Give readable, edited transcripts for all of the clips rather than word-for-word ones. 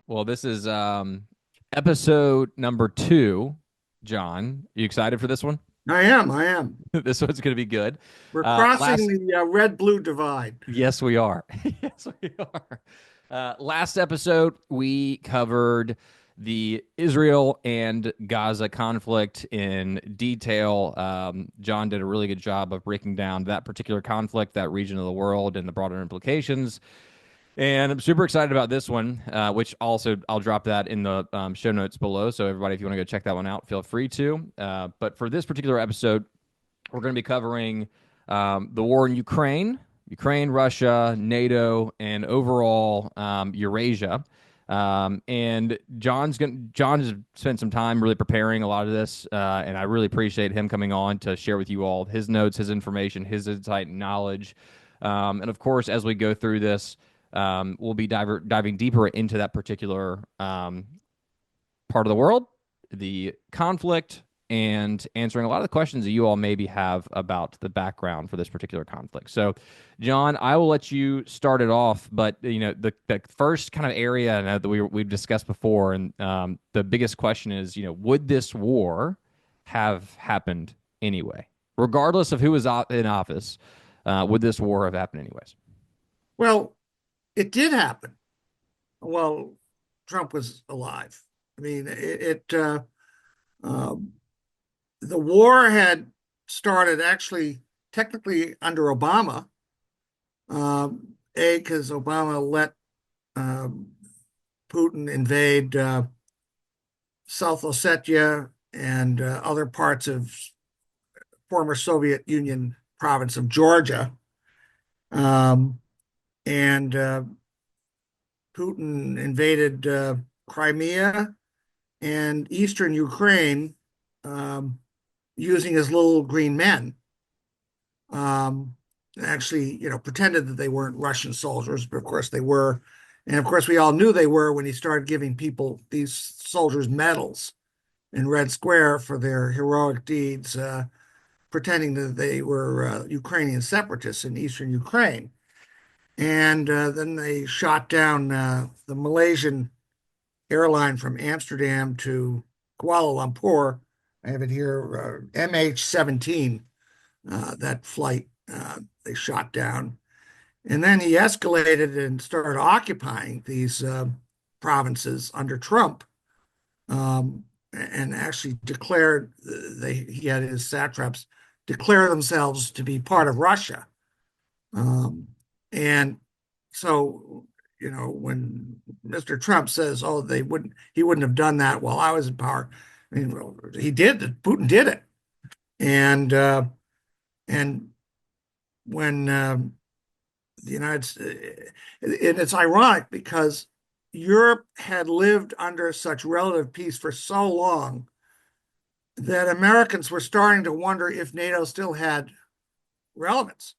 Well, this is episode number 2. John, you excited for this one? I am. I am. This one's going to be good. We're crossing Last, the red-blue divide. yes, we are. Yes, we are. Last episode, we covered the Israel and Gaza conflict in detail. John did a really good job of breaking down that particular conflict, that region of the world, and the broader implications. And I'm super excited about this one, which also I'll drop that in the show notes below. So everybody, if you want to go check that one out, feel free to. But for this particular episode, we're going to be covering the war in Ukraine, Russia, NATO, and overall Eurasia. And John has spent some time really preparing a lot of this, and I really appreciate him coming on to share with you all his notes, his information, his insight and knowledge. And of course, as we go through this, we'll be diving deeper into that particular part of the world, the conflict, and answering a lot of the questions that you all maybe have about the background for this particular conflict. So, John, I will let you start it off, but the first kind of area that we've discussed before, and the biggest question is, would this war have happened anyway, regardless of who was in office? Would this war have happened anyways? Well, it did happen. Well, Trump was alive. I mean, um, the war had started actually technically under Obama. Because Obama let um, Putin invade South Ossetia and other parts of former Soviet Union province of Georgia. Um, and Putin invaded Crimea and eastern Ukraine um, using his little green men. Actually, pretended that they weren't Russian soldiers, but of course they were. And of course, we all knew they were when he started giving people, these soldiers, medals in Red Square for their heroic deeds, pretending that they were Ukrainian separatists in eastern Ukraine. And then they shot down the Malaysian airline from Amsterdam to Kuala Lumpur. I have it here, MH17, that flight they shot down. And then he escalated and started occupying these provinces under Trump, and actually declared he had his satraps declare themselves to be part of Russia. Um, and so, when Mr. Trump says, "Oh, he wouldn't have done that while I was in power," I mean, well, he did it. Putin did it, and and when the United States, and it's ironic because Europe had lived under such relative peace for so long that Americans were starting to wonder if NATO still had relevance.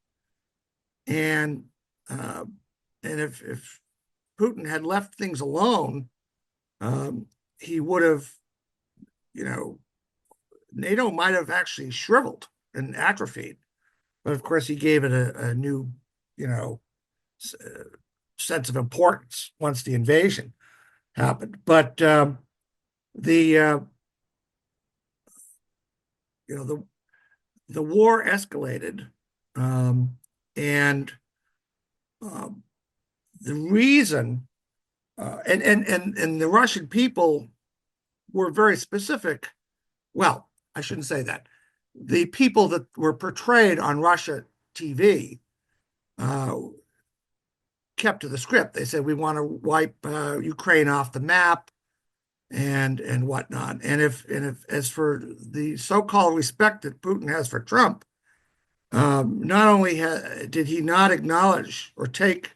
And uh, and if Putin had left things alone, he would have, you know, NATO might have actually shriveled and atrophied. But of course, he gave it a new, you know, sense of importance once the invasion happened. But the you know the war escalated, and um, the reason and the Russian people were very specific. Well, I shouldn't say that. The people that were portrayed on Russia TV uh, kept to the script. They said we want to wipe Ukraine off the map and whatnot. And if as for the so-called respect that Putin has for Trump, not only did he not acknowledge or take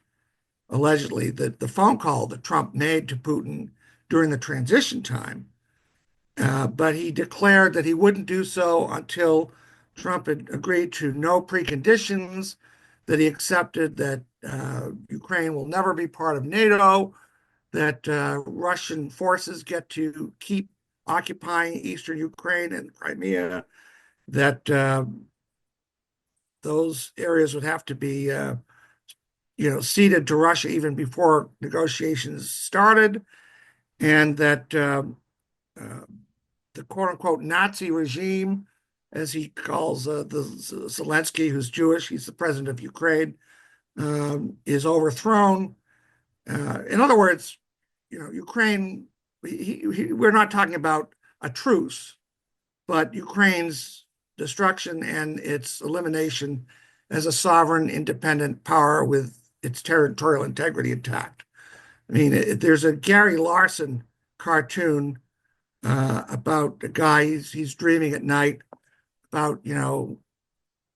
allegedly the phone call that Trump made to Putin during the transition time, but he declared that he wouldn't do so until Trump had agreed to no preconditions, that he accepted that Ukraine will never be part of NATO, that Russian forces get to keep occupying eastern Ukraine and Crimea, that those areas would have to be, ceded to Russia even before negotiations started, and that uh, the quote unquote Nazi regime, as he calls the Zelensky, who's Jewish, he's the president of Ukraine, is overthrown. In other words, Ukraine, we're not talking about a truce, but Ukraine's destruction and its elimination as a sovereign, independent power with its territorial integrity intact. I mean, there's a Gary Larson cartoon about a guy, he's dreaming at night about,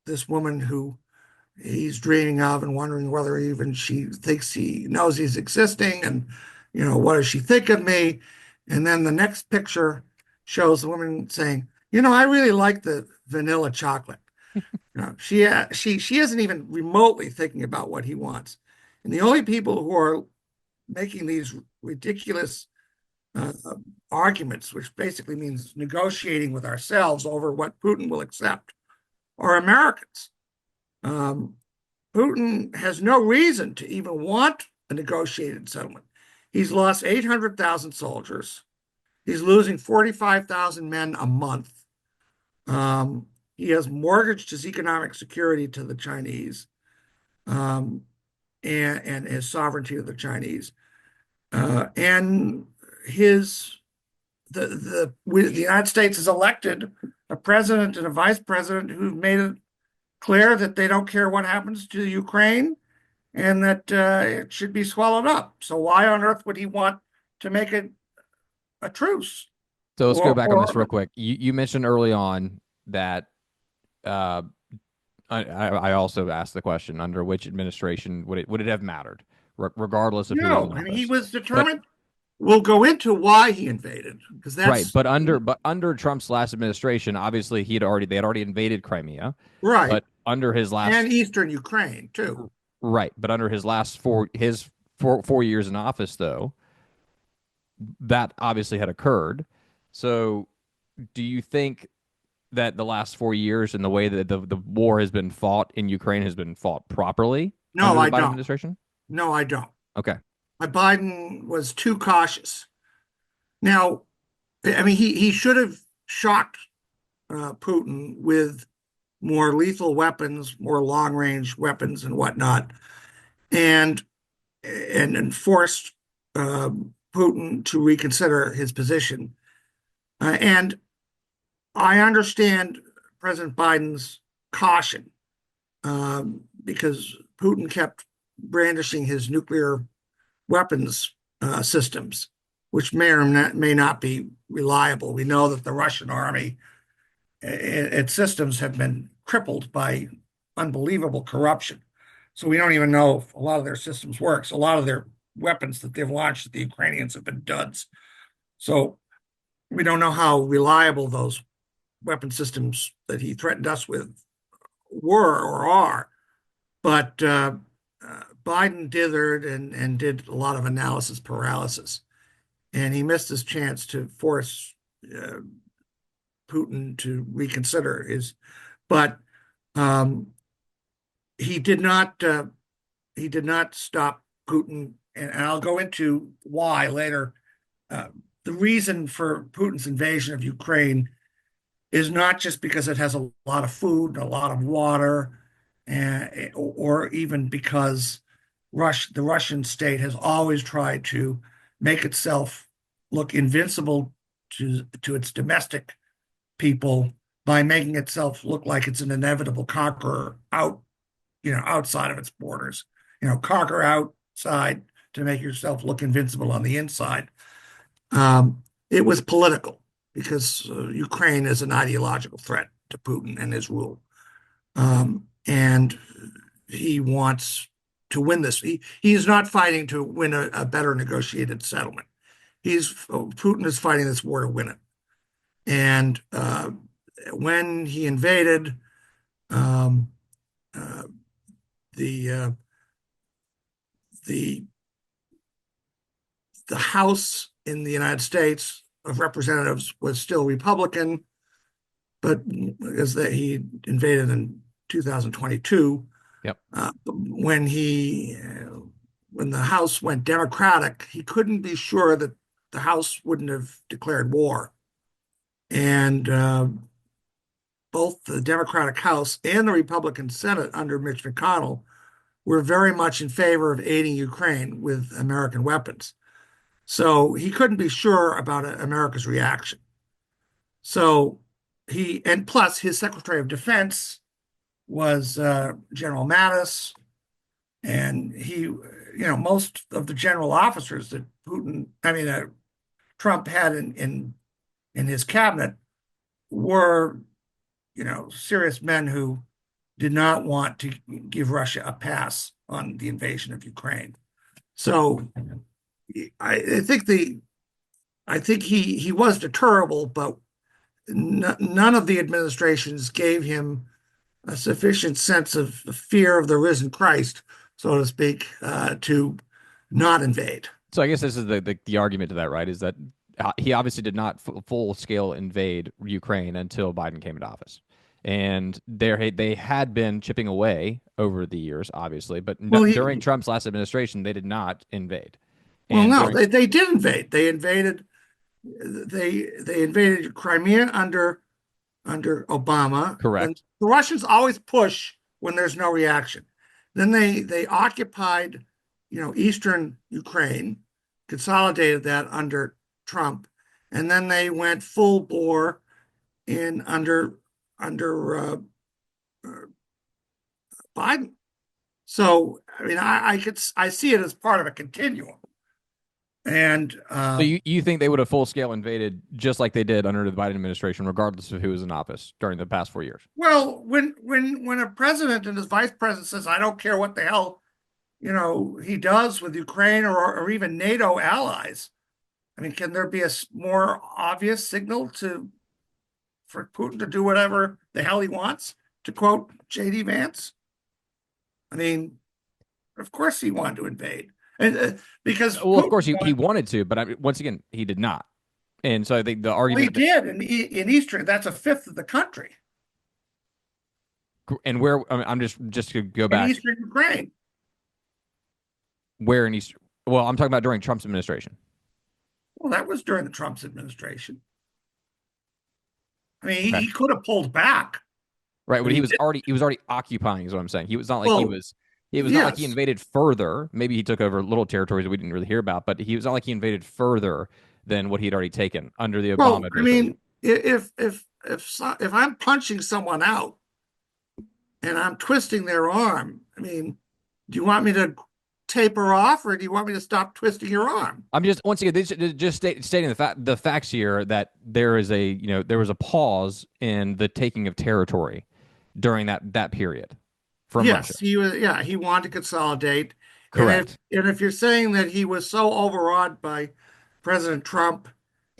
this woman who he's dreaming of and wondering whether even she thinks he knows he's existing, and what does she think of me? And then the next picture shows the woman saying, I really like the vanilla chocolate. She isn't even remotely thinking about what he wants. And the only people who are making these ridiculous uh, arguments, which basically means negotiating with ourselves over what Putin will accept, are Americans. Um, Putin has no reason to even want a negotiated settlement. He's lost 800,000 soldiers. He's losing 45,000 men a month. He has mortgaged his economic security to the Chinese, um, and his sovereignty to the Chinese. And his the United States has elected a president and a vice president who've made it clear that they don't care what happens to Ukraine and that it should be swallowed up. So why on earth would he want to make it a truce? So let's go back on this real Or quick. You mentioned early on that uh, I also asked the question, under which administration would it have mattered, regardless of who was in no, and he office? was But determined. We'll go into why he invaded because right, that's but under Trump's last administration, obviously they had already invaded Crimea, right, but under his and last Eastern Ukraine too. right, but under his last four years in office, though, that obviously had occurred. So, do you think that the last 4 years and the way that the war has been fought in Ukraine has been fought properly No, under the I Biden don't. administration? No, I don't. Okay. Biden was too cautious. Now, I mean, he should have shocked Putin with more lethal weapons, more long range weapons, and whatnot, and and forced uh, Putin to reconsider his position. And I understand President Biden's caution because Putin kept brandishing his nuclear weapons systems, which may or may not be reliable. We know that the Russian army, its systems have been crippled by unbelievable corruption. So we don't even know if a lot of their systems work. So a lot of their weapons that they've launched at the Ukrainians have been duds. So we don't know how reliable those weapon systems that he threatened us with were or are. But Biden dithered and did a lot of analysis paralysis. And he missed his chance to force uh, Putin to reconsider his. But um, he did not. He did not stop Putin, and I'll go into why later. Uh, the reason for Putin's invasion of Ukraine is not just because it has a lot of food and a lot of water, or even because the Russian state has always tried to make itself look invincible to its domestic people by making itself look like it's an inevitable conqueror outside of its borders. Conquer outside to make yourself look invincible on the inside. It was political because Ukraine is an ideological threat to Putin and his rule. And he wants to win this. He is not fighting to win a better negotiated settlement. Putin is fighting this war to win it. And when he invaded, um, uh, the uh, the the House in the United States of Representatives was still Republican, but as he invaded in 2022, Yep. When the House went Democratic, he couldn't be sure that the House wouldn't have declared war. And both the Democratic House and the Republican Senate under Mitch McConnell were very much in favor of aiding Ukraine with American weapons. So he couldn't be sure about America's reaction. So and plus his Secretary of Defense was General Mattis, and most of the general officers that Trump had in his cabinet were, serious men who did not want to give Russia a pass on the invasion of Ukraine. So I think he was deterrable, but none of the administrations gave him a sufficient sense of fear of the risen Christ, so to speak, to not invade. So I guess this is the argument to that, right? Is that he obviously did not full scale invade Ukraine until Biden came into office, and they had been chipping away over the years, obviously, but Well, during Trump's last administration, they did not invade. well, And no, during they did invade. They invaded Crimea under Obama. Then correct, the Russians always push when there's no reaction. Then they occupied, eastern Ukraine, consolidated that under Trump, and then they went full bore in under Biden. So I see it as part of a continuum. And so you think they would have full scale invaded just like they did under the Biden administration, regardless of who was in office during the past 4 years? well, when a president and his vice president says, "I don't care what the hell he does with Ukraine or even NATO allies," can there be a more obvious signal for Putin to do whatever the hell he wants? To quote J.D. Vance, I mean, of course he wanted to invade, and because Well, of Putin course he wanted to, but once again, he did not. And so I think the well, he argument that, did in Eastern. That's a fifth of the country and where I'm just to go in back, Eastern Ukraine. where in East, well, I'm talking about during Trump's administration. Well, that was during the Trump's administration. Okay. He could have pulled back, Right, but but he did. he was already occupying is what I'm saying. He was not like Well, it was not like he yes. invaded further. Maybe he took over little territories that we didn't really hear about, but he was not like he invaded further than what he had already taken under the Obama Well, administration. if I'm punching someone out and I'm twisting their arm, do you want me to taper off, or do you want me to stop twisting your arm? I'm just once again just stating the facts here that there is there was a pause in the taking of territory during that period from Russia. Yes, he was. Yeah, he wanted to consolidate, and Correct. if you're saying that he was so overawed by President Trump,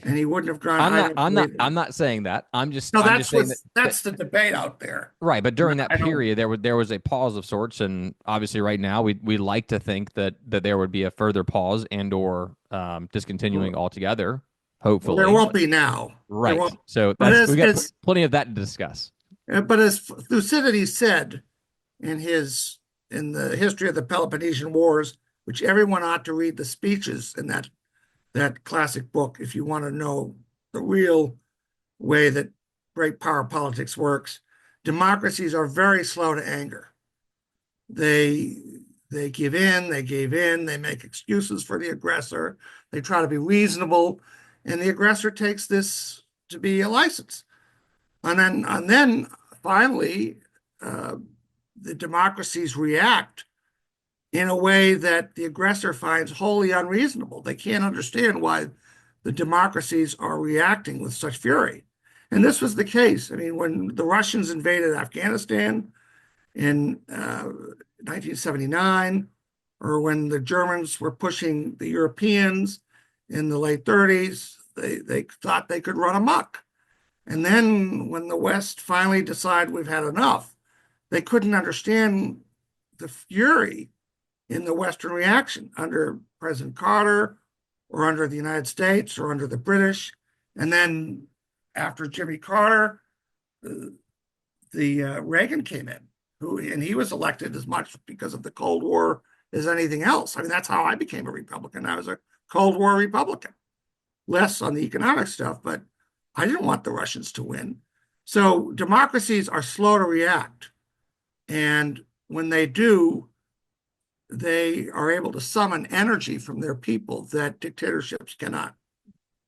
and he wouldn't have gone, I don't believe it. I'm not saying that. No, I'm just saying that that's the debate out there. right, but And during that I don't. period there was a pause of sorts, and obviously right now we like to think that there would be a further pause and or discontinuing altogether, Well, there hopefully. won't be now. There Right. won't. So But that's we got plenty of that to discuss. as Thucydides said in the history of the Peloponnesian Wars, which everyone ought to read the speeches in that classic book if you want to know the real way that great power politics works. Democracies are very slow to anger. They they give in, they gave in, they make excuses for the aggressor, they try to be reasonable, and the aggressor takes this to be a license. And then finally, uh, the democracies react in a way that the aggressor finds wholly unreasonable. They can't understand why the democracies are reacting with such fury. And this was the case. When the Russians invaded Afghanistan in 1979, or when the Germans were pushing the Europeans in the late 30s, they thought they could run amok. And then when the West finally decided we've had enough, they couldn't understand the fury in the Western reaction under President Carter or under the United States or under the British. And then after Jimmy Carter, the Reagan came in. and he was elected as much because of the Cold War as anything else. I mean, that's how I became a Republican. I was a Cold War Republican, less on the economic stuff, but I didn't want the Russians to win. So democracies are slow to react. And when they do, they are able to summon energy from their people that dictatorships cannot.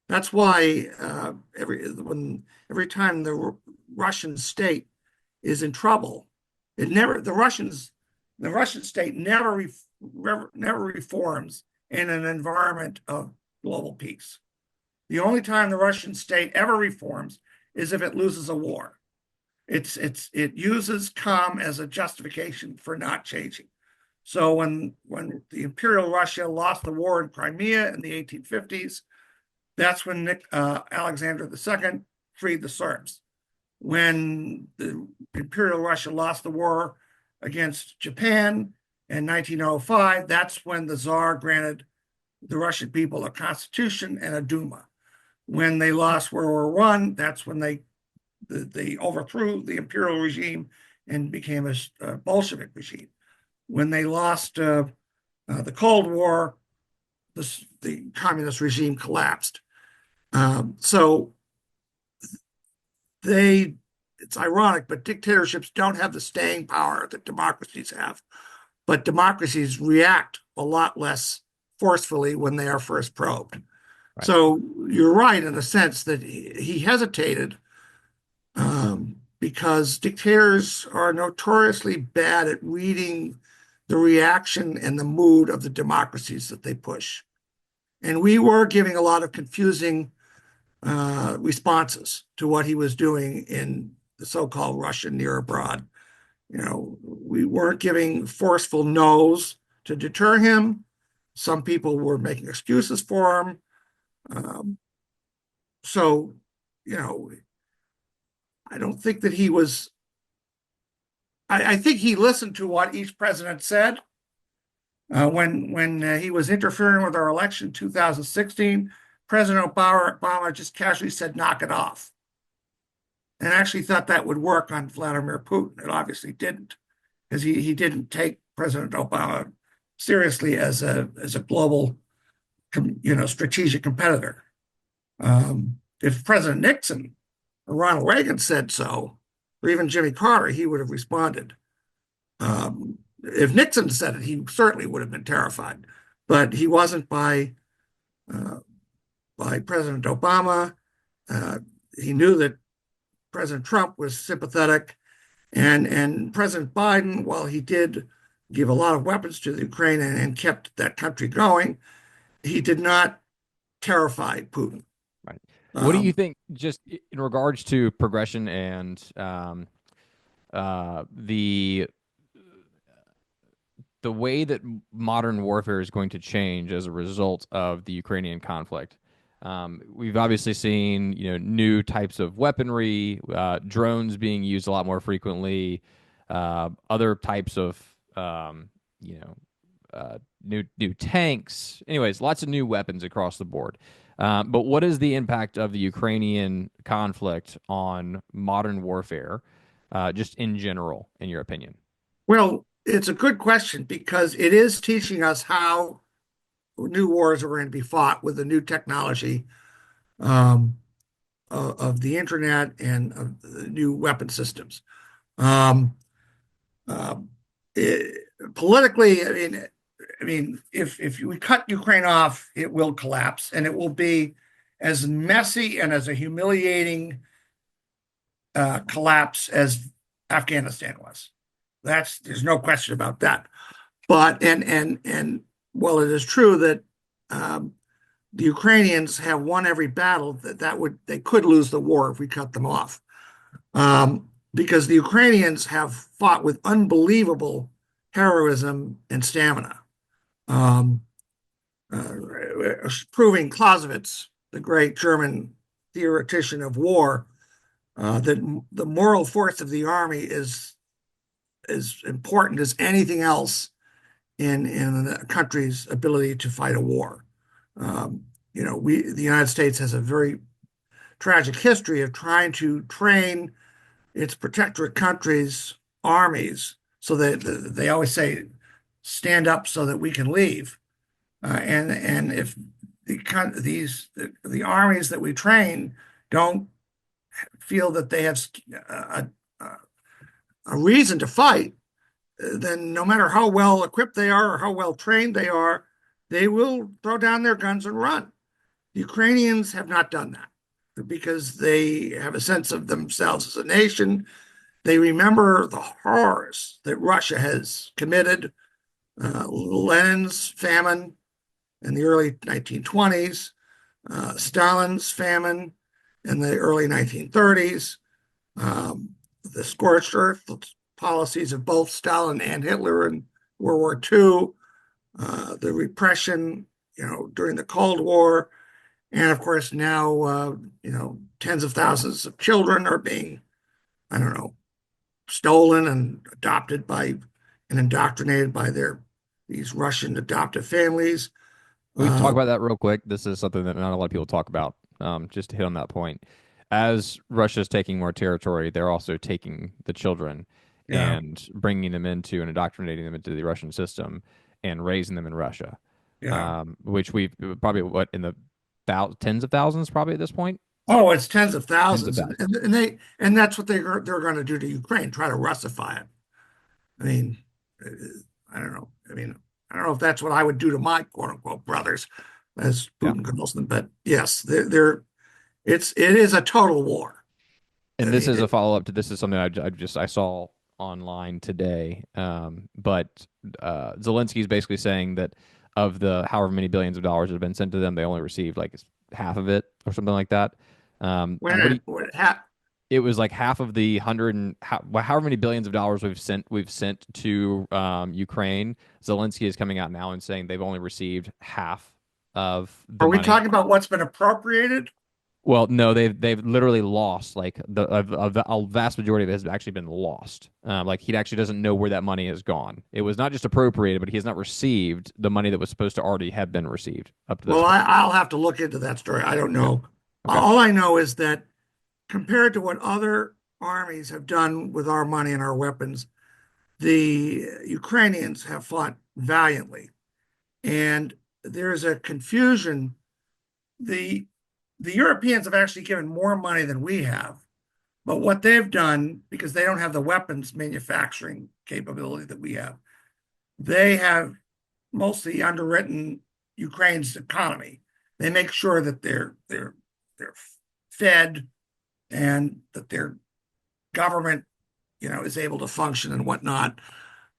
That's why every time the Russian state is in trouble, the Russian state never reforms in an environment of global peace. The only time the Russian state ever reforms is if it loses a war. It uses calm as a justification for not changing. So when the Imperial Russia lost the war in Crimea in the 1850s, that's when Alexander II freed the Serbs. When the Imperial Russia lost the war against Japan in 1905, that's when the Tsar granted the Russian people a constitution and a Duma. When they lost World War One, that's when they overthrew the imperial regime and became a Bolshevik regime. When they lost the Cold War, the communist regime collapsed. So it's ironic, but dictatorships don't have the staying power that democracies have. But democracies react a lot less forcefully when they are first probed. Right. So you're right in a sense that he hesitated because dictators are notoriously bad at reading the reaction and the mood of the democracies that they push. And we were giving a lot of confusing responses to what he was doing in the so-called Russian near abroad. We weren't giving forceful no's to deter him. Some people were making excuses for him. So, I don't think that he was. I think he listened to what each president said. When he was interfering with our election in 2016, President Obama just casually said, "Knock it off," and actually thought that would work on Vladimir Putin. It obviously didn't, because he didn't take President Obama seriously as a global, strategic competitor. If President Nixon or Ronald Reagan said so, or even Jimmy Carter, he would have responded. If Nixon said it, he certainly would have been terrified, but he wasn't by President Obama. He knew that President Trump was sympathetic, and President Biden, while he did give a lot of weapons to the Ukraine and kept that country going, he did not terrify Putin. Right. What do you think, just in regards to progression and the way that modern warfare is going to change as a result of the Ukrainian conflict? We've obviously seen, new types of weaponry, drones being used a lot more frequently, other types of, new tanks. Anyways, lots of new weapons across the board. But what is the impact of the Ukrainian conflict on modern warfare, just in general, in your opinion? Well, it's a good question because it is teaching us how new wars are going to be fought with the new technology of the internet and of the new weapon systems. Um, Politically, if we cut Ukraine off, it will collapse, and it will be as messy and as a humiliating collapse as Afghanistan was. There's no question about that. But and while it is true that the Ukrainians have won every battle, they could lose the war if we cut them off, because the Ukrainians have fought with unbelievable heroism and stamina, proving Clausewitz, the great German theoretician of war, that the moral force of the army is as important as anything else in a country's ability to fight a war. The United States has a very tragic history of trying to train its protectorate countries' armies so that they always say, stand up so that we can leave. And if the armies that we train don't feel that they have a, a reason to fight, then no matter how well equipped they are or how well trained they are, they will throw down their guns and run. The Ukrainians have not done that because they have a sense of themselves as a nation. They remember the horrors that Russia has committed, Lenin's famine in the early 1920s, Stalin's famine in the early 1930s, the scorched earth policies of both Stalin and Hitler in World War II, the repression, during the Cold War, and of course now, tens of thousands of children are being, I don't know, stolen and adopted by and indoctrinated by these Russian adoptive families. We talk Uh, about that real quick. This is something that not a lot of people talk about. Just to hit on that point, as Russia's taking more territory, they're also taking the children yeah, and bringing them into and indoctrinating them into the Russian system and raising them in Russia, yeah. which we've probably what in the tens of thousands probably at this point. Oh, it's tens of Tens of thousands, and thousands. that's what they're going to do to Ukraine, try to Russify it. I mean, uh, I don't know. I mean, I don't know if that's what I would do to my quote unquote brothers, as Yeah. Putin calls them, but yes, it is a total war. I And this mean, is a follow up to this is something I saw online today. But Zelensky's basically saying that of the however many billions of dollars that have been sent to them, they only received like half of it or something like that. What do you, when it ha it was like half of the hundred and however many billions of dollars we've sent to Ukraine. Zelensky is coming out now and saying they've only received half of the are we money. talking about what's been appropriated? Well, no, they've literally lost like a vast majority of it has actually been lost. Like he actually doesn't know where that money has gone. It was not just appropriated, but he has not received the money that was supposed to already have been received up to this Well, point. I'll have to look into that story. I don't Yeah. know. Okay. All I know is that compared to what other armies have done with our money and our weapons, the Ukrainians have fought valiantly. And there's a confusion. The the Europeans have actually given more money than we have. But what they've done, because they don't have the weapons manufacturing capability that we have, they have mostly underwritten Ukraine's economy. They make sure that they're fed and that their government, is able to function and whatnot.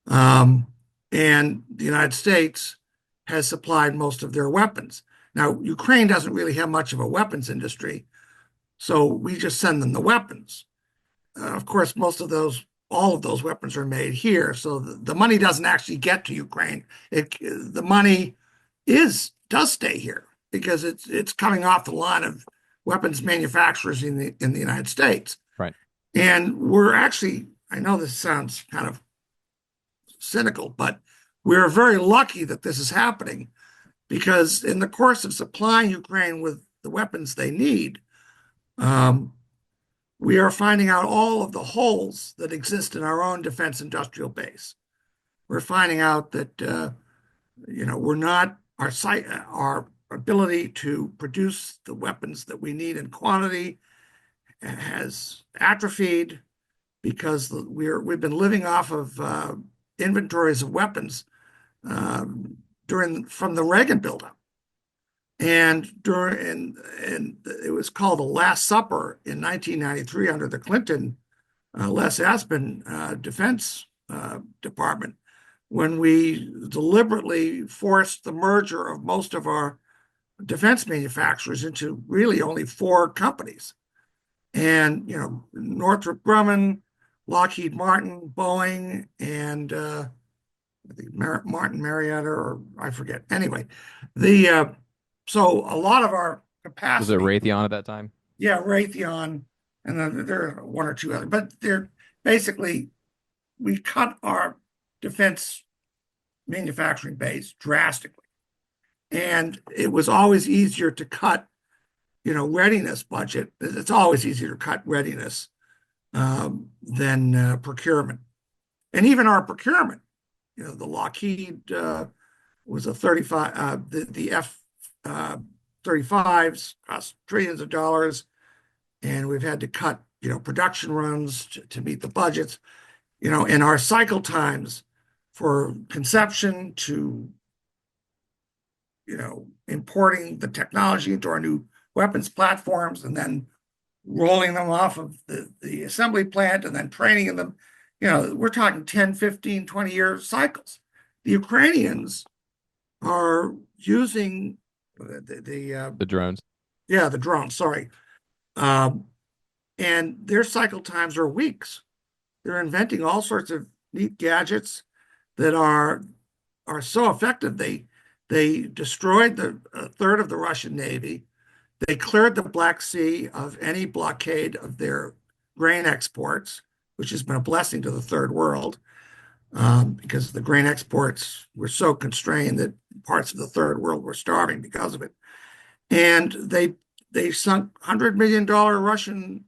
Um, and the United States has supplied most of their weapons. Now, Ukraine doesn't really have much of a weapons industry, so we just send them the weapons. Of course, all of those weapons are made here, so the money doesn't actually get to Ukraine. The money does stay here because it's coming off the line of weapons manufacturers in the United States. Right. And we're actually, I know this sounds kind of cynical, but we're very lucky that this is happening because in the course of supplying Ukraine with the weapons they need, um, we are finding out all of the holes that exist in our own defense industrial base. We're finding out that we're not our ability to produce the weapons that we need in quantity has atrophied because we've been living off of inventories of weapons from the Reagan buildup. And it was called the Last Supper in 1993 under the Clinton Les Aspin Defense Department, when we deliberately forced the merger of most of our defense manufacturers into really only four companies. And, Northrop Grumman, Lockheed Martin, Boeing, and I think Martin Marietta, or I forget. Anyway, the so a lot of our Was it capacity, Raytheon at that time? yeah, Raytheon, and then there are one or two other, but they're basically we cut our defense manufacturing base drastically, and it was always easier to cut, readiness budget. It's always easier to cut readiness than procurement. and even our procurement. The Lockheed was a 35, the F 35s cost trillions of dollars, and we've had to cut, production runs to meet the budgets, and our cycle times for conception to, importing the technology into our new weapons platforms and then rolling them off of the assembly plant and then training them. We're talking 10, 15, 20-year cycles. The Ukrainians are using The drones. yeah, the drones, sorry. Um, and their cycle times are weeks. They're inventing all sorts of neat gadgets that are so effective. They destroyed a third of the Russian Navy. They cleared the Black Sea of any blockade of their grain exports, which has been a blessing to the third world, because the grain exports were so constrained that parts of the third world were starving because of it. And they sunk $100 million Russian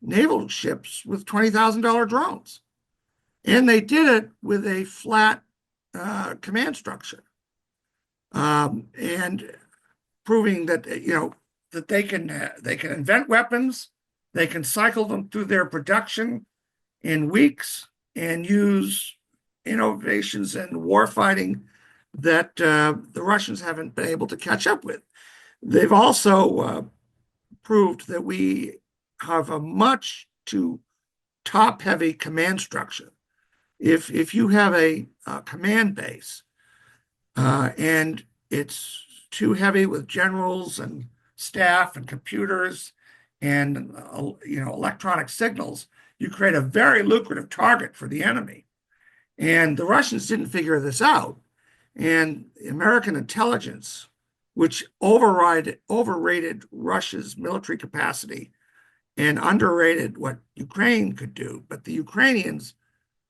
naval ships with $20,000 drones. And they did it with a flat command structure, and proving that that they can invent weapons, they can cycle them through their production in weeks, and use innovations in warfighting that the Russians haven't been able to catch up with. They've also proved that we have a much too top-heavy command structure. If you have a command base, and it's too heavy with generals and staff and computers and electronic signals, you create a very lucrative target for the enemy. And the Russians didn't figure this out. And American intelligence, which overrated Russia's military capacity and underrated what Ukraine could do, but the Ukrainians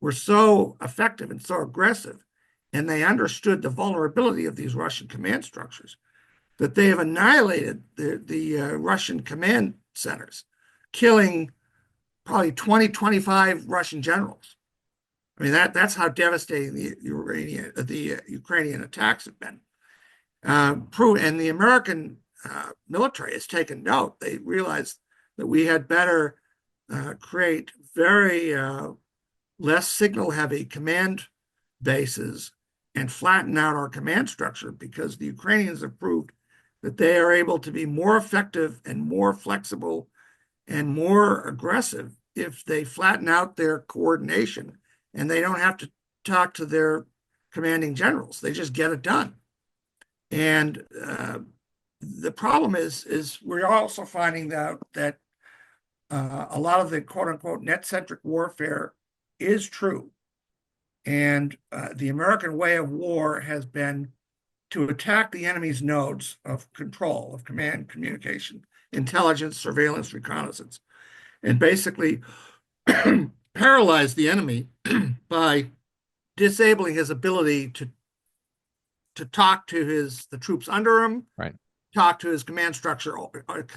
were so effective and so aggressive, and they understood the vulnerability of these Russian command structures, that they have annihilated the Russian command centers, killing probably 20, 25 Russian generals. I mean, that's how devastating the Ukrainian attacks have been. And the American military has taken note. They realized that we had better create very less signal-heavy command bases and flatten out our command structure, because the Ukrainians have proved that they are able to be more effective and more flexible and more aggressive if they flatten out their coordination and they don't have to talk to their commanding generals. They just get it done. And the problem is we're also finding out that a lot of the quote unquote net-centric warfare is true. And the American way of war has been to attack the enemy's nodes of control, of command, communication, intelligence, surveillance, reconnaissance, and basically paralyze the enemy by disabling his ability to talk to the troops under him, Right. talk to his command structure,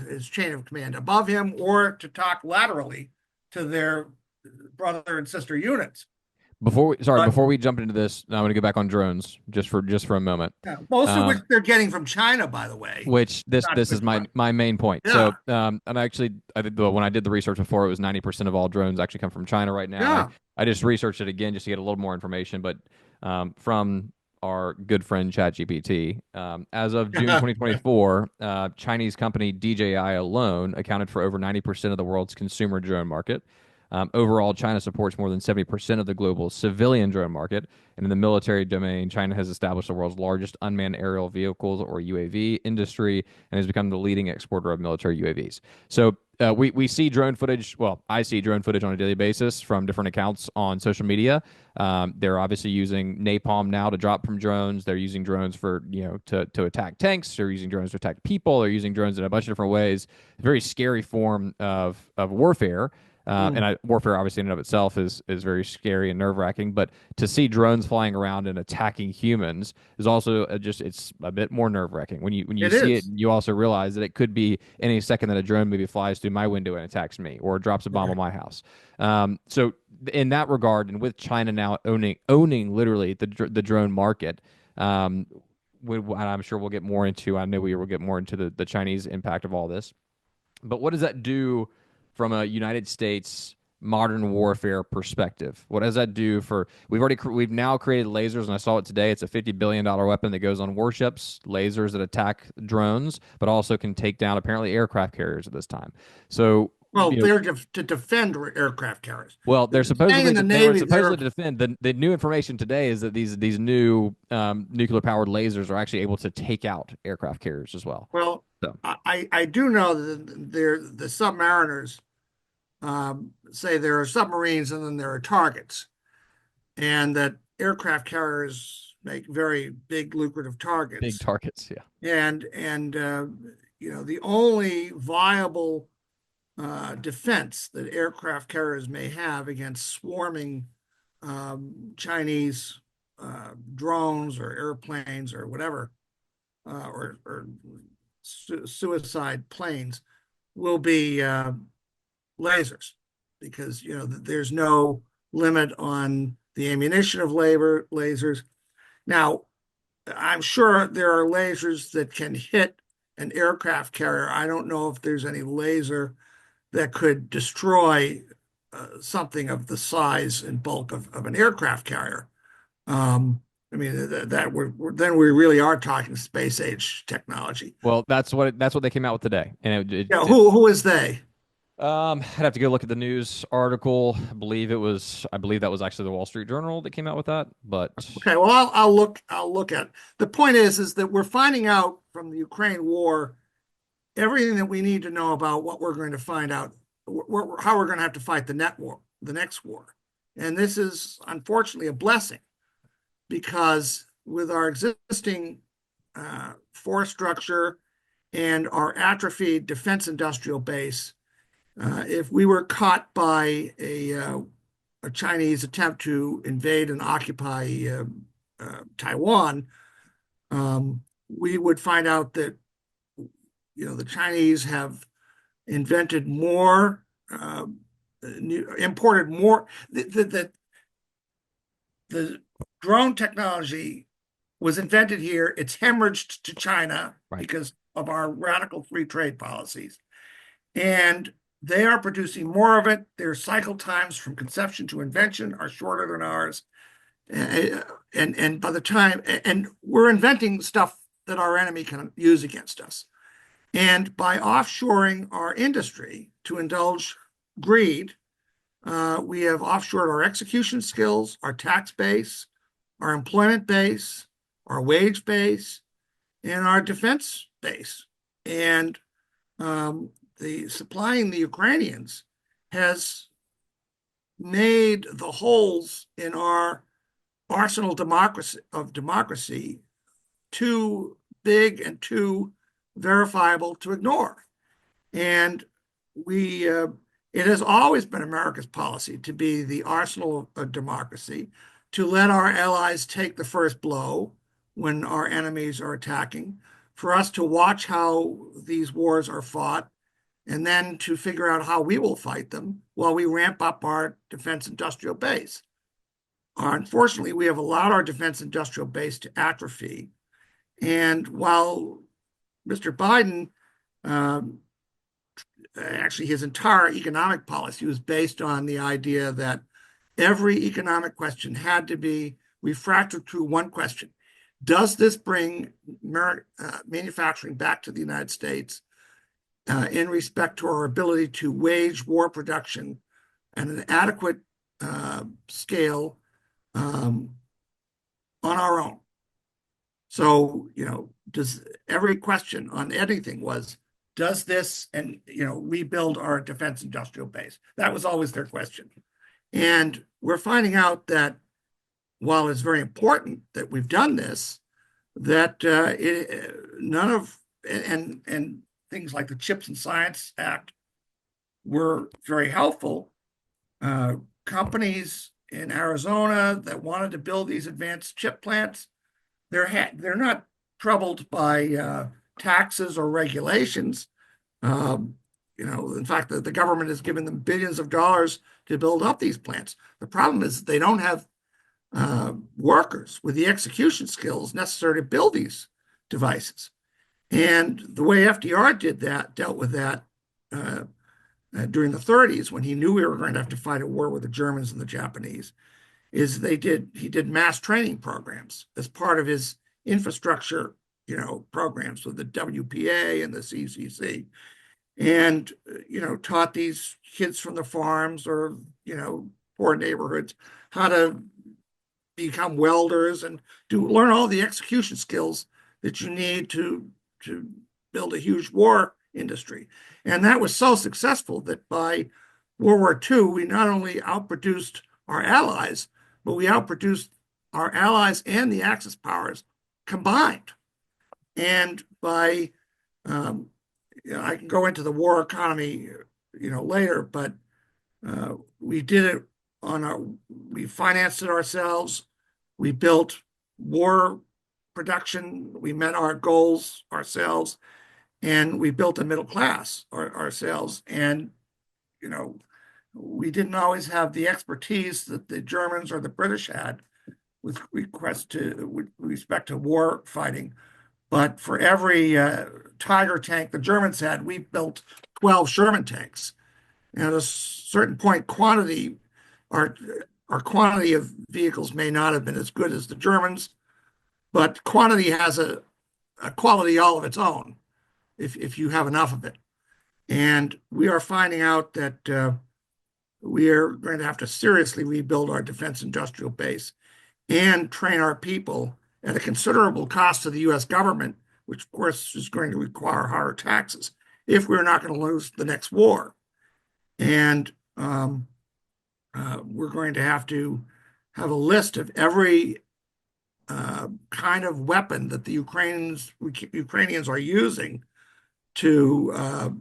his chain of command above him, or to talk laterally to their brother and sister units. But Before we jump into this, I want to go back on drones just for a moment. yeah, most of which Um, they're getting from China, by the way. which Not this is which my main point. Yeah, So, and actually, when I did the research before, it was 90% of all drones actually come from China right now. yeah. I just researched it again just to get a little more information, but from our good friend ChatGPT, as of June 2024, Chinese company DJI alone accounted for over 90% of the world's consumer drone market. Overall, China supports more than 70% of the global civilian drone market. And in the military domain, China has established the world's largest unmanned aerial vehicles, or UAV, industry and has become the leading exporter of military UAVs. So we see drone footage. Well, I see drone footage on a daily basis from different accounts on social media. They're obviously using napalm now to drop from drones. They're using drones for to attack tanks. They're using drones to attack people. They're using drones in a bunch of different ways. Very scary form of warfare. Mm. Warfare, obviously, in and of itself, is very scary and nerve wracking. But to see drones flying around and attacking humans is also just it's a bit more nerve wracking. When you It see it, is. you also realize that it could be any second that a drone maybe flies through my window and attacks me, or drops a bomb on Right. my house. So in that regard, and with China now owning literally the drone market, um, and I'm sure we'll get more into. I know we will get more into the Chinese impact of all this. But what does that do from a United States modern warfare perspective? What does that do for? We've now created lasers, and I saw it today. It's a $50 billion weapon that goes on warships, lasers that attack drones, but also can take down apparently aircraft carriers at this time. So Well, you know, they're to defend aircraft carriers. well, Staying in the they were Navy, supposedly they're to defend. The new information today is that these new nuclear powered lasers are actually able to take out aircraft carriers as well. well. So I do know that the submariners say there are submarines and then there are targets, and that aircraft carriers make very big lucrative big targets. targets, yeah. And the only viable defense that aircraft carriers may have against swarming Chinese drones or airplanes or whatever, or suicide planes, will be lasers, because there's no limit on the ammunition of labor lasers. Now, I'm sure there are lasers that can hit an aircraft carrier. I don't know if there's any laser that could destroy something of the size and bulk of an aircraft carrier. Um, I mean, then we really are talking space age technology. Well, that's what they came out with today, and Yeah, who is they? I'd have to go look at the news article. I believe that was actually the Wall Street Journal that came out with that. But Okay, well, I'll look at it. The point is that we're finding out from the Ukraine war everything that we need to know about what we're going to find out, how we're going to have to fight the next war. And this is unfortunately a blessing, because with our existing force structure and our atrophied defense industrial base, if we were caught by a Chinese attempt to invade and occupy Taiwan, we would find out that the Chinese have invented more, imported more. The drone technology was invented here. It's hemorrhaged to China right. because of our radical free trade policies. And they are producing more of it. Their cycle times from conception to invention are shorter than ours. And by the time, and we're inventing stuff that our enemy can use against us. And by offshoring our industry to indulge greed, we have offshored our execution skills, our tax base, our employment base, our wage base, and our defense base. And the supplying the Ukrainians has made the holes in our arsenal democracy too big and too verifiable to ignore. And we it has always been America's policy to be the arsenal of democracy, to let our allies take the first blow when our enemies are attacking, for us to watch how these wars are fought, and then to figure out how we will fight them while we ramp up our defense industrial base. Unfortunately, we have allowed our defense industrial base to atrophy. And while Mr. Biden, actually, his entire economic policy was based on the idea that every economic question had to be refracted through one question. Does this bring manufacturing back to the United States in respect to our ability to wage war production at an adequate scale on our own? So, does every question on anything was, does this and rebuild our defense industrial base? That was always their question. And we're finding out that while it's very important that we've done this, that none of and things like the Chips and Science Act were very helpful, uh, companies in Arizona that wanted to build these advanced chip plants, they're not troubled by taxes or regulations. Um, in fact, the government has given them billions of dollars to build up these plants. The problem is they don't have workers with the execution skills necessary to build these devices. And the way FDR dealt with that uh, during the 30s, when he knew we were going to have to fight a war with the Germans and the Japanese, is he did mass training programs as part of his infrastructure, programs with the WPA and the CCC, and taught these kids from the farms or poor neighborhoods how to become welders and learn all the execution skills that you need to build a huge war industry. And that was so successful that by World War II, we not only outproduced our allies, but we outproduced our allies and the Axis powers combined. And by I can go into the war economy, later, but we did it we financed it ourselves. We built war production. We met our goals ourselves, and we built a middle class ourselves. And, we didn't always have the expertise that the Germans or the British had with respect to war fighting. But for every Tiger tank the Germans had, we built 12 Sherman tanks. And at a certain point, our quantity of vehicles may not have been as good as the Germans, but quantity has a quality all of its own if you have enough of it. And we are finding out that we are going to have to seriously rebuild our defense industrial base and train our people at a considerable cost to the U.S. government, which of course is going to require higher taxes if we're not going to lose the next war. And we're going to have a list of every kind of weapon that the Ukrainians are using to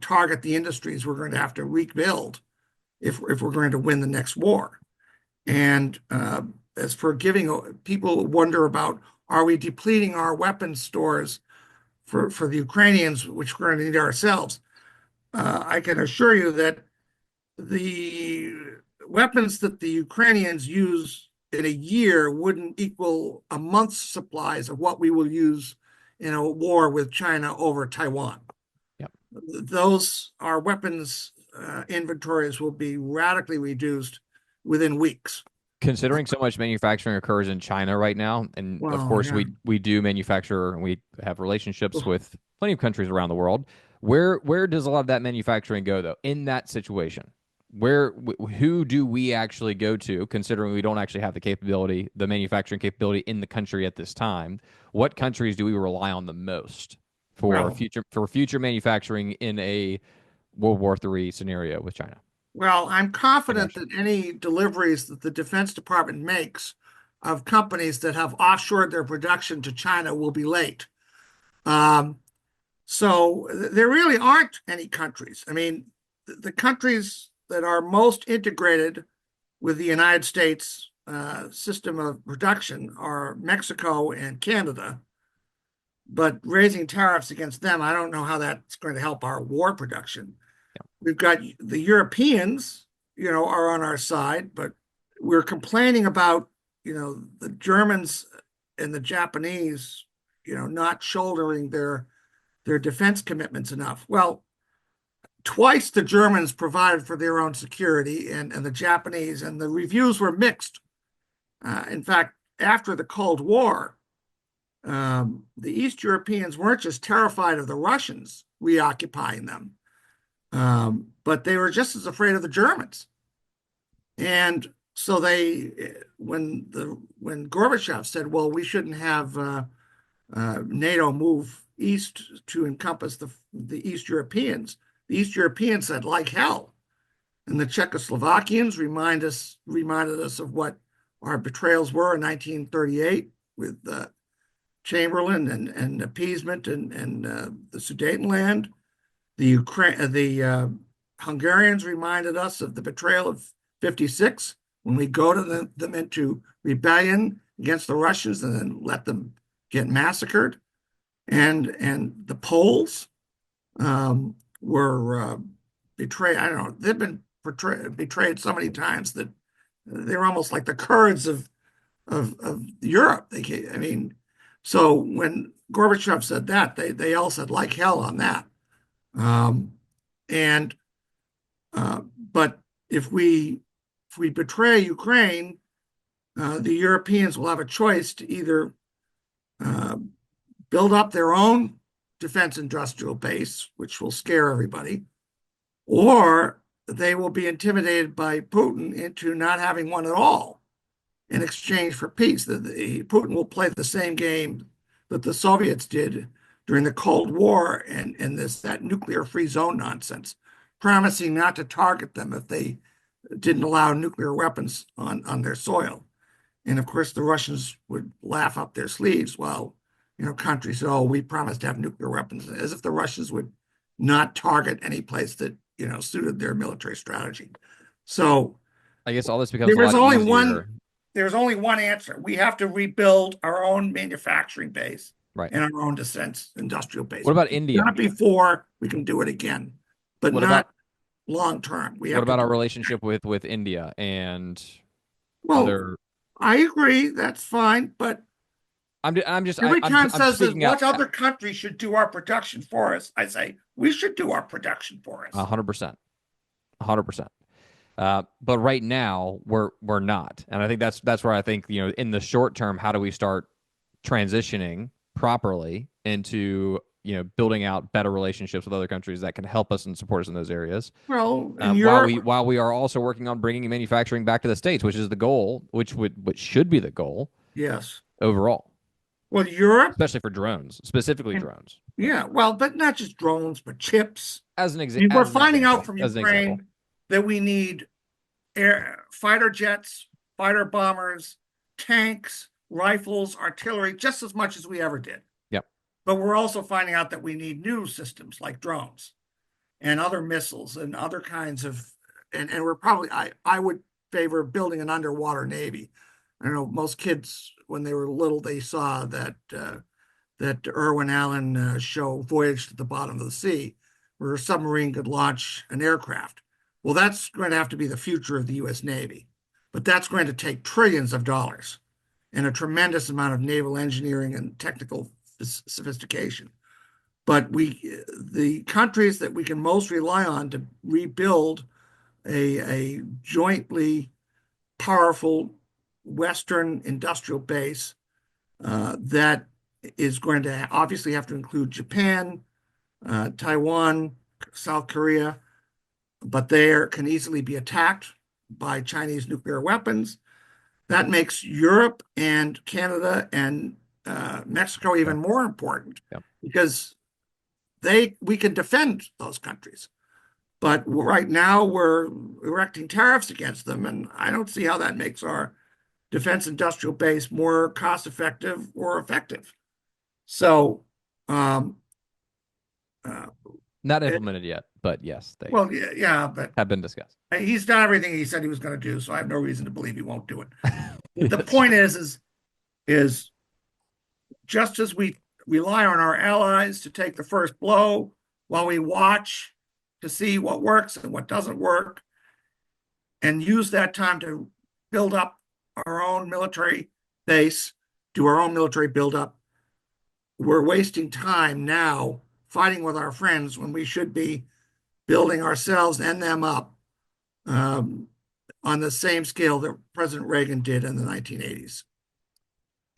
target the industries we're going to have to rebuild if we're going to win the next war. And as for people wonder about, are we depleting our weapons stores for the Ukrainians, which we're going to need ourselves? I can assure you that the weapons that the Ukrainians use in a year wouldn't equal a month's supplies of what we will use in a war with China over Taiwan. Yep. Our weapons inventories will be radically reduced within weeks. Considering so much manufacturing occurs in China right now, and of Well, course yeah. we do manufacture and we have relationships with plenty of countries around the world. Where does a lot of that manufacturing go though? In that situation, who do we actually go to? Considering we don't actually have the manufacturing capability in the country at this time, what countries do we rely on the most for Well, future manufacturing in a World War III scenario with China? Well, I'm I confident got you. that any deliveries that the Defense Department makes of companies that have offshored their production to China will be late. Um, so there really aren't any countries. I mean, the countries that are most integrated with the United States system of production are Mexico and Canada. But raising tariffs against them, I don't know how that's going to help our war production. We've got the Europeans, are on our side, but we're complaining about, the Germans and the Japanese, not shouldering their defense commitments enough. Well, twice the Germans provided for their own security and the Japanese, and the reviews were mixed. In fact, after the Cold War, the East Europeans weren't just terrified of the Russians reoccupying them, but they were just as afraid of the Germans. And so when Gorbachev said, "Well, we shouldn't have NATO move east to encompass the East Europeans," the East Europeans said, "Like hell." And the Czechoslovakians reminded us of what our betrayals were in 1938 with Chamberlain and appeasement and the Sudetenland. The Ukraine, Hungarians reminded us of the betrayal of 56 when we goaded them into rebellion against the Russians and then let them get massacred. And the Poles were betrayed. I don't know. They've been betrayed so many times that they're almost like the Kurds of Europe. I mean, so when Gorbachev said that, they all said like hell on that. Um, and but if we betray Ukraine, the Europeans will have a choice to either uh, build up their own defense industrial base, which will scare everybody, or they will be intimidated by Putin into not having one at all in exchange for peace. Putin will play the same game that the Soviets did during the Cold War and that nuclear-free zone nonsense, promising not to target them if they didn't allow nuclear weapons on their soil. And of course, the Russians would laugh up their sleeves while countries said, "Oh, we promised to have nuclear weapons," as if the Russians would not target any place that suited their military strategy. So I guess all this becomes a there is lot only one easier. there's only one answer. We have to rebuild our own manufacturing base Right. and our own defense industrial base. What about We've India? done it before, we can do it again, but What about not long term. We what have to about our do it. relationship with India and Well, other? I agree, that's fine, but I'm just every time I'm says that speaking out what other country should do our production for us, I say we should do our production for us. 100%, 100%. But right now we're not, and I think that's where I think in the short term, how do we start transitioning properly into building out better relationships with other countries that can help us and support us in those areas, Well, in while Europe, we are also working on bringing manufacturing back to the states, which is the goal, which should be the goal yes. overall, Well, Europe, especially for drones, specifically and drones. yeah, well, but not just drones, but chips. As an I mean, we're as an finding out example, from as an example. Ukraine that we need air fighter jets, fighter bombers, tanks, rifles, artillery, just as much as we ever did. Yep. But we're also finding out that we need new systems like drones and other missiles and other kinds of, and we're probably, I would favor building an underwater navy. I don't know, most kids, when they were little, they saw that Irwin Allen show Voyage to the Bottom of the Sea, where a submarine could launch an aircraft. Well, that's going to have to be the future of the U.S. Navy, but that's going to take trillions of dollars and a tremendous amount of naval engineering and technical sophistication. But the countries that we can most rely on to rebuild a jointly powerful Western industrial base that is going to obviously have to include Japan, Taiwan, South Korea, but they can easily be attacked by Chinese nuclear weapons. That makes Europe and Canada and Mexico Yep. even more important Yep. because we can defend those countries. But right now we're erecting tariffs against them, and I don't see how that makes our defense industrial base more cost effective or effective. So, um, uh, Not it, implemented yet, but yes, they well, yeah, yeah, but have been discussed. he's done everything he said he was going to do, so I have no reason to believe he won't do it. The That's point true. is just as we rely on our allies to take the first blow while we watch to see what works and what doesn't work, and use that time to build up our own military base, do our own military buildup. We're wasting time now fighting with our friends when we should be building ourselves and them up um, on the same scale that President Reagan did in the 1980s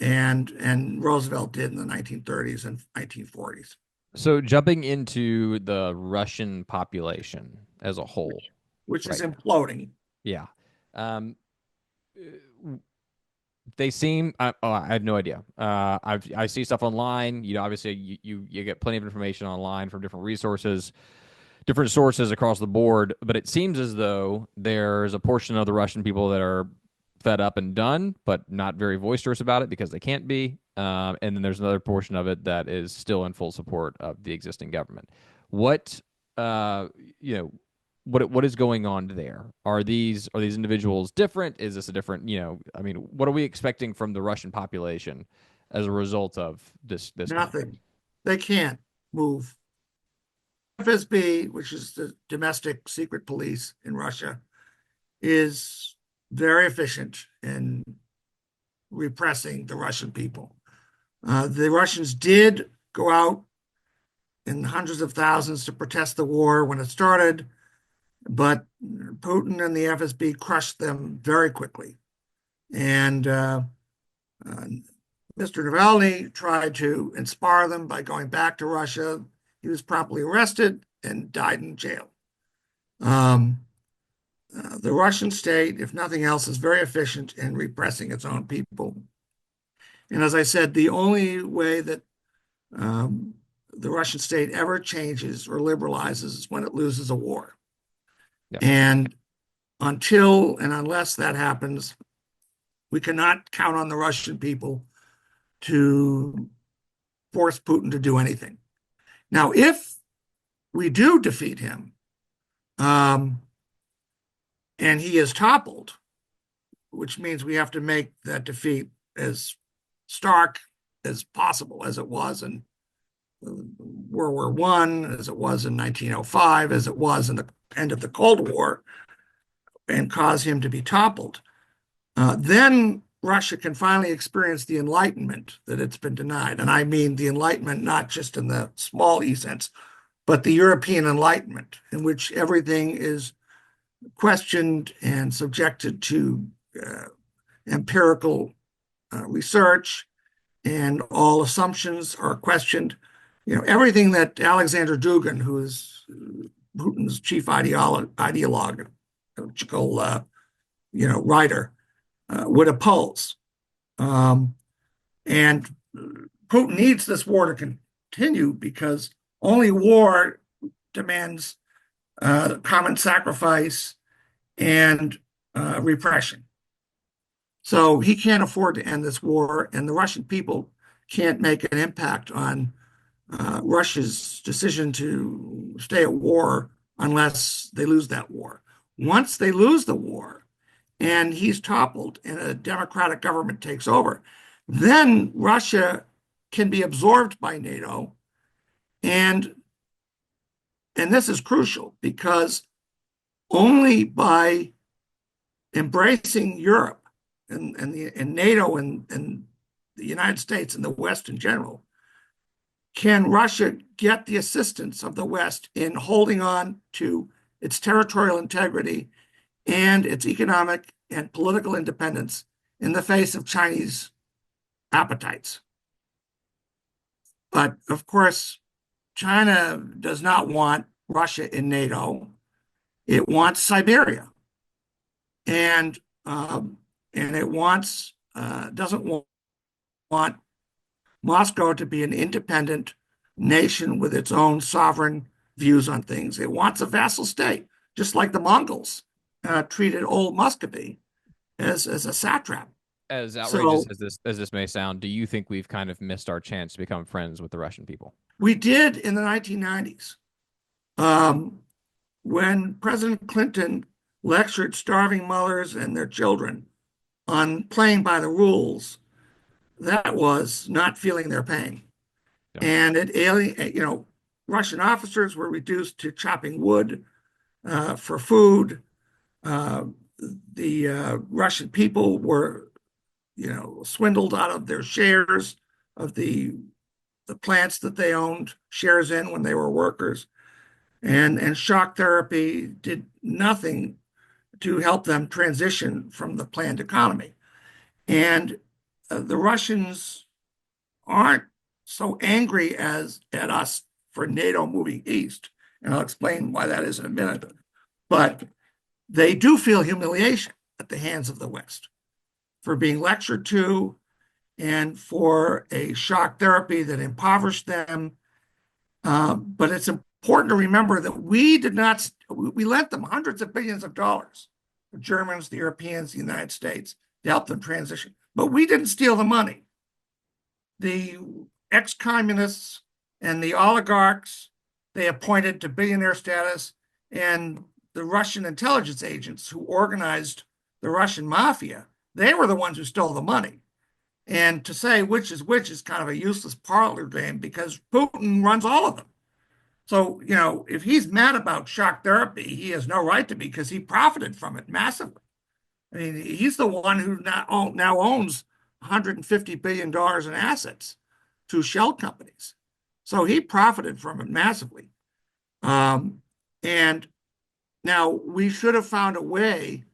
and Roosevelt did in the 1930s and 1940s, So jumping into the Russian population as a whole which is right now. imploding. Yeah. Um, they seem. I had no idea. I see stuff online. Obviously you get plenty of information online from different resources, different sources across the board. But it seems as though there's a portion of the Russian people that are fed up and done, but not very boisterous about it because they can't be. And then there's another portion of it that is still in full support of the existing government. What uh, you know, what is going on there? Are these individuals different? Is this a different, I mean, what are we expecting from the Russian population as a result of this conflict? Nothing. They can't move. FSB, which is the domestic secret police in Russia, is very efficient in repressing the Russian people. The Russians did go out in hundreds of thousands to protest the war when it started, but Putin and the FSB crushed them very quickly. And uh, Mr. Navalny tried to inspire them by going back to Russia. He was promptly arrested and died in jail. Um, the Russian state, if nothing else, is very efficient in repressing its own people. And as I said, the only way that um, the Russian state ever changes or liberalizes is when it loses a war. Yeah. And until and unless that happens, we cannot count on the Russian people to force Putin to do anything. Now, if we do defeat him and he is toppled, which means we have to make that defeat as stark as possible, as it was in World War One, as it was in 1905, as it was in the end of the Cold War, and cause him to be toppled. Then Russia can finally experience the enlightenment that it's been denied. And I mean the enlightenment not just in the small e sense, but the European enlightenment, in which everything is questioned and subjected to empirical research, and all assumptions are questioned. Everything that Alexander Dugin, who is Putin's chief ideological, writer, would oppose. And Putin needs this war to continue because only war demands common sacrifice and repression. So he can't afford to end this war, and the Russian people can't make an impact on Russia's decision to stay at war unless they lose that war. Once they lose the war and he's toppled and a democratic government takes over, then Russia can be absorbed by NATO. And this is crucial because only by embracing Europe and NATO and the United States and the West in general, can Russia get the assistance of the West in holding on to its territorial integrity and its economic and political independence in the face of Chinese appetites. But of course, China does not want Russia in NATO. It wants Siberia, and it doesn't want Moscow to be an independent nation with its own sovereign views on things. It wants a vassal state, just like the Mongols treated old Muscovy as a satrap. As outrageous So as this may sound, do you think we've kind of missed our chance to become friends with the Russian people? we did in the 1990s. When President Clinton lectured starving mothers and their children on playing by the rules, that was not feeling their pain. Yeah. And Russian officers were reduced to chopping wood for food. The Russian people were, swindled out of their shares of the plants that they owned shares in when they were workers. And shock therapy did nothing to help them transition from the planned economy. And the Russians aren't so angry at us for NATO moving east. And I'll explain why that is in a minute. But they do feel humiliation at the hands of the West for being lectured to and for a shock therapy that impoverished them. But it's important to remember that we lent them hundreds of billions of dollars, the Germans, the Europeans, the United States, to help them transition. But we didn't steal the money. The ex-communists and the oligarchs they appointed to billionaire status, and the Russian intelligence agents who organized the Russian mafia, they were the ones who stole the money. And to say which is kind of a useless parlor game because Putin runs all of them. So, if he's mad about shock therapy, he has no right to be because he profited from it massively. I mean, he's the one who now owns $150 billion in assets through shell companies. So he profited from it massively. And now we should have found a way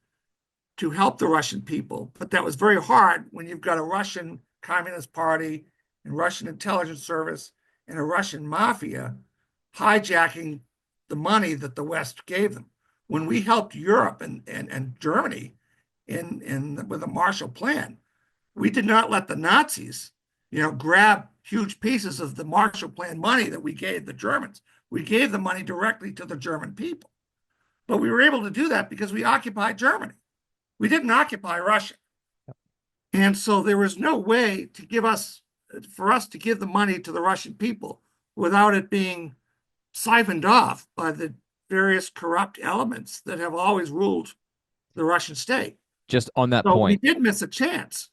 to help the Russian people, but that was very hard when you've got a Russian Communist Party and Russian intelligence service and a Russian mafia hijacking the money that the West gave them. When we helped Europe and Germany with the Marshall Plan, we did not let the Nazis, grab huge pieces of the Marshall Plan money that we gave the Germans. We gave the money directly to the German people. But we were able to do that because we occupied Germany. We didn't occupy Russia. And so there was no way for us to give the money to the Russian people without it being siphoned off by the various corrupt elements that have always ruled the Russian state. Just on that So we point, did miss a chance.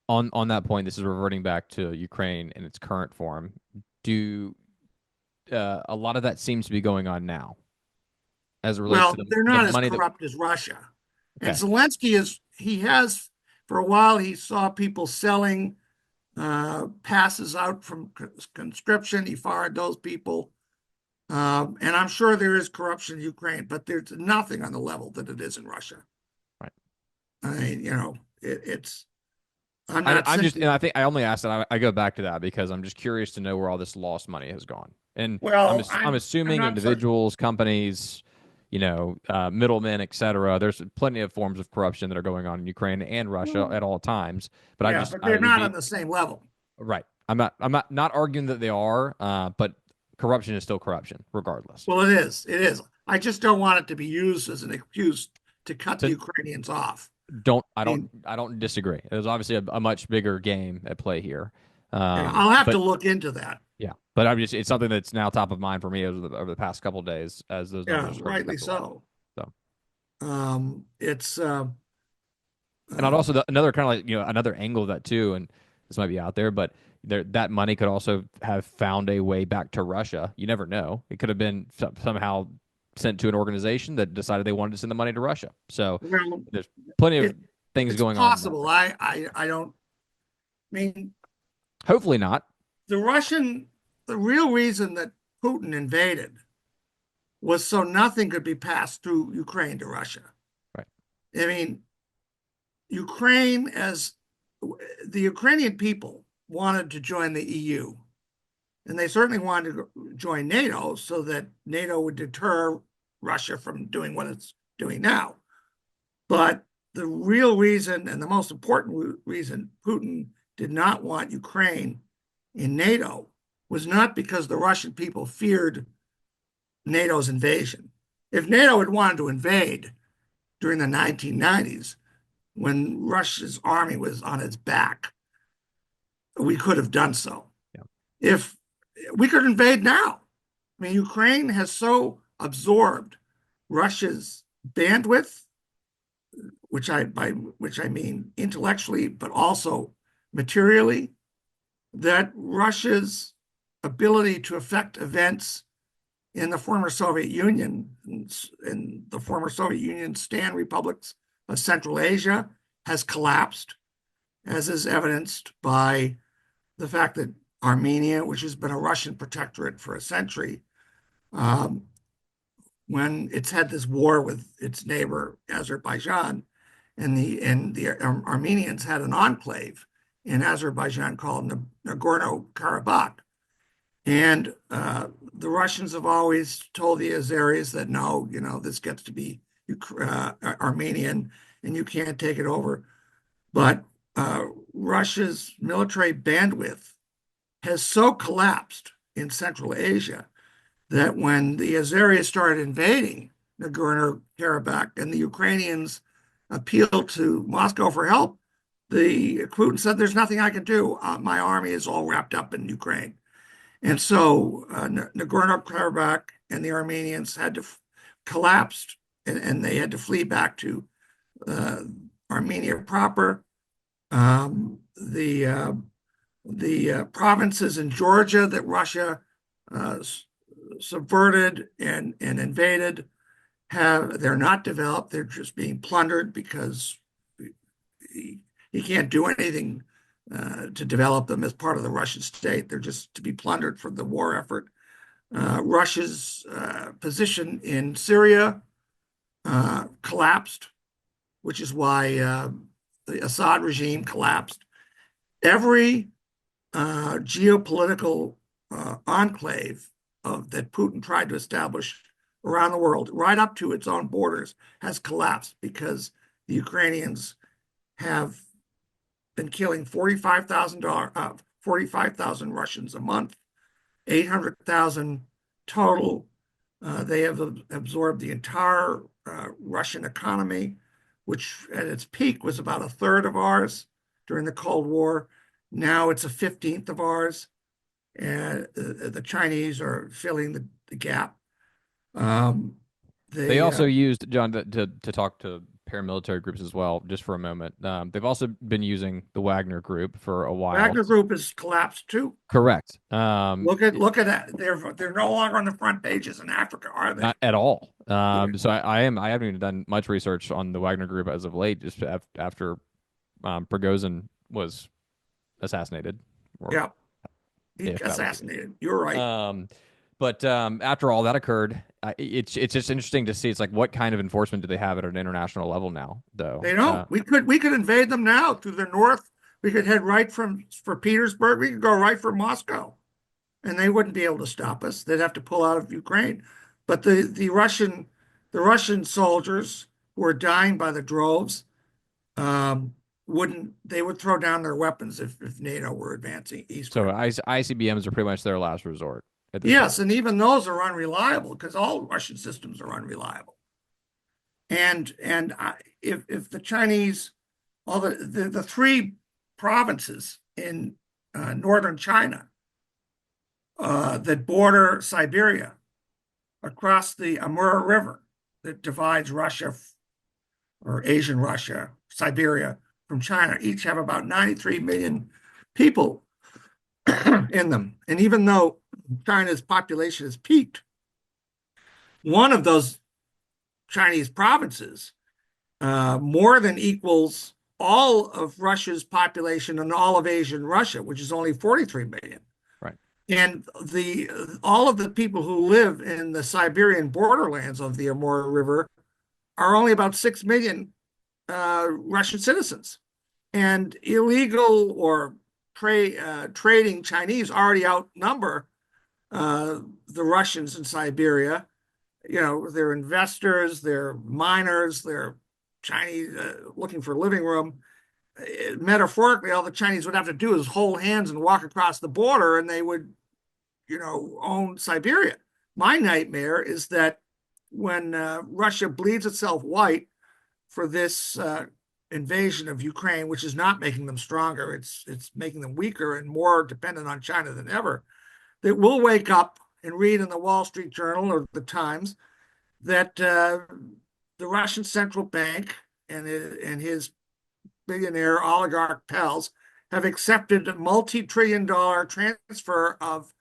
on that point, this is reverting back to Ukraine in its current form. Do a lot of that seems to be going on now as it relates Well, to they're the not as money that corrupt as Russia. And okay. Zelensky for a while, he saw people selling passes out from conscription. He fired those people. And I'm sure there is corruption in Ukraine, but there's nothing on the level that it is in Russia. Right. I mean, I'm I, not I'm just, saying, and I think I only asked that. I go back to that because I'm just curious to know where all this lost money has gone. And well, I'm I'm assuming not certain. individuals, companies, middlemen, et cetera. There's plenty of forms of corruption that are going on in Ukraine and Russia Well, at all times. But yeah, but I they're would not on be the same level. right. I'm not arguing that they are, but corruption is still corruption, regardless. Well, it is. It is. I just don't want it to be used as an excuse to cut the So Ukrainians off. don't I mean, I don't disagree. There's obviously a much bigger game at play here. yeah, I'll have to But look into that. yeah, but it's something that's now top of mind for me over the past couple of days as those Yeah, numbers are starting to rightly come to light. so. So, It's and I'd uh, also another kind of like another angle of that too, and this might be out there, but that money could also have found a way back to Russia. You never know. It could have been somehow sent to an organization that decided they wanted to send the money to Russia. So well, there's plenty of it, things it's going on in that possible. front. I don't mean Hopefully not. the Russian. The real reason that Putin invaded was so nothing could be passed through Ukraine to Russia. Right. I mean, Ukraine as the Ukrainian people wanted to join the EU, and they certainly wanted to join NATO so that NATO would deter Russia from doing what it's doing now. But the real reason and the most important reason Putin did not want Ukraine in NATO was not because the Russian people feared NATO's invasion. If NATO had wanted to invade during the 1990s, when Russia's army was on its back, we could have done so. Yeah. If we could invade now, I mean, Ukraine has so absorbed Russia's bandwidth, by which I mean intellectually, but also materially, that Russia's ability to affect events in the former Soviet Union and the former Soviet Union stand republics of Central Asia has collapsed, as is evidenced by the fact that Armenia, which has been a Russian protectorate for a century, when it's had this war with its neighbor Azerbaijan, and the Armenians had an enclave in Azerbaijan called Nagorno-Karabakh. And the Russians have always told the Azeris that no, this gets to be Armenian and you can't take it over. But Russia's military bandwidth has so collapsed in Central Asia that when the Azeris started invading Nagorno-Karabakh and the Ukrainians appealed to Moscow for help, the Putin said, "There's nothing I can do. My army is all wrapped up in Ukraine." And so Nagorno-Karabakh and the Armenians had to collapse and they had to flee back to uh, Armenia proper. The provinces in Georgia that Russia uh, subverted and invaded they're not developed. They're just being plundered because he can't do anything to develop them as part of the Russian state. They're just to be plundered for the war effort. Russia's position in Syria collapsed, which is why the Assad regime collapsed. Every geopolitical enclave that Putin tried to establish around the world, right up to its own borders, has collapsed because the Ukrainians have been killing 45,000 Russians a month, 800,000 total. They have absorbed the entire Russian economy, which at its peak was about a third of ours during the Cold War. Now it's a 15th of ours, and the Chinese are filling the gap. Um, They they also used John to talk to paramilitary groups as well, just for a moment. They've also been using the Wagner Group for a while. Wagner Group has collapsed too. Correct. Look at that. They're no longer on the front pages in Africa, are they? Not at all. Yeah. So I haven't even done much research on the Wagner Group as of late, just after Prigozhin was assassinated, or Yeah. He if that was the case. assassinated. You're right. But after all that occurred, it's just interesting to see. It's like, what kind of enforcement do they have at an international level now, though? They don't. We could invade them now through the north. We could head right for Petersburg. We could go right for Moscow, and they wouldn't be able to stop us. They'd have to pull out of Ukraine. But the Russian soldiers who are dying by the droves um, wouldn't. They would throw down their weapons if NATO were advancing So eastward. ICBMs are pretty much their last resort at this point. Yes, and even those are unreliable because all Russian systems are unreliable. If the Chinese, all the three provinces in northern China that border Siberia across the Amur River that divides Russia or Asian Russia, Siberia from China, each have about 93 million people in them. And even though China's population has peaked, one of those Chinese provinces more than equals all of Russia's population and all of Asian Russia, which is only 43 million. Right. And all of the people who live in the Siberian borderlands of the Amur River are only about 6 million Russian citizens. And illegal or trading Chinese already outnumber the Russians in Siberia. They're investors, they're miners, they're Chinese looking for living room. Metaphorically, all the Chinese would have to do is hold hands and walk across the border, and they would, own Siberia. My nightmare is that when Russia bleeds itself white for this invasion of Ukraine, which is not making them stronger, it's making them weaker and more dependent on China than ever, that we'll wake up and read in the Wall Street Journal or the Times that the Russian central bank and his billionaire oligarch pals have accepted a multi-trillion-dollar transfer of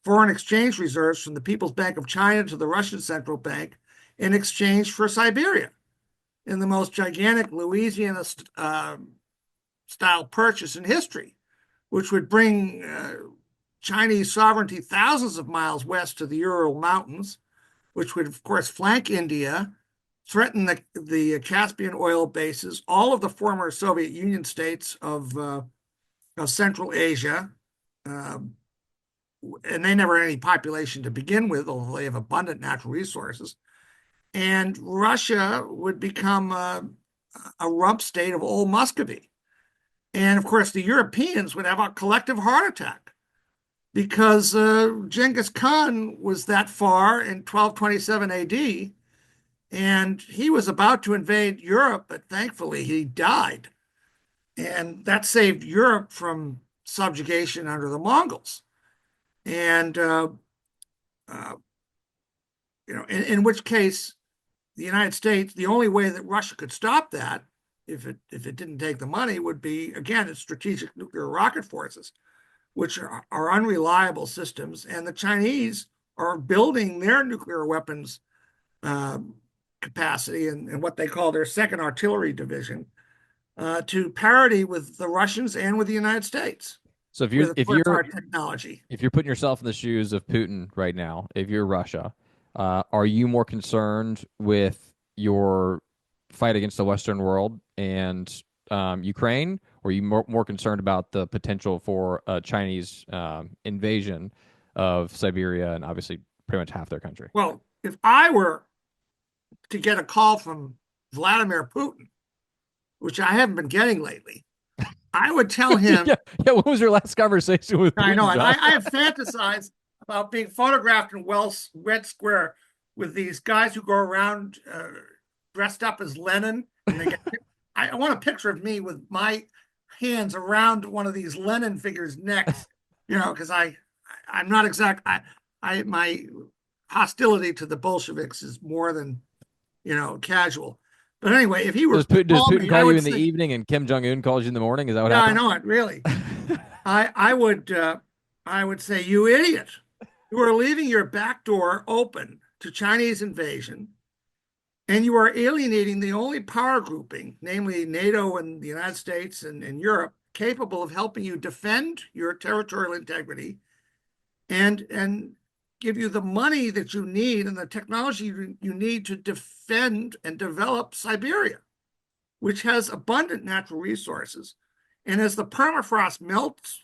foreign exchange reserves from the People's Bank of China to the Russian central bank in exchange for Siberia in the most gigantic Louisiana style purchase in history, which would bring Chinese sovereignty thousands of miles west to the Ural Mountains, which would, of course, flank India, threaten the Caspian oil bases, all of the former Soviet Union states of Central Asia, and they never had any population to begin with, although they have abundant natural resources. And Russia would become a rump state of old Muscovy. And of course, the Europeans would have a collective heart attack because Genghis Khan was that far in 1227 AD, and he was about to invade Europe, but thankfully he died. And that saved Europe from subjugation under the Mongols. And, in which case, the United States, the only way that Russia could stop that, if it didn't take the money, would be, again, its strategic nuclear rocket forces, which are unreliable systems, and the Chinese are building their nuclear weapons um, capacity and what they call their second artillery division to parity with the Russians and with the United States So with our technology. if you're putting yourself in the shoes of Putin right now, if you're Russia, are you more concerned with your fight against the Western world and Ukraine, or are you more concerned about the potential for a Chinese invasion of Siberia and obviously pretty much half their country? Well, if I were to get a call from Vladimir Putin, which I haven't been getting lately, I would tell him. Yeah, yeah. What was your last conversation with I know, Putin, and John? I have fantasized about being photographed in Wells Red Square with these guys who go around dressed up as Lenin, and they get. I want a picture of me with my hands around one of these Lenin figures' necks, because I'm not exact. I my hostility to the Bolsheviks is more than casual. But anyway, if he were to Does call Putin me, I call you would in the say, evening and Kim Jong Un calls you in the morning? Is that what yeah, I happened? know it really. I would say, you idiot. You are leaving your back door open to Chinese invasion, and you are alienating the only power grouping, namely NATO and the United States and Europe, capable of helping you defend your territorial integrity and give you the money that you need and the technology you need to defend and develop Siberia, which has abundant natural resources. And as the permafrost melts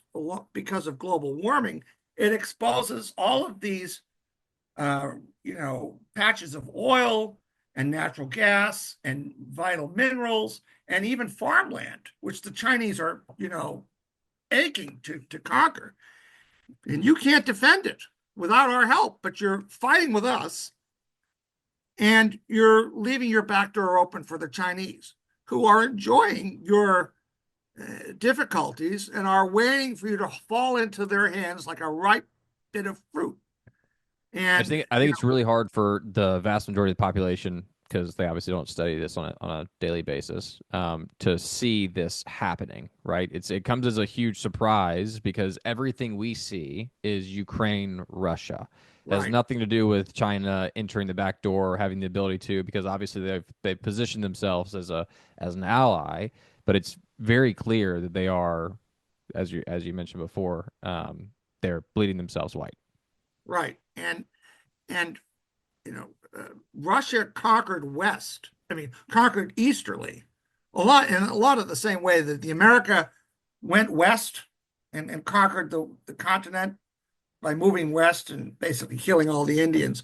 because of global warming, it exposes all of these, patches of oil and natural gas and vital minerals and even farmland, which the Chinese are, aching to conquer. And you can't defend it without our help, but you're fighting with us and you're leaving your back door open for the Chinese, who are enjoying your difficulties and are waiting for you to fall into their hands like a ripe bit of fruit. And I think it's really hard for the vast majority of the population because they obviously don't study this on a daily basis to see this happening. Right? It comes as a huge surprise because everything we see is Ukraine, Russia. It has right, nothing to do with China entering the back door or having the ability to, because obviously they've positioned themselves as an ally. But it's very clear that they are, as you mentioned before, they're bleeding themselves white. right, and you know, Russia conquered West. I mean, conquered easterly, a lot of the same way that the America went west and conquered the continent by moving west and basically killing all the Indians.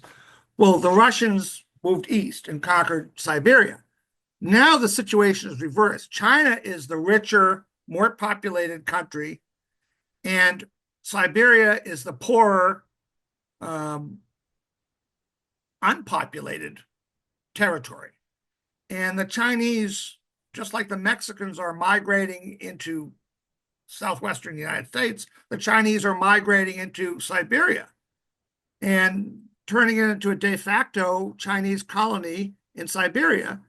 Well, the Russians moved east and conquered Siberia. Now the situation is reversed. China is the richer, more populated country, and Siberia is the poorer, um, unpopulated territory. And the Chinese, just like the Mexicans are migrating into southwestern United States, the Chinese are migrating into Siberia and turning it into a de facto Chinese colony in Siberia.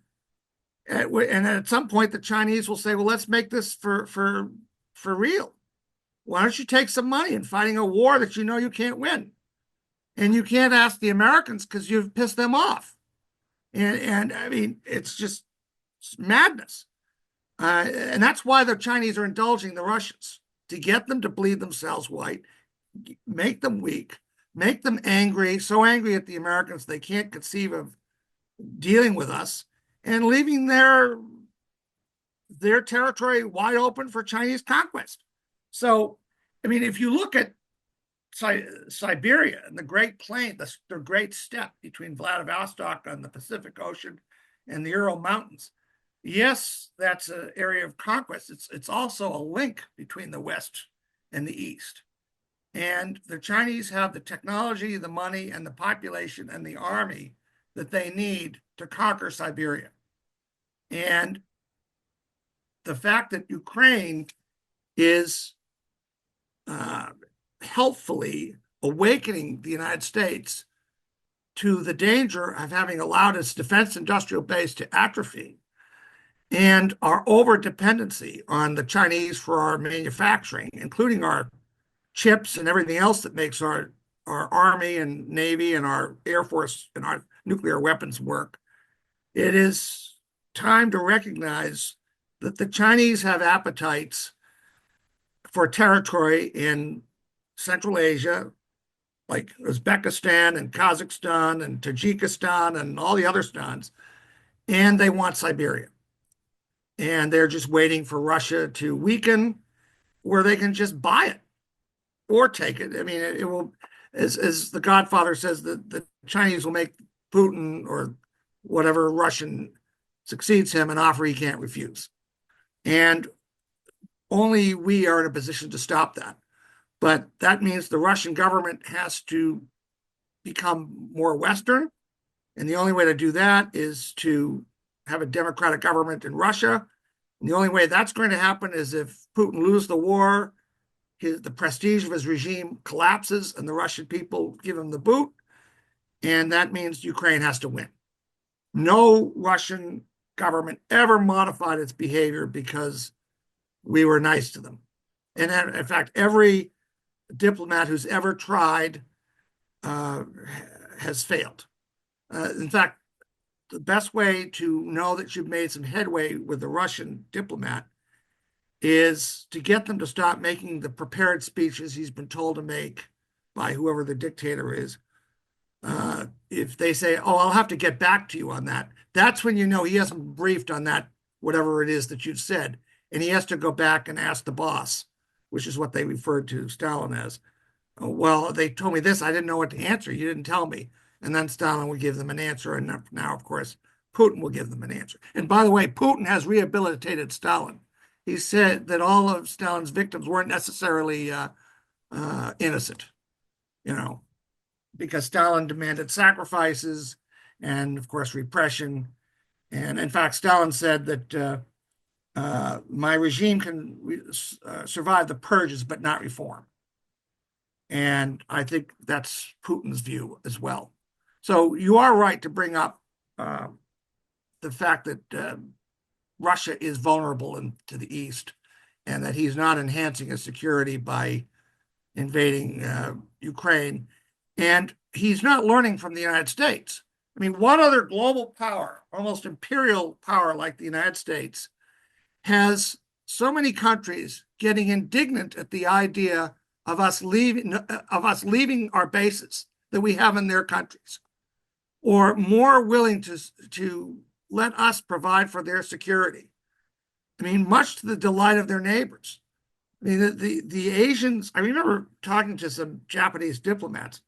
And at some point, the Chinese will say, "Well, let's make this for real. Why don't you take some money in fighting a war that you know you can't win, and you can't ask the Americans because you've pissed them off." And I mean, it's madness. And that's why the Chinese are indulging the Russians to get them to bleed themselves white, make them weak, make them angry, so angry at the Americans they can't conceive of dealing with us, and leaving their territory wide open for Chinese conquest. So, I mean, if you look at Siberia and the Great Plain, the Great Steppe between Vladivostok on the Pacific Ocean and the Ural Mountains, yes, that's an area of conquest. It's also a link between the West and the East. And the Chinese have the technology, the money, and the population and the army that they need to conquer Siberia. And the fact that Ukraine is helpfully awakening the United States to the danger of having allowed its defense industrial base to atrophy and our over dependency on the Chinese for our manufacturing, including our chips and everything else that makes our Army and Navy and our Air Force and our nuclear weapons work. It is time to recognize that the Chinese have appetites for territory in Central Asia, like Uzbekistan and Kazakhstan and Tajikistan and all the other stans, and they want Siberia. And they're just waiting for Russia to weaken where they can just buy it or take it. I mean, it will, as the Godfather says, the Chinese will make Putin or whatever Russian succeeds him an offer he can't refuse. And only we are in a position to stop that. But that means the Russian government has to become more Western. And the only way to do that is to have a democratic government in Russia. And the only way that's going to happen is if Putin loses the war, the prestige of his regime collapses, and the Russian people give him the boot. And that means Ukraine has to win. No Russian government ever modified its behavior because we were nice to them. And in fact, every diplomat who's ever tried has failed. In fact, the best way to know that you've made some headway with the Russian diplomat is to get them to stop making the prepared speeches he's been told to make by whoever the dictator is. If they say, oh, I'll have to get back to you on that, that's when you know he hasn't briefed on that, whatever it is that you've said. And he has to go back and ask the boss, which is what they referred to Stalin as. Oh, well, they told me this. I didn't know what to answer. You didn't tell me. And then Stalin would give them an answer. And now, of course, Putin will give them an answer. And by the way, Putin has rehabilitated Stalin. He said that all of Stalin's victims weren't necessarily innocent, you know, because Stalin demanded sacrifices and, of course, repression. And in fact, Stalin said that my regime can survive the purges, but not reform. And I think that's Putin's view as well. So you are right to bring up the fact that Russia is vulnerable to the East and that he's not enhancing his security by invading Ukraine. And he's not learning from the United States. I mean, what other global power, almost imperial power like the United States, has so many countries getting indignant at the idea of us leaving our bases that we have in their countries, or more willing to let us provide for their security? I mean, much to the delight of their neighbors. I mean, the Asians, I remember talking to some Japanese diplomats,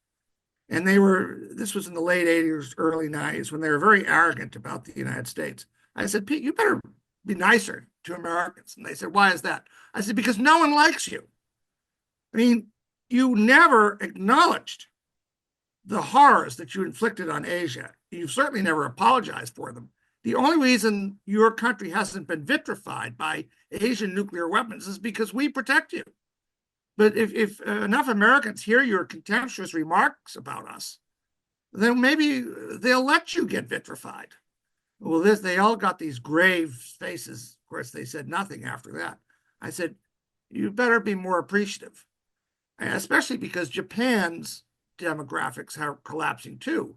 and this was in the late 80s, early 90s, when they were very arrogant about the United States. I said, Pete, you better be nicer to Americans. And they said, why is that? I said, because no one likes you. I mean, you never acknowledged the horrors that you inflicted on Asia. You've certainly never apologized for them. The only reason your country hasn't been vitrified by Asian nuclear weapons is because we protect you. But if enough Americans hear your contemptuous remarks about us, then maybe they'll let you get vitrified. Well, they all got these grave faces. Of course, they said nothing after that. I said, you better be more appreciative, especially because Japan's demographics are collapsing too.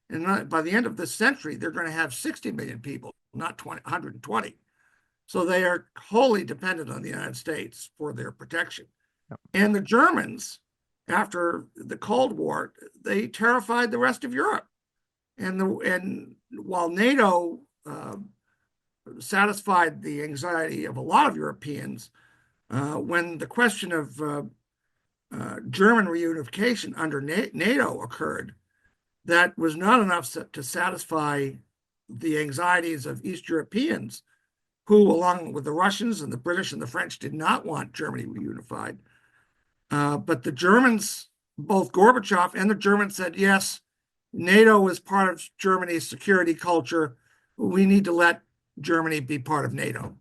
And by the end of this century, they're going to have 60 million people, not 120. So they are wholly dependent on the United States for their protection. And the Germans, after the Cold War, they terrified the rest of Europe. And while NATO satisfied the anxiety of a lot of Europeans, when the question of German reunification under NATO occurred, that was not enough to satisfy the anxieties of East Europeans, who, along with the Russians and the British and the French, did not want Germany reunified. But the Germans, both Gorbachev and the Germans, said, yes, NATO is part of Germany's security culture. We need to let Germany be part of NATO.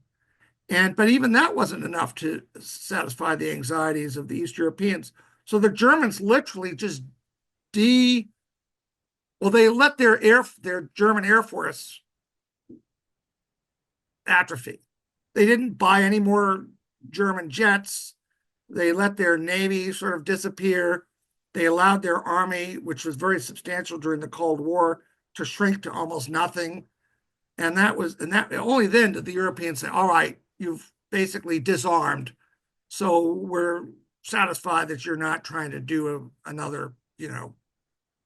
But even that wasn't enough to satisfy the anxieties of the East Europeans. So the Germans literally just de-organized Well, they let their German Air Force atrophy. They didn't buy any more German jets. They let their navy sort of disappear. They allowed their army, which was very substantial during the Cold War, to shrink to almost nothing. And that only then did the Europeans say, all right, you've basically disarmed. So we're satisfied that you're not trying to do another,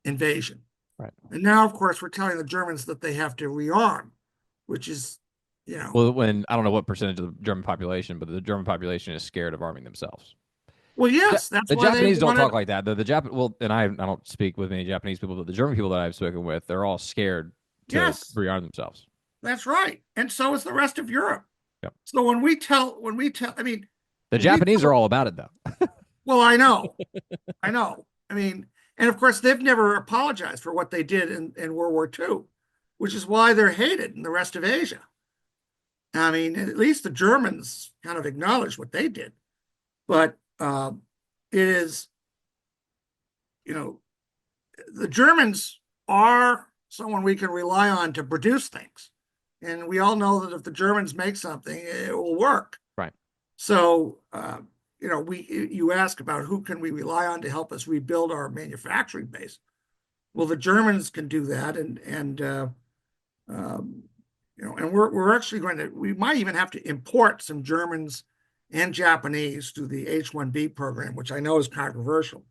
invasion. Right. And now, of course, we're telling the Germans that they have to rearm, which is, you know, Well, when I don't know what percentage of the German population, but the German population is scared of arming themselves. well, Ja- yes, that's The why they Japanese don't wanted. talk like that. The Japan well, and I don't speak with many Japanese people, but the German people that I've spoken with, they're all scared to Yes, rearm themselves. that's right. And so is the rest of Europe. Yep. So I mean, The when we Japanese are tell, all about it though. well, I know. I mean, and of course, they've never apologized for what they did in World War II, which is why they're hated in the rest of Asia. I mean, at least the Germans kind of acknowledge what they did, but it is, you know, the Germans are someone we can rely on to produce things, and we all know that if the Germans make something, it will work. Right. So, you ask about who can we rely on to help us rebuild our manufacturing base. Well, the Germans can do that, um, and we're actually we might even have to import some Germans and Japanese through the H-1B program, which I know is controversial,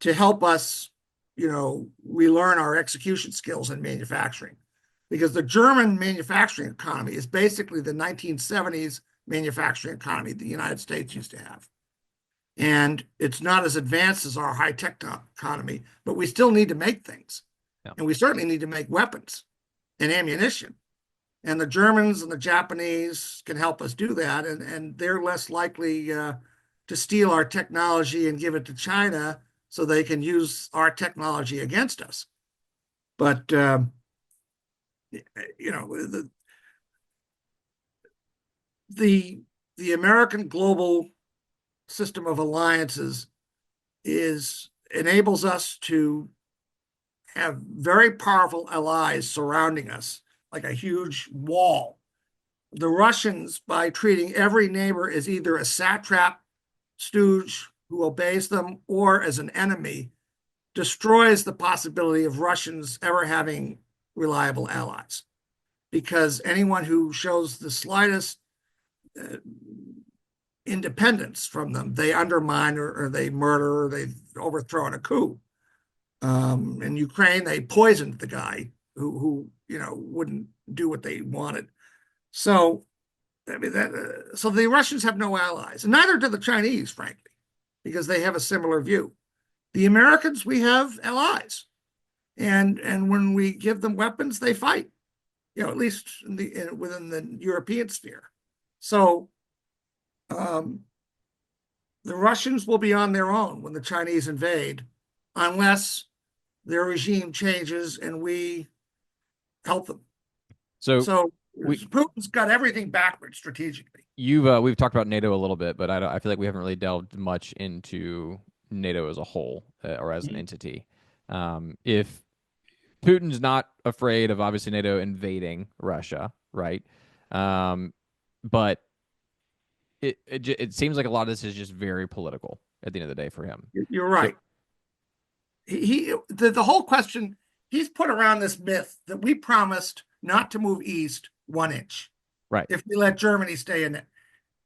to help us, relearn our execution skills in manufacturing. Because the German manufacturing economy is basically the 1970s manufacturing economy the United States used to have. And it's not as advanced as our high tech economy, but we still need to make things. Yeah. And we certainly need to make weapons and ammunition. And the Germans and the Japanese can help us do that. And they're less likely to steal our technology and give it to China so they can use our technology against us. But, the, the, the American global system of alliances enables us to have very powerful allies surrounding us, like a huge wall. The Russians, by treating every neighbor as either a satrap stooge who obeys them or as an enemy, destroys the possibility of Russians ever having reliable allies. Because anyone who shows the slightest independence from them, they undermine or they murder or they overthrow in a coup. In Ukraine, they poisoned the guy who wouldn't do what they wanted. So I mean so the Russians have no allies, and neither do the Chinese, frankly, because they have a similar view. The Americans, we have allies, and when we give them weapons, they fight. At least within the European sphere. So the Russians will be on their own when the Chinese invade, unless their regime changes and we help them. So So we Putin's got everything backwards strategically. we've talked about NATO a little bit, but I feel like we haven't really delved much into NATO as a whole or as an entity. If Putin's not afraid of obviously NATO invading Russia, right? But it seems like a lot of this is just very political at the end of the day for him. You're So right. The whole question, he's put around this myth that we promised not to move east 1 inch right, if we let Germany stay in it.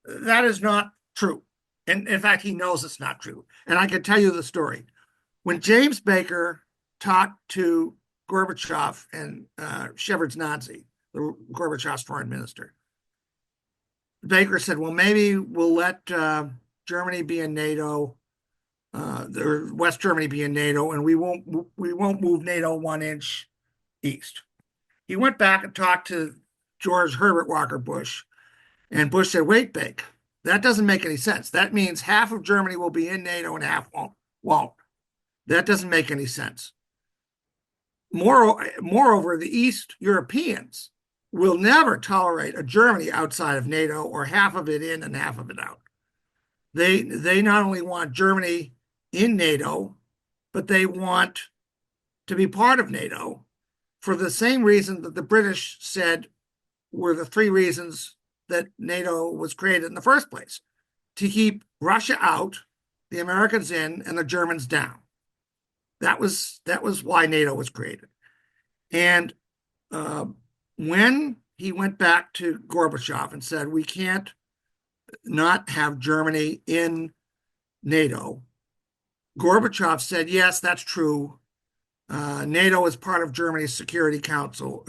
That is not true. And in fact, he knows it's not true. And I can tell you the story. When James Baker talked to Gorbachev and Shevardnadze, Gorbachev's foreign minister, Baker said, well, maybe we'll let Germany be in NATO, or West Germany be in NATO, and we won't move NATO 1 inch east. He went back and talked to George Herbert Walker Bush, and Bush said, wait, Baker, that doesn't make any sense. That means half of Germany will be in NATO and half won't. That doesn't make any sense. Moreover, the East Europeans will never tolerate a Germany outside of NATO or half of it in and half of it out. They not only want Germany in NATO, but they want to be part of NATO for the same reason that the British said were the three reasons that NATO was created in the first place: to keep Russia out, the Americans in, and the Germans down. That was why NATO was created. And uh, when he went back to Gorbachev and said, we can't not have Germany in NATO, Gorbachev said, yes, that's true. NATO is part of Germany's Security Council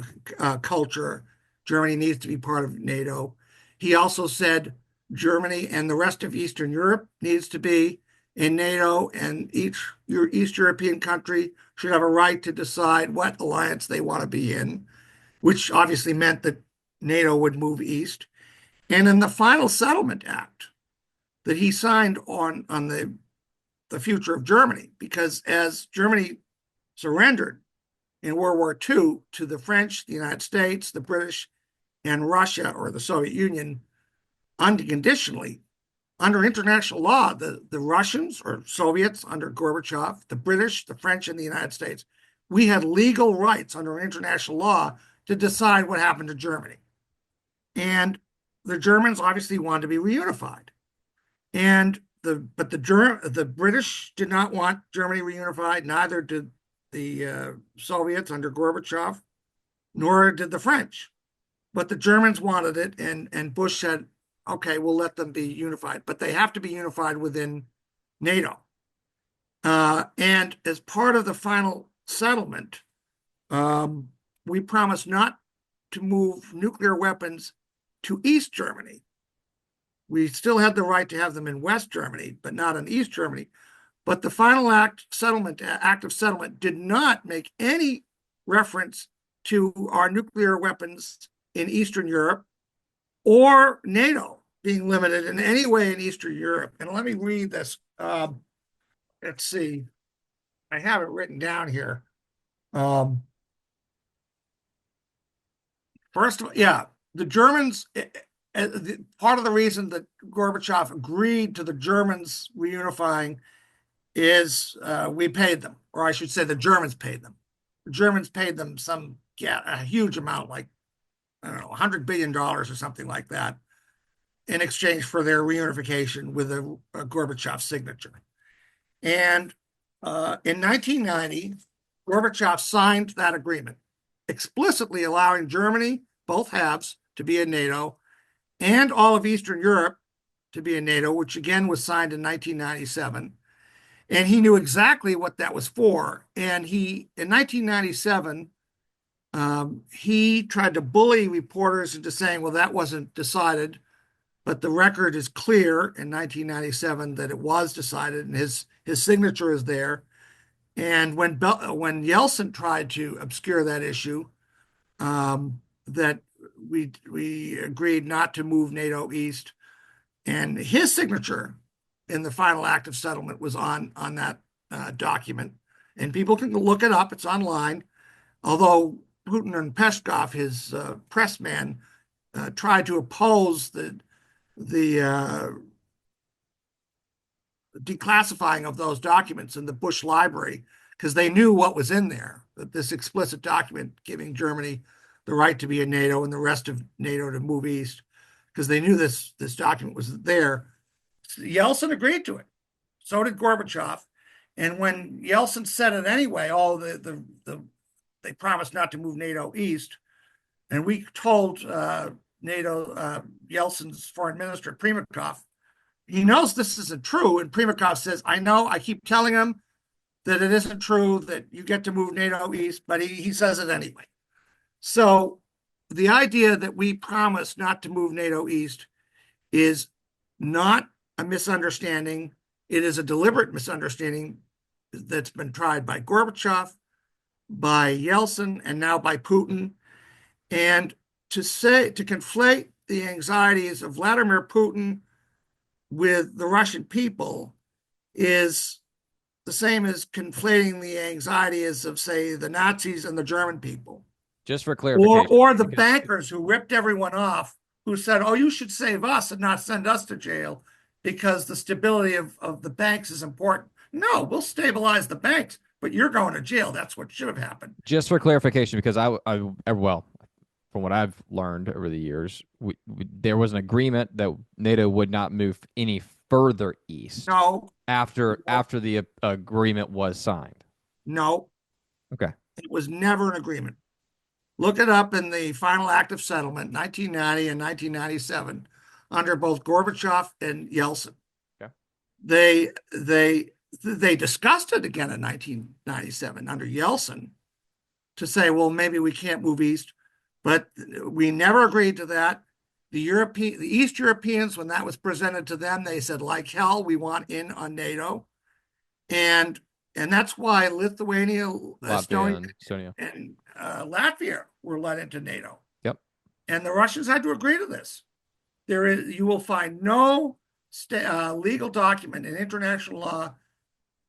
culture. Germany needs to be part of NATO. He also said Germany and the rest of Eastern Europe needs to be in NATO, and each East European country should have a right to decide what alliance they want to be in, which obviously meant that NATO would move east. And in the final settlement act that he signed on the future of Germany, because as Germany surrendered in World War II to the French, the United States, the British, and Russia, or the Soviet Union, unconditionally, under international law, the Russians or Soviets under Gorbachev, the British, the French, and the United States, we had legal rights under international law to decide what happened to Germany. And the Germans obviously wanted to be reunified. But the British did not want Germany reunified, neither did the Soviets under Gorbachev, nor did the French. But the Germans wanted it, and Bush said, okay, we'll let them be unified, but they have to be unified within NATO. And as part of the final settlement, we promised not to move nuclear weapons to East Germany. We still had the right to have them in West Germany, but not in East Germany. But the final act of settlement did not make any reference to our nuclear weapons in Eastern Europe or NATO being limited in any way in Eastern Europe. And let me read this. Let's see. I have it written down here. First of all, yeah, the Germans, part of the reason that Gorbachev agreed to the Germans reunifying is we paid them, or I should say the Germans paid them. The Germans paid them a huge amount, like, I don't know, $100 billion or something like that, in exchange for their reunification with a Gorbachev signature. And in 1990, Gorbachev signed that agreement, explicitly allowing Germany, both halves, to be in NATO, and all of Eastern Europe to be in NATO, which again was signed in 1997. And he knew exactly what that was for. And in 1997, he tried to bully reporters into saying, well, that wasn't decided. But the record is clear in 1997 that it was decided, and his signature is there. And when Yeltsin tried to obscure that issue, that we agreed not to move NATO east, and his signature in the final act of settlement was on that document, and people can look it up. It's online. Although Putin and Peskov, his press man, tried to oppose the declassifying of those documents in the Bush library, because they knew what was in there, that this explicit document giving Germany the right to be in NATO and the rest of NATO to move east, because they knew this document was there. Yeltsin agreed to it. So did Gorbachev. And when Yeltsin said it anyway, they promised not to move NATO east. And we told NATO, Yeltsin's foreign minister, Primakov, he knows this isn't true. And Primakov says, I know, I keep telling him that it isn't true, that you get to move NATO east, but he says it anyway. So the idea that we promised not to move NATO east is not a misunderstanding. It is a deliberate misunderstanding that's been tried by Gorbachev, by Yeltsin, and now by Putin. And to conflate the anxieties of Vladimir Putin with the Russian people is the same as conflating the anxieties of, say, the Nazis and the German people. Just for clarification. Or the bankers who ripped everyone off, who said, oh, you should save us and not send us to jail because the stability of the banks is important. No, we'll stabilize the banks, but you're going to jail. That's what should have happened. Just for clarification, because well, from what I've learned over the years, there was an agreement that NATO would not move any further east No, no, after the agreement was signed. no, Okay. it was never an agreement. Look it up in the final act of settlement, 1990 and 1997, under both Gorbachev and Yeltsin. Okay. They they they discussed it again in 1997 under Yeltsin to say, well, maybe we can't move east, but we never agreed to that. The East Europeans, when that was presented to them, they said, like hell, we want in on NATO, and that's why Lithuania, Latvia Estonia, and Estonia. and Latvia were let into NATO, Yep. and the Russians had to agree to this. You will find no legal document in international law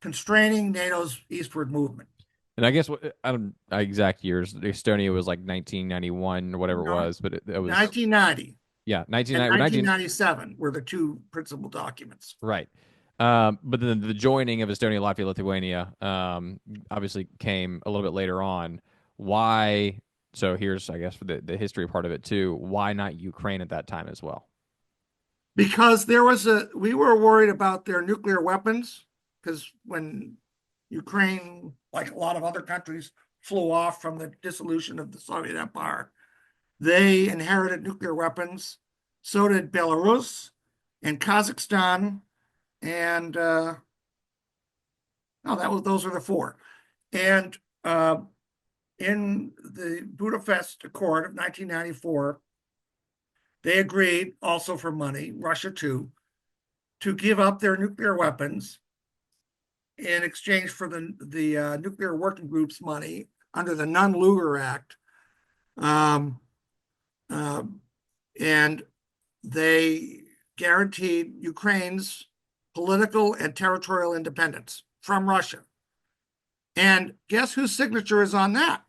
constraining NATO's eastward movement. And I guess I don't exact years. Estonia was like 1991 or whatever it No, was, but it was 1990 yeah, and 1990, 1997 were the two principal documents. right. But then the joining of Estonia, Latvia, Lithuania, obviously came a little bit later on. Why? So here's, I guess, for the history part of it too. Why not Ukraine at that time as well? Because we were worried about their nuclear weapons, because when Ukraine, like a lot of other countries, flew off from the dissolution of the Soviet Empire, they inherited nuclear weapons. So did Belarus and Kazakhstan, and those are the four. And in the Budapest Accord of 1994, they agreed, also for money, Russia too, to give up their nuclear weapons in exchange for the nuclear working group's money under the Nunn-Lugar Act. And they guaranteed Ukraine's political and territorial independence from Russia. And guess whose signature is on that?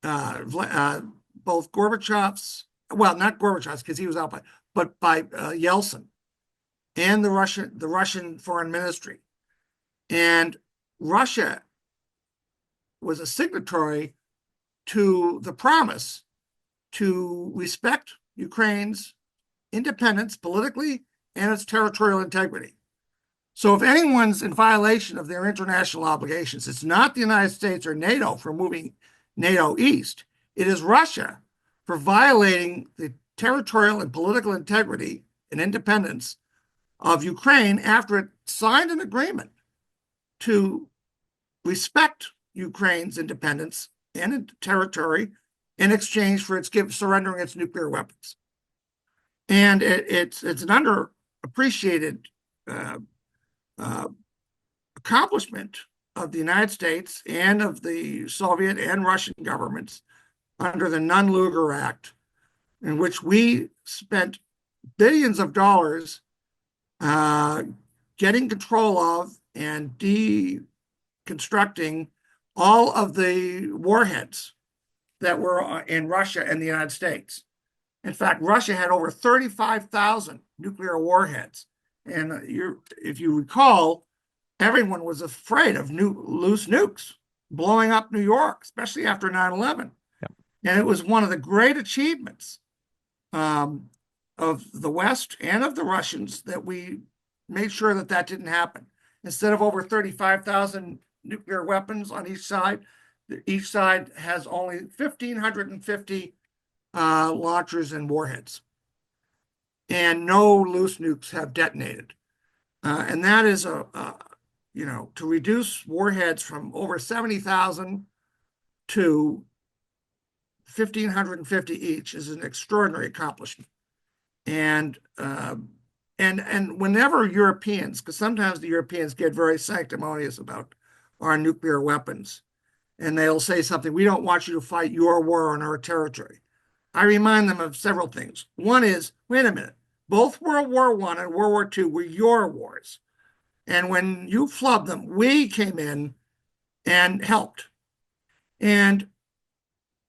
Both Gorbachev's, well, not Gorbachev's because he was out, but by Yeltsin and the Russian Foreign Ministry. And Russia was a signatory to the promise to respect Ukraine's independence politically and its territorial integrity. So if anyone's in violation of their international obligations, it's not the United States or NATO for moving NATO east. It is Russia for violating the territorial and political integrity and independence of Ukraine after it signed an agreement to respect Ukraine's independence and territory in exchange for surrendering its nuclear weapons. And it's an underappreciated accomplishment of the United States and of the Soviet and Russian governments under the Nunn-Lugar Act, in which we spent billions of dollars getting control of and deconstructing all of the warheads that were in Russia and the United States. In fact, Russia had over 35,000 nuclear warheads. And if you recall, everyone was afraid of loose nukes blowing up New York, especially after 9/11. Yep. And it was one of the great achievements of the West and of the Russians that we made sure that didn't happen. Instead of over 35,000 nuclear weapons on each side has only 1,550 launchers and warheads. And no loose nukes have detonated. And that is to reduce warheads from over 70,000 to 1,550 each is an extraordinary accomplishment. And whenever Europeans, because sometimes the Europeans get very sanctimonious about our nuclear weapons, and they'll say something, we don't want you to fight your war on our territory. I remind them of several things. One is, wait a minute, both World War I and World War II were your wars. And when you flubbed them, we came in and helped. And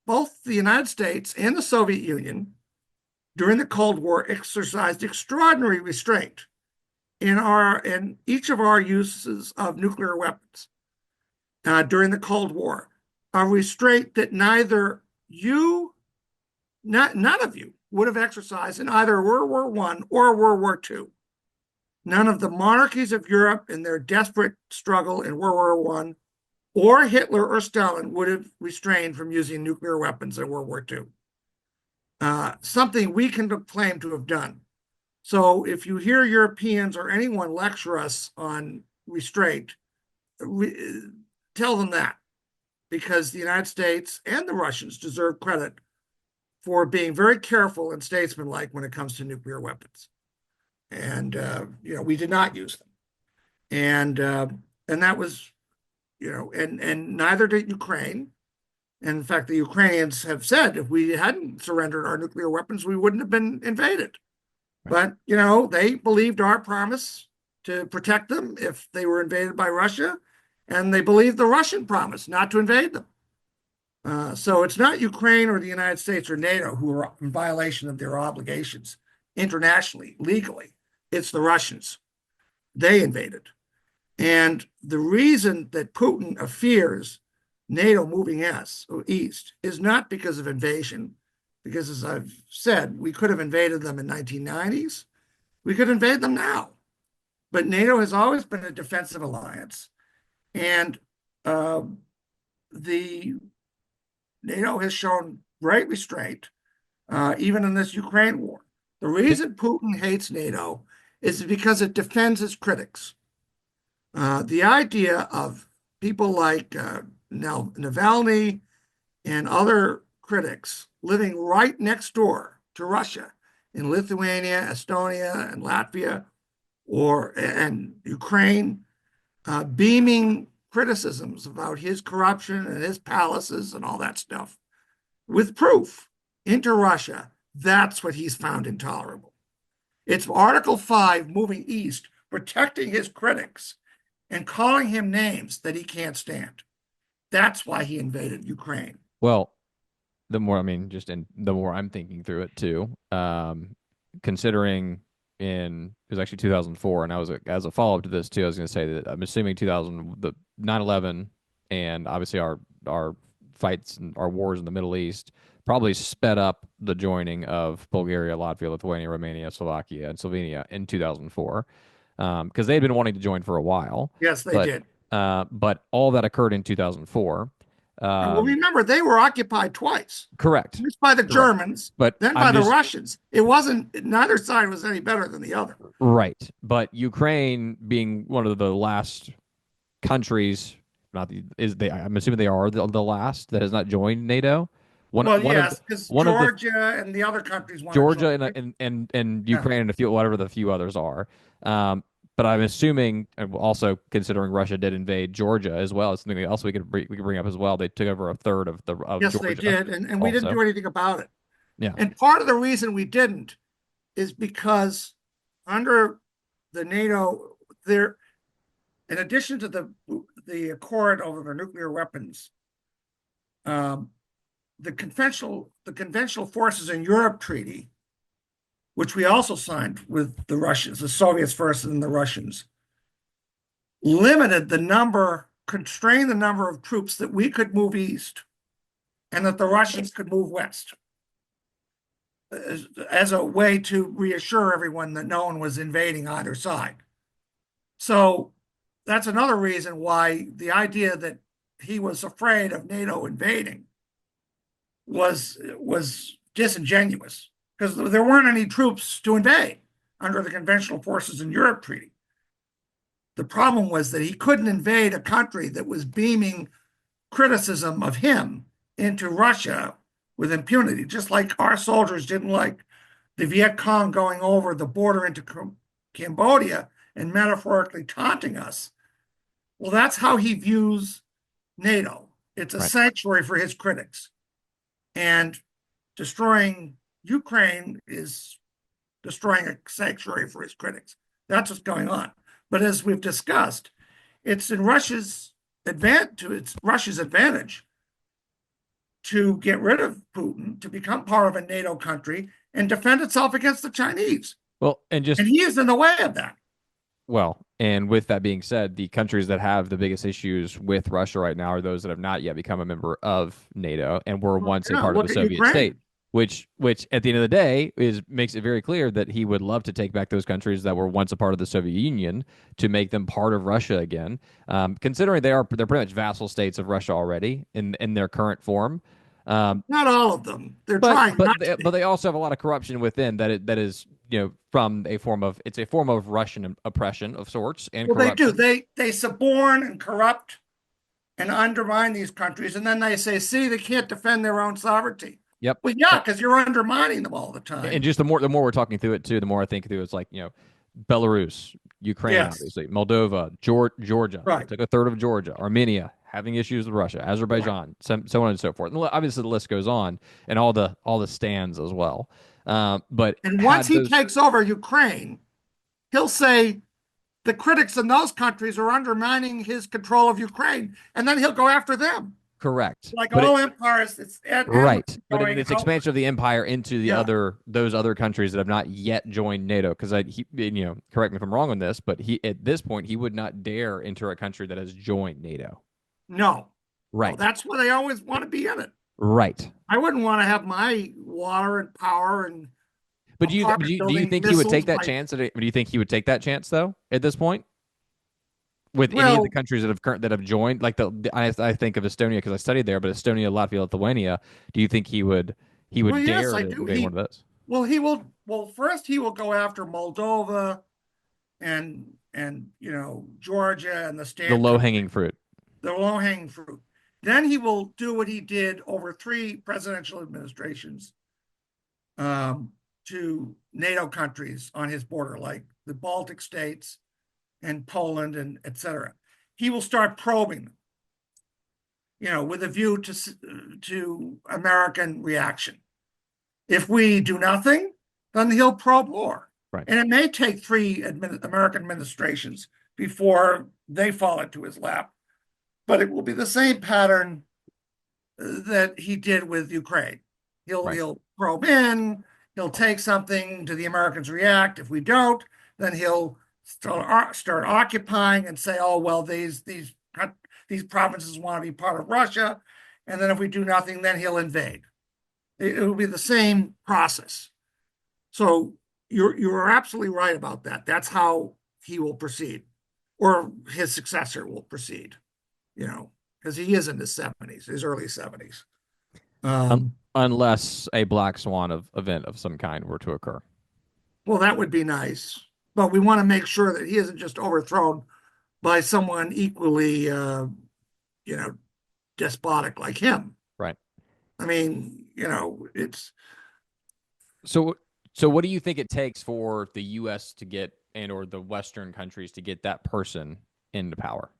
both the United States and the Soviet Union during the Cold War exercised extraordinary restraint in each of our uses of nuclear weapons. during the Cold War, a restraint that neither you, none of you, would have exercised in either World War One or World War Two. None of the monarchies of Europe in their desperate struggle in World War One or Hitler or Stalin would have restrained from using nuclear weapons in World War Two. Something we can claim to have done. So if you hear Europeans or anyone lecture us on restraint, tell them that, because the United States and the Russians deserve credit for being very careful and statesmanlike when it comes to nuclear weapons. And we did not use them, and that was, and neither did Ukraine. And in fact, the Ukrainians have said if we hadn't surrendered our nuclear weapons, we wouldn't have been invaded. But they believed our promise to protect them if they were invaded by Russia, and they believed the Russian promise not to invade them. So it's not Ukraine or the United States or NATO who are in violation of their obligations internationally, legally. It's the Russians. They invaded. And the reason that Putin fears NATO moving east is not because of invasion, because, as I've said, we could have invaded them in 1990s. We could invade them now. But NATO has always been a defensive alliance. And the NATO has shown great restraint, even in this Ukraine war. The reason Putin hates NATO is because it defends its critics. The idea of people like Navalny and other critics living right next door to Russia in Lithuania, Estonia, and Latvia, and Ukraine, beaming criticisms about his corruption and his palaces and all that stuff with proof into Russia, that's what he's found intolerable. It's Article 5 moving east, protecting his critics and calling him names that he can't stand. That's why he invaded Ukraine. Well, the more the more I'm thinking through it too, considering it was actually 2004, and I was as a follow up to this too. I was going to say that I'm assuming 2000, the 9/11, and obviously our fights and our wars in the Middle East probably sped up the joining of Bulgaria, Latvia, Lithuania, Romania, Slovakia, and Slovenia in 2004, because they had been wanting to join for a while. Yes, they did. But all that occurred in 2004. Well, remember, they were occupied twice. Correct. First by the Germans, but then by the Russians. It wasn't, neither side was any better than the other. Right. But Ukraine being one of the last countries, I'm assuming they are the last that has not joined NATO. Yes, because Georgia and the other countries want Georgia and Ukraine and a few others are. But I'm assuming, also considering Russia did invade Georgia as well, it's something else we could bring up as well. They took over a third of yes, Georgia. They did, and we didn't do anything about it. Yeah. And part of the reason we didn't is because under the NATO, in addition to the accord over the nuclear weapons, the conventional forces in Europe treaty, which we also signed with the Russians, the Soviets first and the Russians, constrained the number of troops that we could move east and that the Russians could move west, as a way to reassure everyone that no one was invading either side. So that's another reason why the idea that he was afraid of NATO invading was disingenuous, because there weren't any troops to invade under the Conventional Forces in Europe Treaty. The problem was that he couldn't invade a country that was beaming criticism of him into Russia with impunity, just like our soldiers didn't like the Viet Cong going over the border into Cambodia and metaphorically taunting us. Well, that's how he views NATO. It's a sanctuary for his critics. And destroying Ukraine is destroying a sanctuary for his critics. That's what's going on. But as we've discussed, it's in Russia's advantage to get rid of Putin, to become part of a NATO country and defend itself against the Chinese. Well, and he is in the way of that. well, and with that being said, the countries that have the biggest issues with Russia right now are those that have not yet become a member of NATO and were Well, once a yeah, part of the look at Soviet Ukraine. state. Which at the end of the day is makes it very clear that he would love to take back those countries that were once a part of the Soviet Union to make them part of Russia again. Considering they're pretty much vassal states of Russia already in their current form. Um, Not all of them. They're but trying but not to but be. they also have a lot of corruption within that is from a form of it's a form of Russian oppression of sorts and Well, they do. corruption. They suborn and corrupt and undermine these countries, and then they say, "See, they can't defend their own sovereignty." Yep. Well, yeah, because you're undermining them all the And time. just the more we're talking through it too, the more I think through it's like Belarus, Ukraine, Yes, obviously, Moldova, Georgia right, took a third of Georgia, Armenia having issues with Russia, right. Azerbaijan, so on and so forth. And obviously, the list goes on, and all the stands as well. But And once had he those takes over Ukraine, he'll say the critics in those countries are undermining his control of Ukraine, and then he'll go after them. correct, Like but all empires, it's endless right, but in going its outward. expansion of the empire into the Yeah, other those other countries that have not yet joined NATO, because correct me if I'm wrong on this, but he at this point he would not dare enter a country that has joined NATO. no, no, Right, that's where they always want to be in it. right. I wouldn't want to have my water and power and But apartment do you building think he would take missiles. that chance? Do you think he would take that chance though? At this point, with any of the Well, countries that have joined, like I think of Estonia because I studied there, but Estonia, Latvia, Lithuania. Do you think he well, would yes, dare I to do. invade one of those? He will. Well, first he will go after Moldova and Georgia and the The stand low country, hanging fruit. the low hanging fruit. Then he will do what he did over three presidential administrations um, to NATO countries on his border, like the Baltic states and Poland and etc. He will start probing them, with a view to American reaction. If we do nothing, then he'll probe more. Right. And it may take three American administrations before they fall into his lap, but it will be the same pattern that he did with Ukraine. He'll Right. he'll probe in, he'll take something, do the Americans react? If we don't, then he'll start occupying and say, oh well, these provinces want to be part of Russia, and then if we do nothing, then he'll invade. It will be the same process. So you're absolutely right about that. That's how he will proceed, or his successor will proceed. Because he is in his 70s, his early 70s. Unless a black swan of event of some kind were to occur. Well, that would be nice, but we want to make sure that he isn't just overthrown by someone equally, you know, despotic like him. Right. I mean, it's So so what do you think it takes for the U.S. to get and or the Western countries to get that person into power?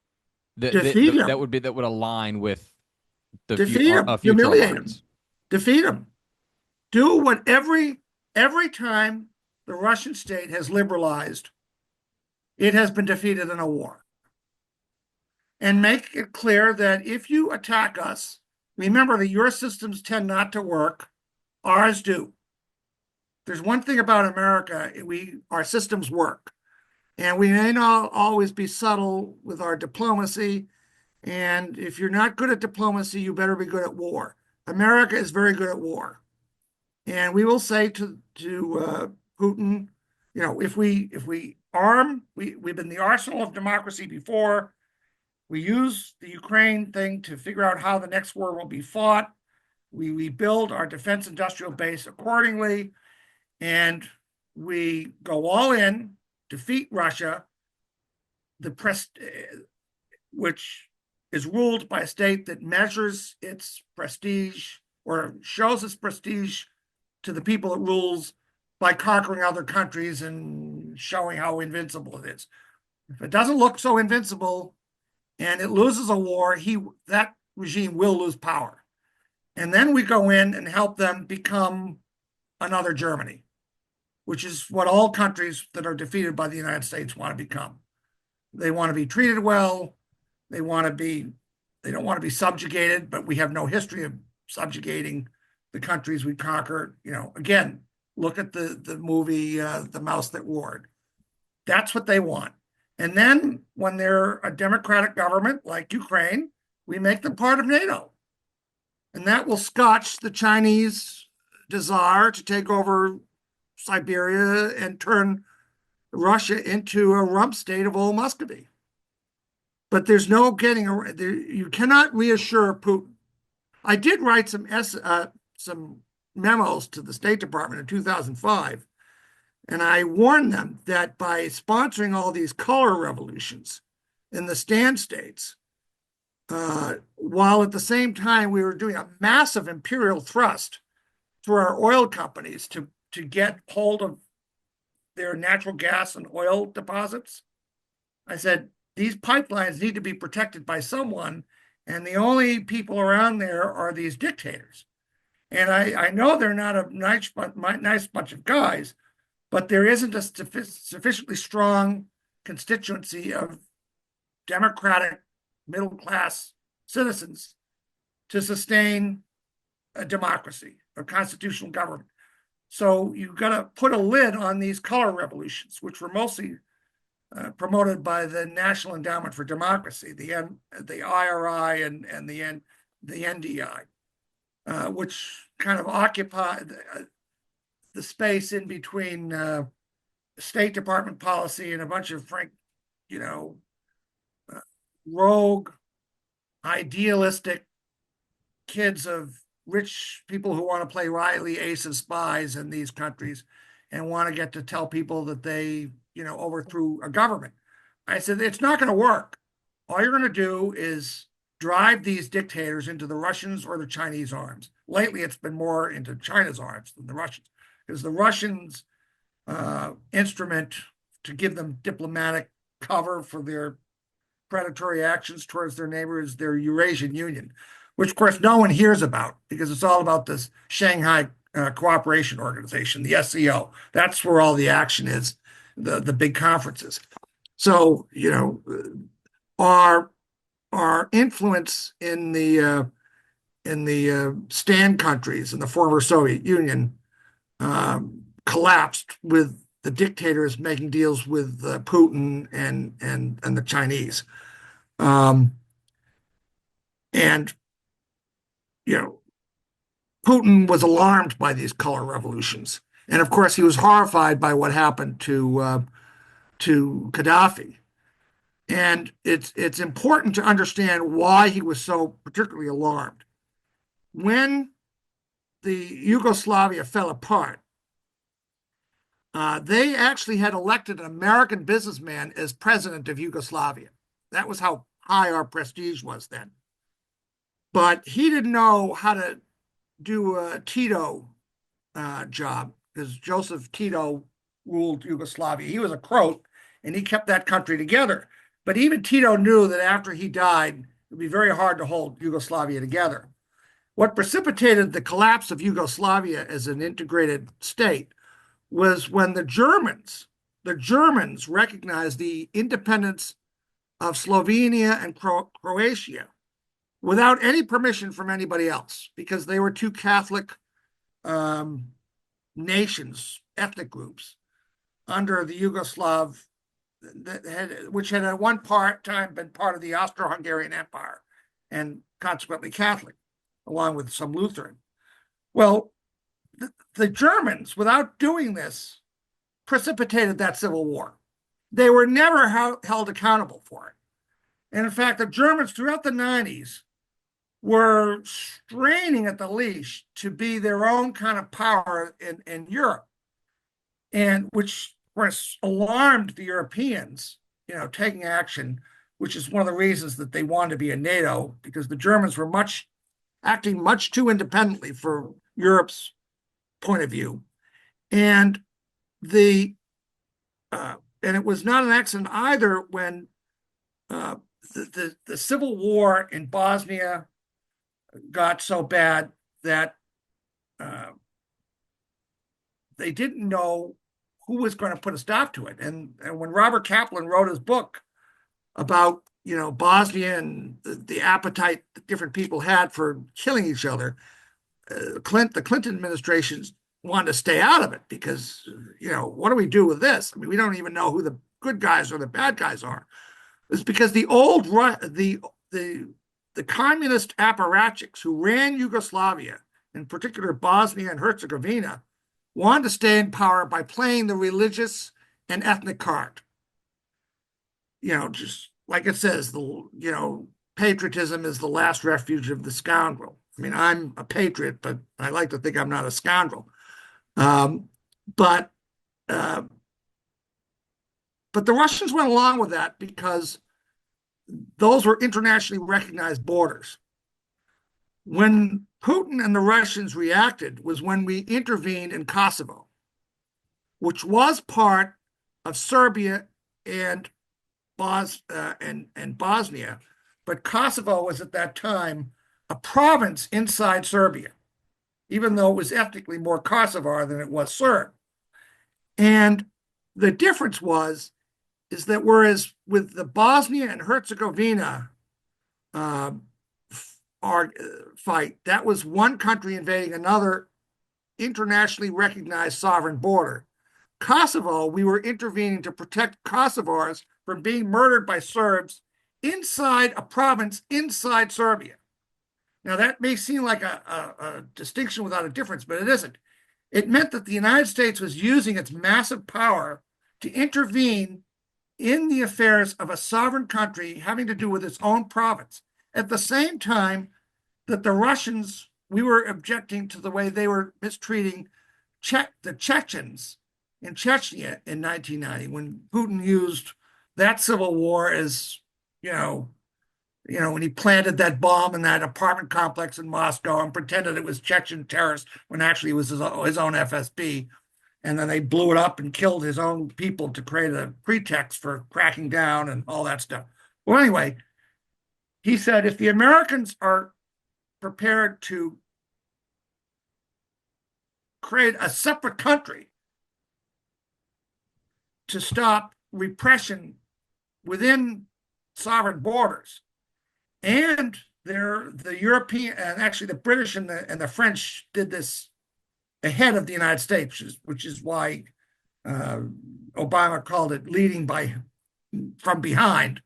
defeat That him, would be that would align with defeat a him, future humiliate him, alliance. defeat him. Do what every time the Russian state has liberalized, it has been defeated in a war. And make it clear that if you attack us, remember that your systems tend not to work, ours do. There's one thing about America, our systems work. And we may not always be subtle with our diplomacy. And if you're not good at diplomacy, you better be good at war. America is very good at war. And we will say to Putin, if we arm, we've been the arsenal of democracy before. We use the Ukraine thing to figure out how the next war will be fought. We rebuild our defense industrial base accordingly, and we go all in, defeat Russia, the press, which is ruled by a state that measures its prestige or shows its prestige to the people it rules by conquering other countries and showing how invincible it is. If it doesn't look so invincible and it loses a war, that regime will lose power. And then we go in and help them become another Germany, which is what all countries that are defeated by the United States want to become. They want to be treated well. They don't want to be subjugated, but we have no history of subjugating the countries we conquer. Again, look at the movie The Mouse That Roared. That's what they want. And then when they're a democratic government like Ukraine, we make them part of NATO. And that will scotch the Chinese desire to take over Siberia and turn Russia into a rump state of old Muscovy. But there's no getting around. You cannot reassure Putin. I did write some memos to the State Department in 2005, and I warned them that by sponsoring all these color revolutions in the stand states, while at the same time we were doing a massive imperial thrust through our oil companies to get hold of their natural gas and oil deposits, I said, these pipelines need to be protected by someone, and the only people around there are these dictators. And I know they're not a nice bunch of guys, but there isn't a sufficiently strong constituency of democratic middle class citizens to sustain a democracy, a constitutional government. So you've got to put a lid on these color revolutions, which were mostly promoted by the National Endowment for Democracy, the IRI and the NDI, which kind of occupy the space in between State Department policy and a bunch of rogue, idealistic kids of rich people who want to play Riley Ace of Spies in these countries and want to get to tell people that they, overthrew a government. I said, it's not going to work. All you're going to do is drive these dictators into the Russians or the Chinese arms. Lately, it's been more into China's arms than the Russians, because the Russians' instrument to give them diplomatic cover for their predatory actions towards their neighbors, their Eurasian Union, which of course no one hears about because it's all about this Shanghai Cooperation Organization, the SCO. That's where all the action is, the big conferences. So our influence in the stand countries in the former Soviet Union collapsed with the dictators making deals with Putin and the Chinese. And Putin was alarmed by these color revolutions, and of course he was horrified by what happened to Gaddafi. And it's important to understand why he was so particularly alarmed. When the Yugoslavia fell apart, they actually had elected an American businessman as president of Yugoslavia. That was how high our prestige was then. But he didn't know how to do a Tito job, because Joseph Tito ruled Yugoslavia. He was a Croat, and he kept that country together. But even Tito knew that after he died, it would be very hard to hold Yugoslavia together. What precipitated the collapse of Yugoslavia as an integrated state was when the Germans recognized the independence of Slovenia and Croatia without any permission from anybody else, because they were two Catholic nations, ethnic groups, under the Yugoslav, which had at one time been part of the Austro-Hungarian Empire and consequently Catholic, along with some Lutheran. Well, the Germans, without doing this, precipitated that civil war. They were never held accountable for it. And in fact, the Germans throughout the 90s were straining at the leash to be their own kind of power in Europe, and which, of course, alarmed the Europeans, taking action, which is one of the reasons that they wanted to be in NATO, because the Germans were acting much too independently for Europe's point of view. And it was not an accident either when the civil war in Bosnia got so bad that they didn't know who was going to put a stop to it. And when Robert Kaplan wrote his book about Bosnia and the appetite that different people had for killing each other, the Clinton administration wanted to stay out of it because what do we do with this? I mean, we don't even know who the good guys or the bad guys are. It's because the communist apparatchiks who ran Yugoslavia, in particular Bosnia and Herzegovina, wanted to stay in power by playing the religious and ethnic card. Just like it says, patriotism is the last refuge of the scoundrel. I mean, I'm a patriot, but I like to think I'm not a scoundrel. Um, but uh, but the Russians went along with that because those were internationally recognized borders. When Putin and the Russians reacted was when we intervened in Kosovo, which was part of Serbia and Bosnia, but Kosovo was at that time a province inside Serbia, even though it was ethnically more Kosovar than it was Serb. And the difference is that whereas with the Bosnia and Herzegovina uh, fight, that was one country invading another internationally recognized sovereign border. Kosovo, we were intervening to protect Kosovars from being murdered by Serbs inside a province inside Serbia. Now, that may seem like a distinction without a difference, but it isn't. It meant that the United States was using its massive power to intervene in the affairs of a sovereign country having to do with its own province. At the same time that the Russians, we were objecting to the way they were mistreating the Chechens in Chechnya in 1990, when Putin used that civil war as, when he planted that bomb in that apartment complex in Moscow and pretended it was Chechen terrorists when actually it was his own FSB. And then they blew it up and killed his own people to create a pretext for cracking down and all that stuff. Well, anyway, he said, if the Americans are prepared to create a separate country to stop repression within sovereign borders, and the European, and actually the British and the French did this ahead of the United States, which is why Obama called it leading from behind.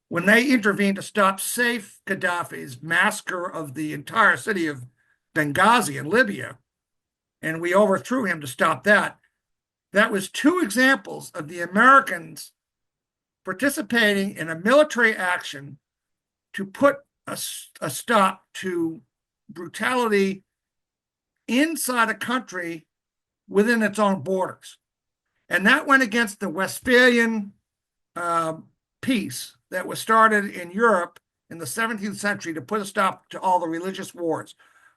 When they intervened to stop Saif Gaddafi's massacre of the entire city of Benghazi in Libya, and we overthrew him to stop that, that was two examples of the Americans participating in a military action to put a stop to brutality inside a country within its own borders. And that went against the Westphalian peace that was started in Europe in the 17th century to put a stop to all the religious wars.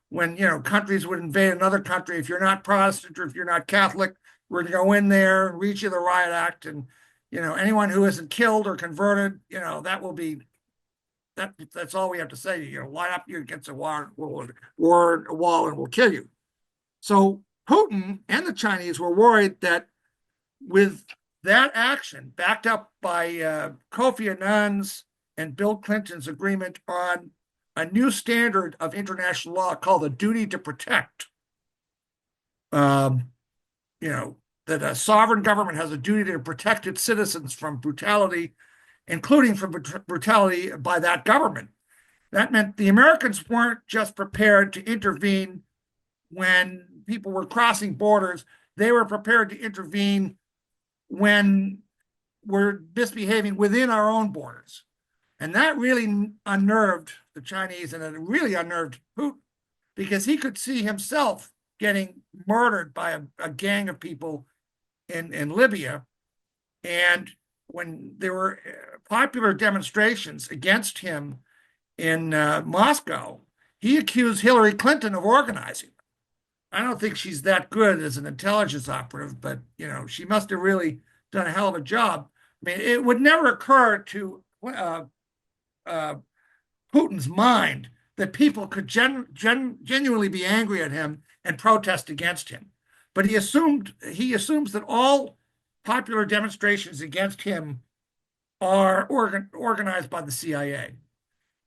When, countries would invade another country, if you're not Protestant or if you're not Catholic, we're going to go in there and read you the riot act. And, anyone who isn't killed or converted, that will be, that's all we have to say. Line up you against a wall and we'll kill you. So Putin and the Chinese were worried that with that action, backed up by Kofi Annan's and Bill Clinton's agreement on a new standard of international law called the duty to protect, that a sovereign government has a duty to protect its citizens from brutality, including from brutality by that government. That meant the Americans weren't just prepared to intervene when people were crossing borders. They were prepared to intervene when we're misbehaving within our own borders. And that really unnerved the Chinese, and it really unnerved Putin, because he could see himself getting murdered by a gang of people in Libya. And when there were popular demonstrations against him in Moscow, he accused Hillary Clinton of organizing. I don't think she's that good as an intelligence operative, but she must have really done a hell of a job. I mean, it would never occur to Putin's mind that people could genuinely be angry at him and protest against him. But he assumes that all popular demonstrations against him are organized by the CIA.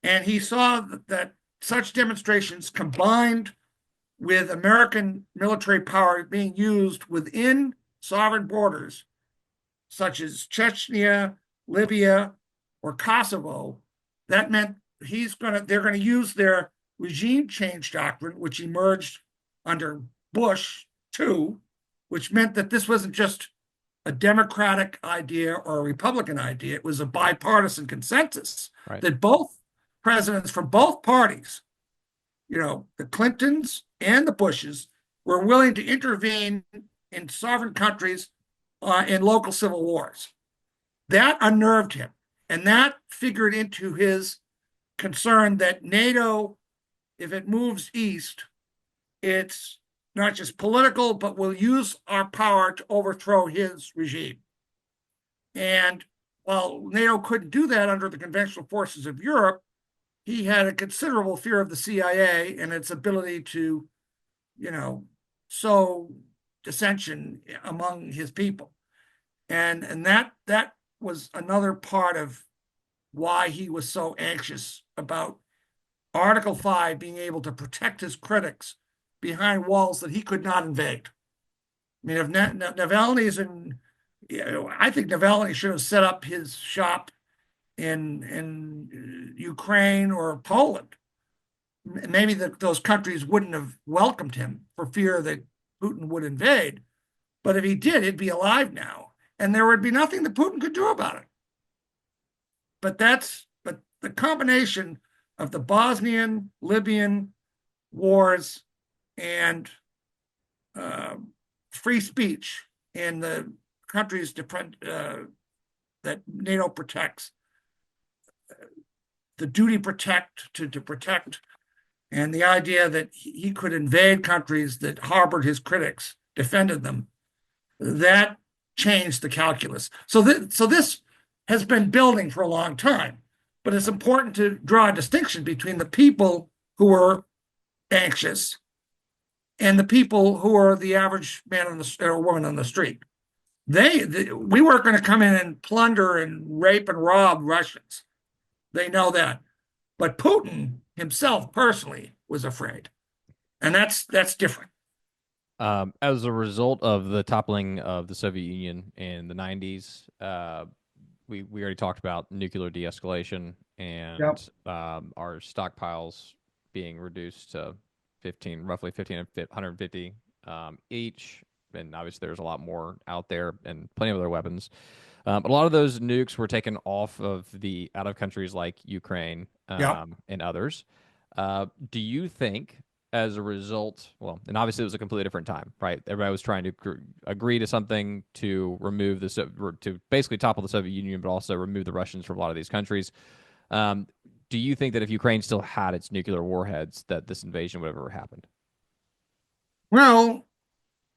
And he saw that such demonstrations combined with American military power being used within sovereign borders such as Chechnya, Libya, or Kosovo, that meant they're gonna use their regime change doctrine, which emerged under Bush too, which meant that this wasn't just a Democratic idea or a Republican idea. It was a bipartisan consensus Right. that both presidents from both parties, the Clintons and the Bushes, were willing to intervene in sovereign countries in local civil wars. That unnerved him. And that figured into his concern that NATO, if it moves east, it's not just political, but will use our power to overthrow his regime. And while NATO couldn't do that under the conventional forces of Europe, he had a considerable fear of the CIA and its ability to, sow dissension among his people. And that was another part of why he was so anxious about Article 5 being able to protect his critics behind walls that he could not invade. I mean, if Navalny's I think Navalny should have set up his shop in Ukraine or Poland. Maybe those countries wouldn't have welcomed him for fear that Putin would invade. But if he did, he'd be alive now, and there would be nothing that Putin could do about it. But the combination of the Bosnian, Libyan wars and free speech in the countries that NATO protects, the duty to protect, and the idea that he could invade countries that harbored his critics, defended them, that changed the calculus. So this has been building for a long time, but it's important to draw a distinction between the people who are anxious and the people who are the average man or woman on the street. We weren't going to come in and plunder and rape and rob Russians. They know that. But Putin himself personally was afraid. And that's different. As a result of the toppling of the Soviet Union in the 90s, we already talked about nuclear de-escalation and Yep. our stockpiles being reduced to roughly 1,550 each. And obviously, there's a lot more out there and plenty of other weapons. But a lot of those nukes were taken out of countries like Ukraine Yep. and others. Do you think, as a result, well, and obviously it was a completely different time, right? Everybody was trying to agree to something to remove to basically topple the Soviet Union, but also remove the Russians from a lot of these countries. Do you think that if Ukraine still had its nuclear warheads, that this invasion would have ever happened? Well,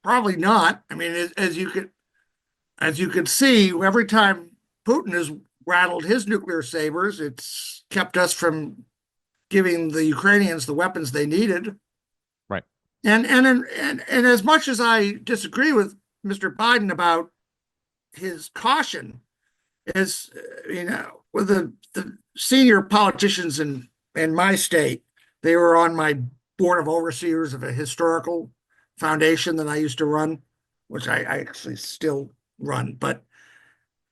probably not. I mean, as you can see, every time Putin has rattled his nuclear sabers, it's kept us from giving the Ukrainians the weapons they needed. Right. And as much as I disagree with Mr. Biden about his caution, as with the senior politicians in my state, they were on my board of overseers of a historical foundation that I used to run, which I actually still run. But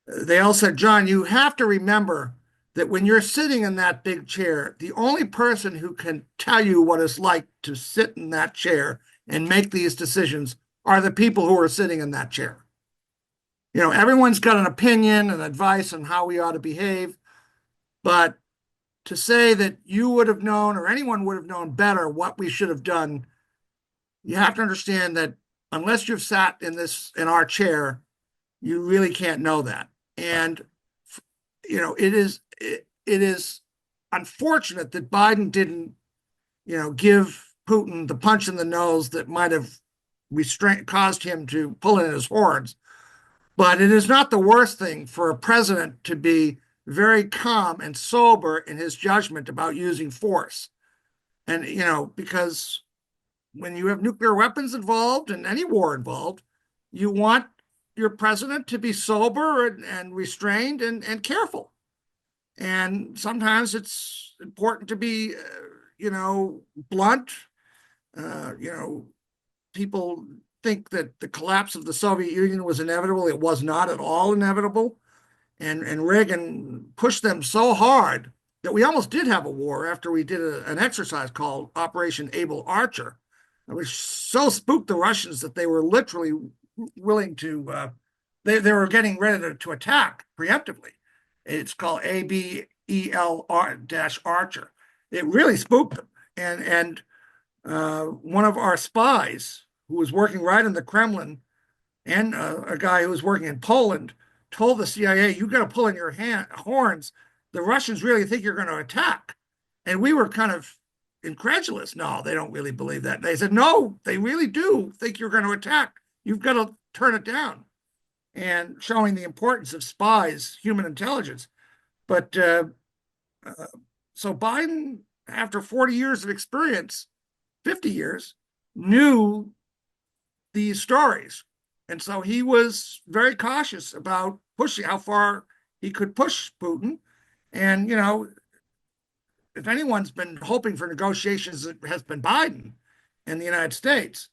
they all said, John, you have to remember that when you're sitting in that big chair, the only person who can tell you what it's like to sit in that chair and make these decisions are the people who are sitting in that chair. Everyone's got an opinion and advice on how we ought to behave, but to say that you would have known or anyone would have known better what we should have done, you have to understand that unless you've sat in our chair, you really can't know that. And it is unfortunate that Biden didn't, give Putin the punch in the nose that might have caused him to pull in his horns. But it is not the worst thing for a president to be very calm and sober in his judgment about using force. And, because when you have nuclear weapons involved and any war involved, you want your president to be sober and restrained and careful. And sometimes it's important to be, blunt. People think that the collapse of the Soviet Union was inevitable. It was not at all inevitable. And Reagan pushed them so hard that we almost did have a war after we did an exercise called Operation Able Archer, which so spooked the Russians that they were literally willing to, they were getting ready to attack preemptively. It's called ABEL-Archer. It really spooked them. And one of our spies who was working right in the Kremlin and a guy who was working in Poland told the CIA, "You got to pull in your horns. The Russians really think you're going to attack." And we were kind of incredulous. No, they don't really believe that. They said, "No, they really do think you're going to attack. You've got to turn it down." And showing the importance of spies, human intelligence. But so Biden, after 40 years of experience, 50 years, knew these stories. And so he was very cautious about pushing how far he could push Putin. And, if anyone's been hoping for negotiations, it has been Biden in the United States.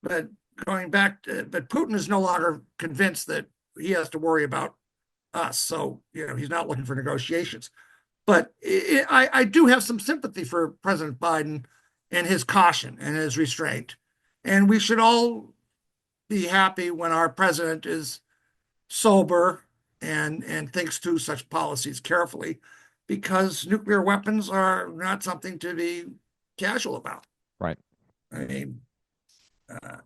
But but Putin is no longer convinced that he has to worry about us. So, he's not looking for negotiations. But I do have some sympathy for President Biden and his caution and his restraint. And we should all be happy when our president is sober and thinks through such policies carefully, because nuclear weapons are not something to be casual about. Right. I mean,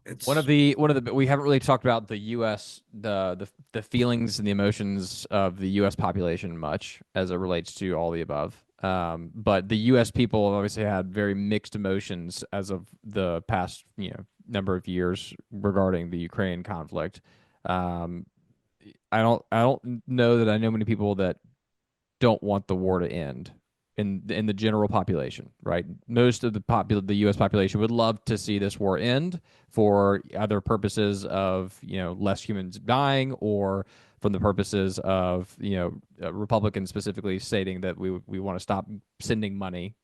it's one of the we haven't really talked about the U.S. the feelings and the emotions of the U.S. population much as it relates to all the above. But the U.S. people have obviously had very mixed emotions as of the past number of years regarding the Ukraine conflict. I don't know that I know many people that don't want the war to end in the general population, right? Most of the U.S. population would love to see this war end for other purposes of less humans dying, or from the purposes of Republicans specifically stating that we want to stop sending money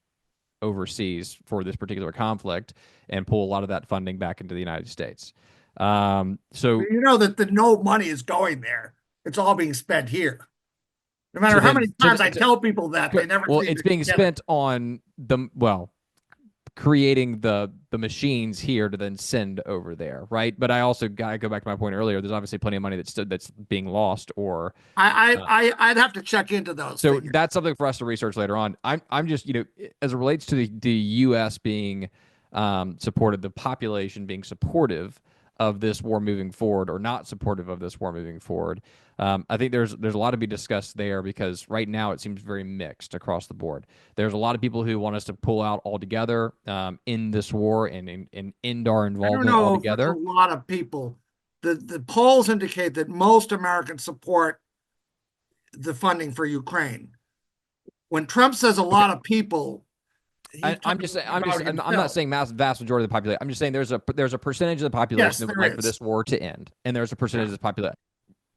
overseas for this particular conflict and pull a lot of that funding back into the United States. So that the no money is going there. It's all being spent here. No matter to how then many times I tell people that, they never well, seem it's to being get spent on creating the machines here to then send over there, right? But I also got to go back to my point earlier. There's obviously plenty of money that's being lost, or I'd have to check into those so figures. that's something for us to research later on. I'm just as it relates to the U.S. being supported, the population being supportive of this war moving forward, or not supportive of this war moving forward. I think there's a lot to be discussed there, because right now it seems very mixed across the board. There's a lot of people who want us to pull out altogether in this war and end our I don't involvement know if that's a altogether. lot of people. The polls indicate that most Americans support the funding for Ukraine. When Trump says a Okay. lot of people, he's I'm talking just saying. about I'm not himself. saying vast majority of the population. I'm just saying there's a percentage of the population Yes, that would there like for is. this war to end, and there's a percentage Yeah. of the population.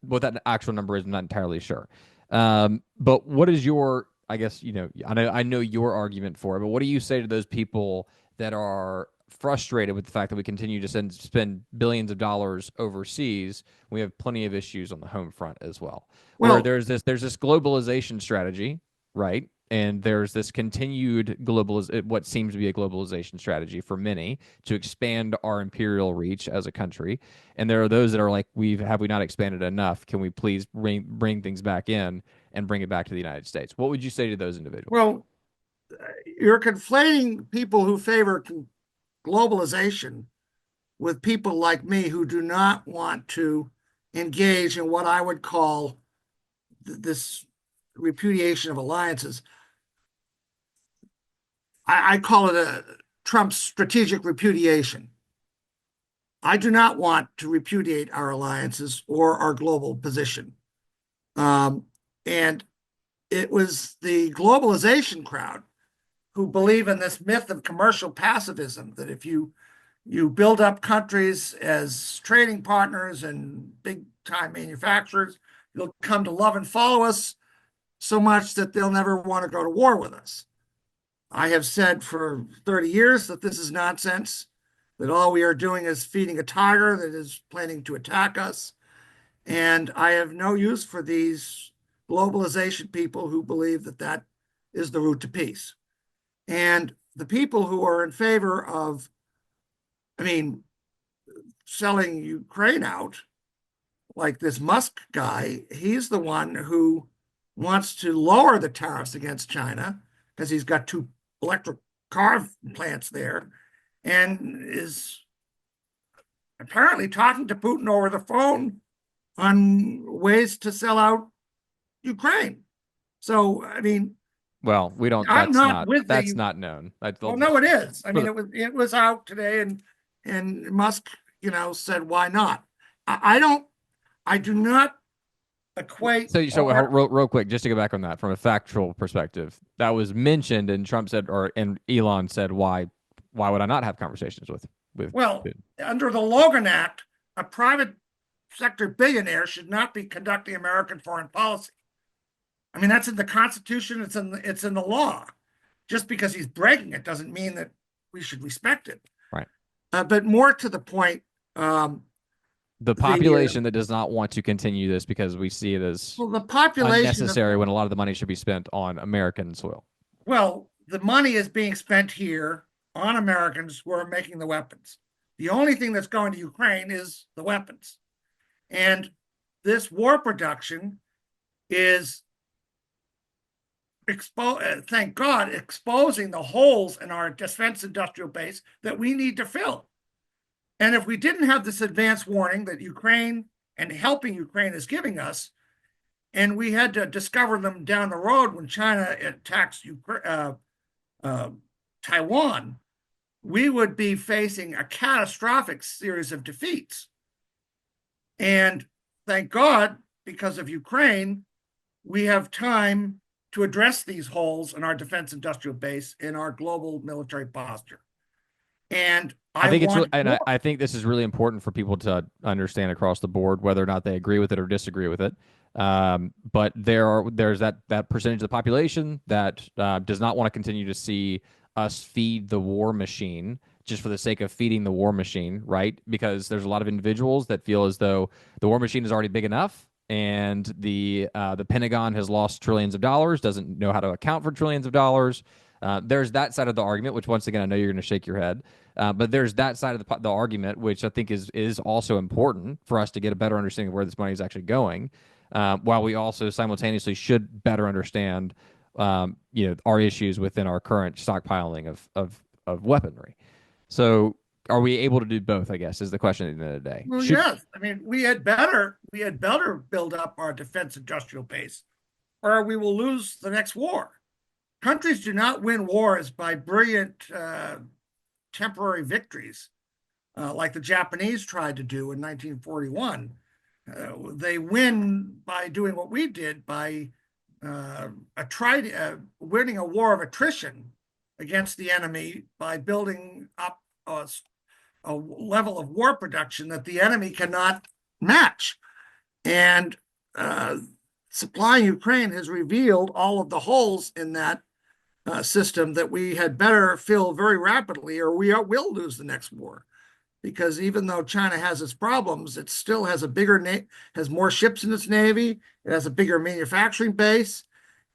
What that actual number is, I'm not entirely sure. But what is your? I guess I know your argument for it. But what do you say to those people that are frustrated with the fact that we continue to spend billions of dollars overseas? We have plenty of issues on the home front as well, where Well, there's this globalization strategy, right? And there's this continued what seems to be a globalization strategy for many to expand our imperial reach as a country. And there are those that are like, have we not expanded enough? Can we please bring things back in and bring it back to the United States? What would you say to those individuals? well, you're conflating people who favor globalization with people like me who do not want to engage in what I would call this repudiation of alliances. I call it a Trump's strategic repudiation. I do not want to repudiate our alliances or our global position. And it was the globalization crowd who believe in this myth of commercial pacifism, that if you build up countries as trading partners and big time manufacturers, you'll come to love and follow us so much that they'll never want to go to war with us. I have said for 30 years that this is nonsense. that all we are doing is feeding a tiger that is planning to attack us. And I have no use for these globalization people who believe that that is the route to peace. And the people who are in favor of, I mean, selling Ukraine out, like this Musk guy, he's the one who wants to lower the tariffs against China because he's got two electric car plants there and is apparently talking to Putin over the phone on ways to sell out Ukraine. So, I mean, Well, we don't. I'm not with That's the. not known. They'll Well, no, just it is. I for mean, the, it was out today, and Musk, said why not? I don't. I do not equate so our. real quick, just to go back on that from a factual perspective, that was mentioned, and Trump said, or and Elon said, why would I not have conversations with Well, Putin? under the Logan Act, a private sector billionaire should not be conducting American foreign policy. I mean, that's in the Constitution. It's in the law. Just because he's breaking it doesn't mean that we should respect it. Right. But more to the point, The the population that does not want to continue this because we see it as well, the population of unnecessary when a lot of the money should be spent on American soil. well, the money is being spent here on Americans who are making the weapons. The only thing that's going to Ukraine is the weapons, and this war production is thank God, exposing the holes in our defense industrial base that we need to fill. And if we didn't have this advance warning that Ukraine and helping Ukraine is giving us, and we had to discover them down the road when China attacks Taiwan, we would be facing a catastrophic series of defeats. And thank God, because of Ukraine, we have time to address these holes in our defense industrial base in our global military posture. And I I think it's want and more. I think this is really important for people to understand across the board, whether or not they agree with it or disagree with it. But there's that percentage of the population that does not want to continue to see us feed the war machine just for the sake of feeding the war machine, right? Because there's a lot of individuals that feel as though the war machine is already big enough, and the Pentagon has lost trillions of dollars, doesn't know how to account for trillions of dollars. There's that side of the argument, which once again I know you're going to shake your head, but there's that side of the argument, which I think is also important for us to get a better understanding of where this money is actually going, while we also simultaneously should better understand, our issues within our current stockpiling of weaponry. So, are we able to do both? I guess is the question at the end of the day. Well, yes. I mean, we had better build up our defense industrial base, or we will lose the next war. Countries do not win wars by brilliant temporary victories, like the Japanese tried to do in 1941. They win by doing what we did by winning a war of attrition against the enemy by building up a level of war production that the enemy cannot match. And supplying Ukraine has revealed all of the holes in that system that we had better fill very rapidly, or will lose the next war. Because even though China has its problems, it still has has more ships in its navy. It has a bigger manufacturing base,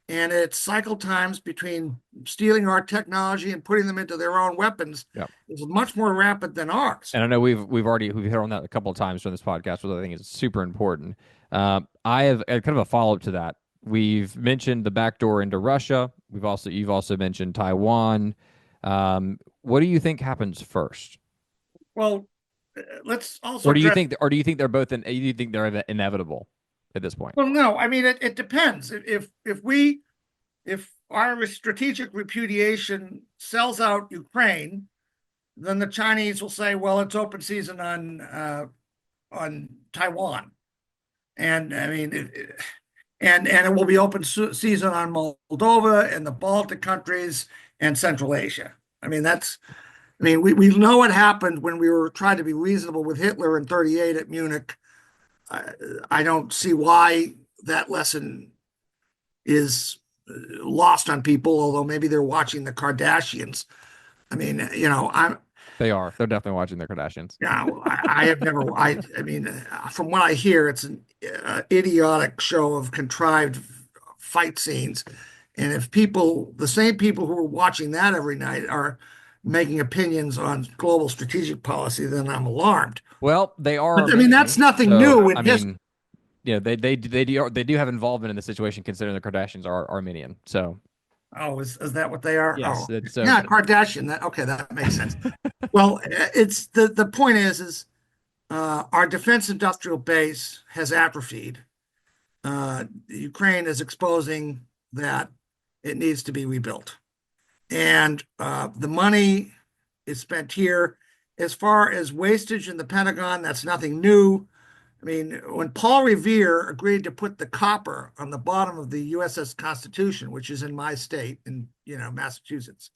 and its cycle times between stealing our technology and putting them into their own weapons Yep. is much more rapid than ours. And I know we've hit on that a couple of times during this podcast, which I think is super important. I have kind of a follow up to that. We've mentioned the backdoor into Russia. You've also mentioned Taiwan. What do you think happens first? Well, let's also address. Or do you think they're both? Do you think they're inevitable at this point? Well, no, I mean it depends. If our strategic repudiation sells out Ukraine, then the Chinese will say, "Well, it's open season on Taiwan," and I mean, and it will be open season on Moldova and the Baltic countries and Central Asia. I mean, we know what happened when we were trying to be reasonable with Hitler in '38 at Munich. I don't see why that lesson is lost on people, although maybe they're watching the Kardashians. I mean, They are. They're definitely watching the Kardashians. Now, I have never, I mean, from what I hear, it's an idiotic show of contrived fight scenes. And if people, the same people who are watching that every night are making opinions on global strategic policy, then I'm alarmed. Well, they are But I mean, that's Armenian, nothing so new in I history. mean, yeah, they do have involvement in the situation, considering the Kardashians are Armenian. So Oh, is that what they are? yes, Oh, so yeah, Kardashian. That okay, that makes sense. Well, it's the point is our defense industrial base has atrophied. Ukraine is exposing that it needs to be rebuilt. And the money is spent here. As far as wastage in the Pentagon, that's nothing new. I mean, when Paul Revere agreed to put the copper on the bottom of the USS Constitution, which is in my state, in Massachusetts,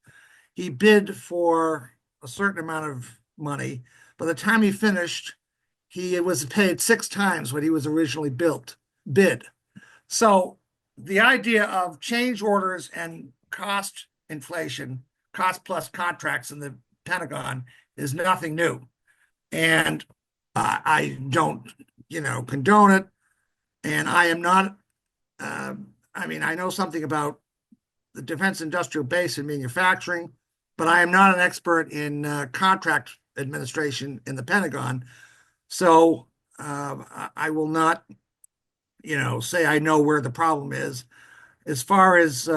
he bid for a certain amount of money. By the time he finished, he was paid 6 times what he was originally bid. So the idea of change orders and cost inflation, cost plus contracts in the Pentagon is nothing new. And I don't, condone it. And I am not, uh, I mean, I know something about the defense industrial base and manufacturing, but I am not an expert in contract administration in the Pentagon. So I will not, say I know where the problem is. As far as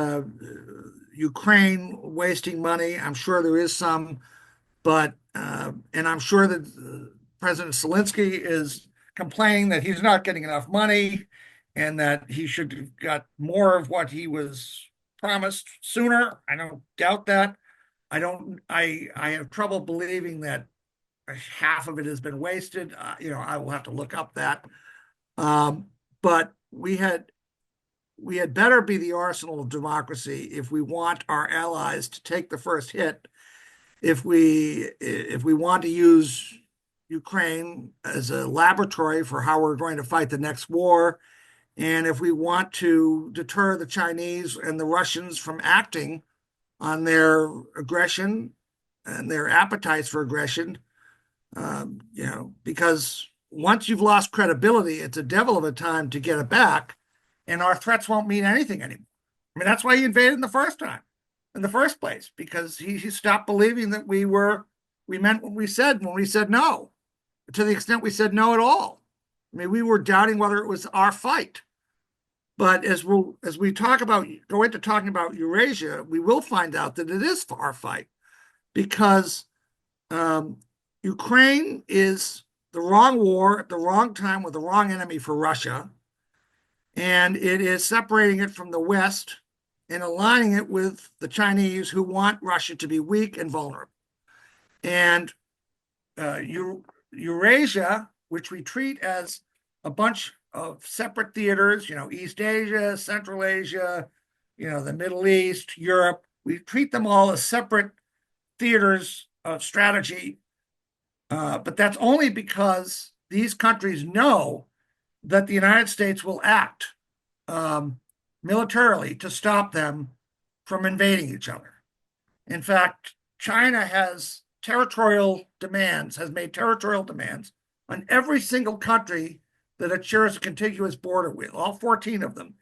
Ukraine wasting money, I'm sure there is some, but and I'm sure that President Zelensky is complaining that he's not getting enough money and that he should have got more of what he was promised sooner. I don't doubt that. I don't. I have trouble believing that half of it has been wasted. I will have to look up that. Um, but we had better be the arsenal of democracy if we want our allies to take the first hit. If we want to use Ukraine as a laboratory for how we're going to fight the next war, and if we want to deter the Chinese and the Russians from acting on their aggression and their appetites for aggression, because once you've lost credibility, it's a devil of a time to get it back, and our threats won't mean anything anymore. I mean, that's why he invaded in the first time, in the first place, because he stopped believing that we meant what we said when we said no, to the extent we said no at all. I mean, we were doubting whether it was our fight. But as we go into talking about Eurasia, we will find out that it is our fight because um, Ukraine is the wrong war at the wrong time with the wrong enemy for Russia, and it is separating it from the West and aligning it with the Chinese who want Russia to be weak and vulnerable. And Eurasia, which we treat as a bunch of separate theaters, East Asia, Central Asia, the Middle East, Europe, we treat them all as separate theaters of strategy. But that's only because these countries know that the United States will act um, militarily to stop them from invading each other. In fact, China has made territorial demands on every single country that it shares a contiguous border with, all 14 of them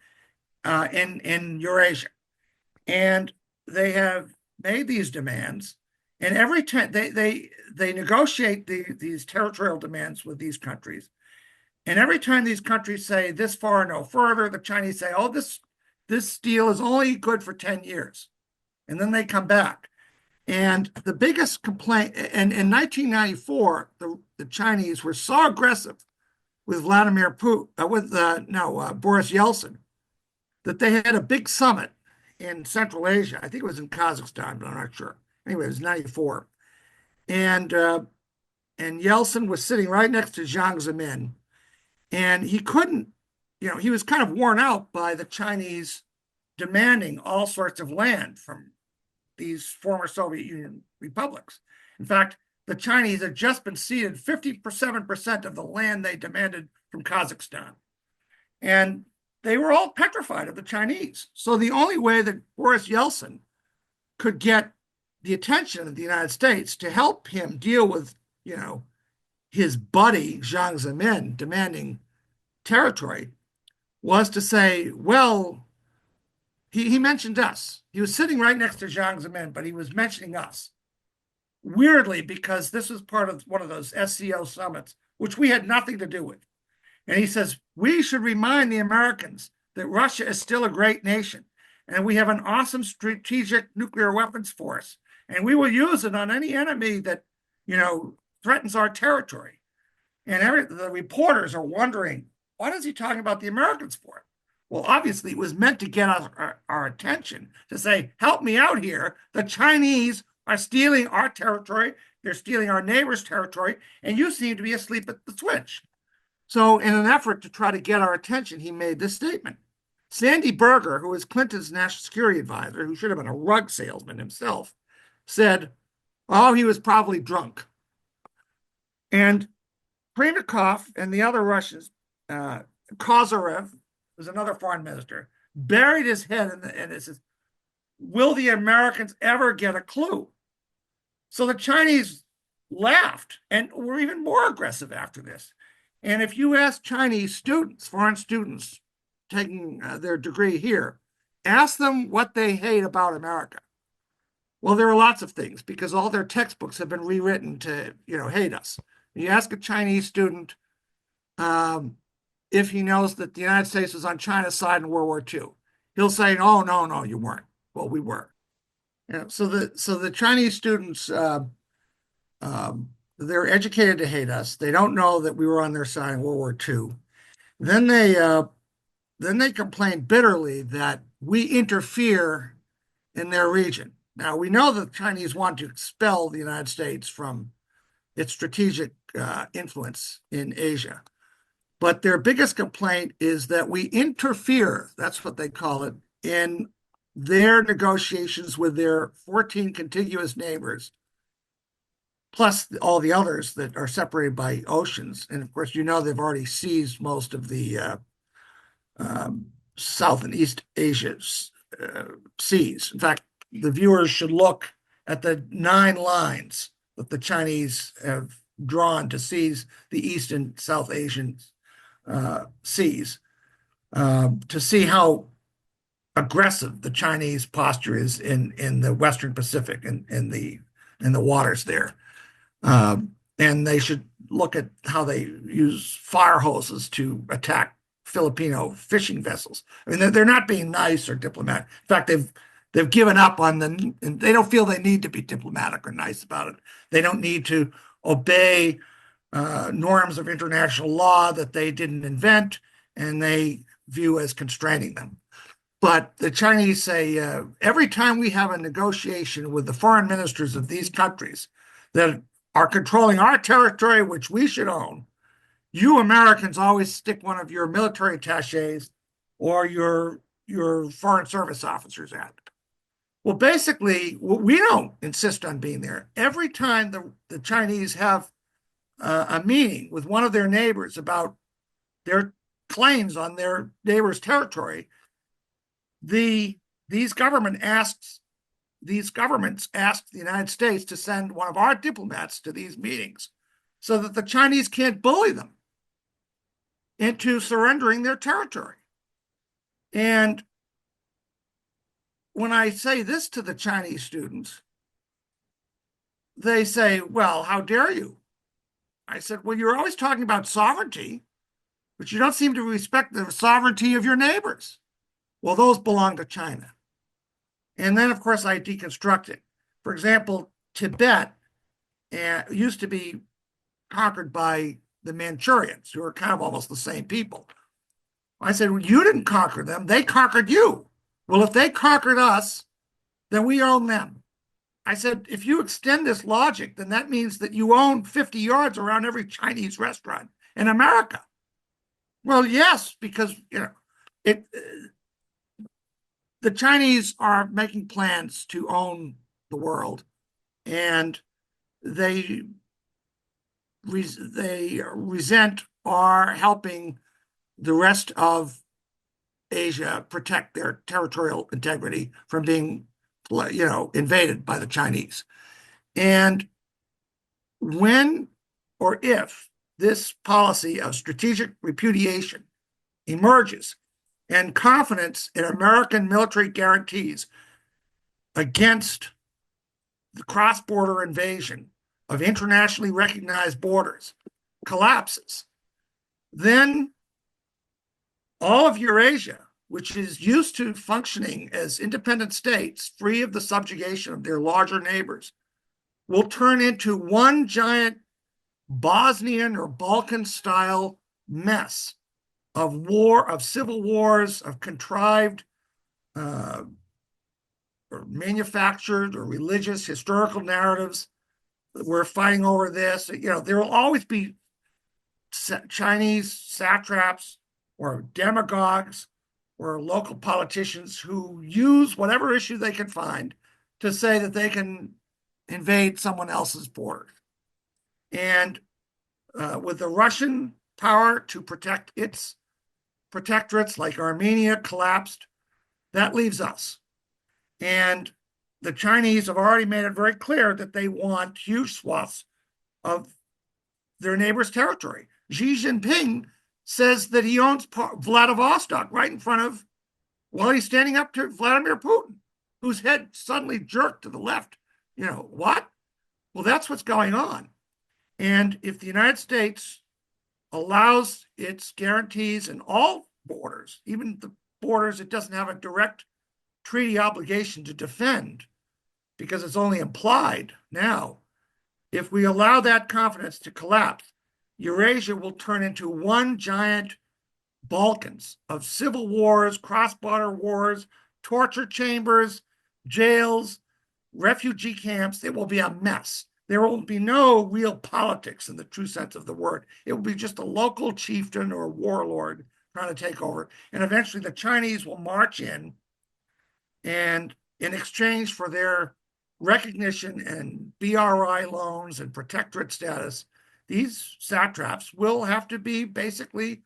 in Eurasia. And they have made these demands, and every time they negotiate these territorial demands with these countries, and every time these countries say this far, no further, the Chinese say, "Oh, this deal is only good for 10 years," and then they come back. And the biggest complaint, and in 1994, the Chinese were so aggressive with Vladimir Putin, Boris Yeltsin, that they had a big summit in Central Asia. I think it was in Kazakhstan, but I'm not sure. Anyway, it was 94. And Yeltsin was sitting right next to Jiang Zemin. And he couldn't, he was kind of worn out by the Chinese demanding all sorts of land from these former Soviet Union republics. In fact, the Chinese had just been ceded 57% of the land they demanded from Kazakhstan. And they were all petrified of the Chinese. So the only way that Boris Yeltsin could get the attention of the United States to help him deal with, you know, his buddy Jiang Zemin demanding territory was to say, well, he mentioned us. He was sitting right next to Jiang Zemin, but he was mentioning us. Weirdly, because this was part of one of those SCO summits, which we had nothing to do with. And he says, we should remind the Americans that Russia is still a great nation, and we have an awesome strategic nuclear weapons force, and we will use it on any enemy that, you know, threatens our territory. And the reporters are wondering, what is he talking about the Americans for? Well, obviously, it was meant to get our attention to say, help me out here. The Chinese are stealing our territory. They're stealing our neighbors' territory, and you seem to be asleep at the switch. So, in an effort to try to get our attention, he made this statement. Sandy Berger, who was Clinton's national security advisor, who should have been a rug salesman himself, said, oh, he was probably drunk. And Primakov and the other Russians, Kozyrev, who's another foreign minister, buried his head in it says, will the Americans ever get a clue? So the Chinese laughed and were even more aggressive after this. And if you ask Chinese students, foreign students taking their degree here, ask them what they hate about America. Well, there are lots of things because all their textbooks have been rewritten to, you know, hate us. You ask a Chinese student if he knows that the United States was on China's side in World War II. He'll say, "Oh, no, no, you weren't." Well, we were. You know, so the Chinese students they're educated to hate us. They don't know that we were on their side in World War II. Then they complain bitterly that we interfere in their region. Now we know that the Chinese want to expel the United States from its strategic influence in Asia. But their biggest complaint is that we interfere, that's what they call it, in their negotiations with their 14 contiguous neighbors, plus all the others that are separated by oceans. And of course, you know, they've already seized most of the South and East Asia seas. In fact, the viewers should look at the 9 lines that the Chinese have drawn to seize the East and South Asian seas to see how aggressive the Chinese posture is in the Western Pacific and in the waters there. And they should look at how they use fire hoses to attack Filipino fishing vessels. I mean, they're not being nice or diplomatic. In fact, they've given up on them, and they don't feel they need to be diplomatic or nice about it. They don't need to obey norms of international law that they didn't invent and they view as constraining them. But the Chinese say every time we have a negotiation with the foreign ministers of these countries that are controlling our territory, which we should own, you Americans always stick one of your military attachés or your foreign service officers at. Well, basically, we don't insist on being there. Every time the Chinese have a meeting with one of their neighbors about their claims on their neighbor's territory, these governments ask the United States to send one of our diplomats to these meetings so that the Chinese can't bully them into surrendering their territory. And when I say this to the Chinese students, they say, well, how dare you? I said, well, you're always talking about sovereignty, but you don't seem to respect the sovereignty of your neighbors. Well, those belong to China. And then, of course, I deconstruct it. For example, Tibet used to be conquered by the Manchurians, who are kind of almost the same people. I said, well, you didn't conquer them. They conquered you. Well, if they conquered us, then we own them. I said, if you extend this logic, then that means that you own 50 yards around every Chinese restaurant in America. Well, yes, because, you know, the Chinese are making plans to own the world, and they resent our helping the rest of Asia protect their territorial integrity from being invaded by the Chinese. And when or if this policy of strategic repudiation emerges and confidence in American military guarantees against the cross-border invasion of internationally recognized borders collapses, then all of Eurasia, which is used to functioning as independent states free of the subjugation of their larger neighbors, will turn into one giant Bosnian or Balkan style mess of war, of civil wars, of contrived uh, or manufactured or religious historical narratives. We're fighting over this. There will always be Chinese satraps or demagogues or local politicians who use whatever issue they can find to say that they can invade someone else's borders. And with the Russian power to protect its protectorates, like Armenia, collapsed, that leaves us. And the Chinese have already made it very clear that they want huge swaths of their neighbor's territory. Xi Jinping says that he owns Vladivostok right in front of, while he's standing up to Vladimir Putin, whose head suddenly jerked to the left. What? Well, that's what's going on. And if the United States allows its guarantees in all borders, even the borders it doesn't have a direct treaty obligation to defend, because it's only implied now, if we allow that confidence to collapse, Eurasia will turn into one giant Balkans of civil wars, cross-border wars, torture chambers, jails, refugee camps. It will be a mess. There will be no real politics in the true sense of the word. It will be just a local chieftain or warlord trying to take over. And eventually the Chinese will march in, and in exchange for their recognition and BRI loans and protectorate status, these satraps will have to be basically,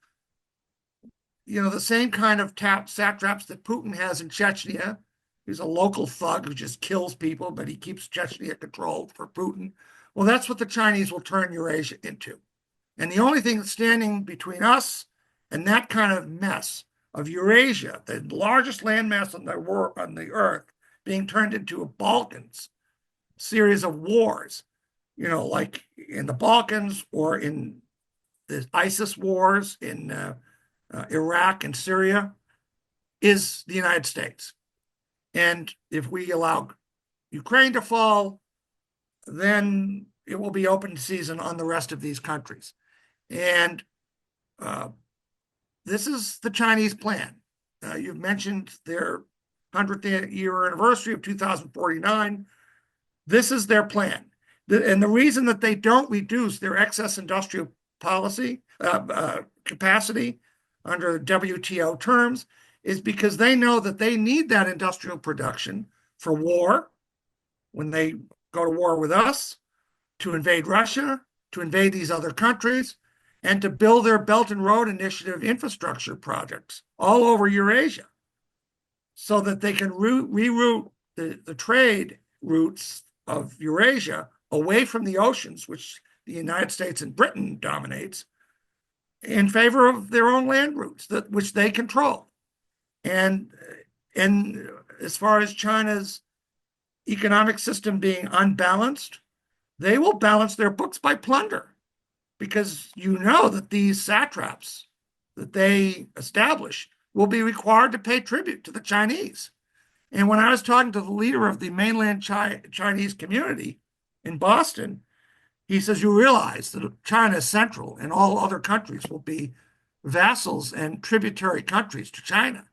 the same kind of satraps that Putin has in Chechnya. He's a local thug who just kills people, but he keeps Chechnya controlled for Putin. Well, that's what the Chinese will turn Eurasia into. And the only thing standing between us and that kind of mess of Eurasia, the largest landmass on the earth, being turned into a Balkans series of wars, like in the Balkans or in the ISIS wars in Iraq and Syria, is the United States. And if we allow Ukraine to fall, then it will be open season on the rest of these countries. And this is the Chinese plan. You've mentioned their 100th year anniversary of 2049. This is their plan. And the reason that they don't reduce their excess industrial policy capacity under WTO terms is because they know that they need that industrial production for war, when they go to war with us, to invade Russia, to invade these other countries, and to build their Belt and Road Initiative infrastructure projects all over Eurasia, so that they can reroute the trade routes of Eurasia away from the oceans, which the United States and Britain dominates, in favor of their own land routes, which they control. And as far as China's economic system being unbalanced, they will balance their books by plunder, because that these satraps that they establish will be required to pay tribute to the Chinese. And when I was talking to the leader of the mainland Chinese community in Boston, he says, you realize that China is central and all other countries will be vassals and tributary countries to China.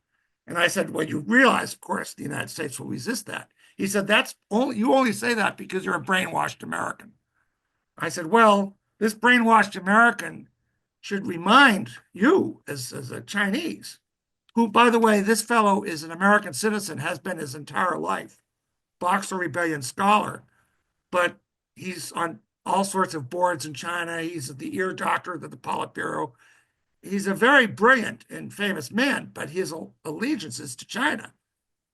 And I said, well, you realize, of course, the United States will resist that. He said, you only say that because you're a brainwashed American. I said, well, this brainwashed American should remind you as a Chinese, who, by the way, this fellow is an American citizen, has been his entire life, Boxer Rebellion scholar, but he's on all sorts of boards in China. He's the ear doctor of the Politburo. He's a very brilliant and famous man, but his allegiance is to China.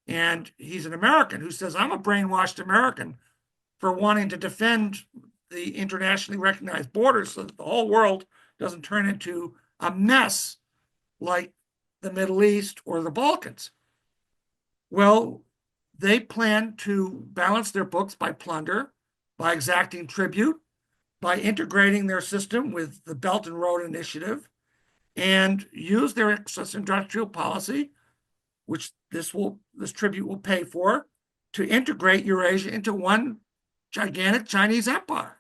And he's an American who says, I'm a brainwashed American for wanting to defend the internationally recognized borders so that the whole world doesn't turn into a mess like the Middle East or the Balkans. Well, they plan to balance their books by plunder, by exacting tribute, by integrating their system with the Belt and Road Initiative, and use their excess industrial policy, which this tribute will pay for, to integrate Eurasia into one gigantic Chinese empire.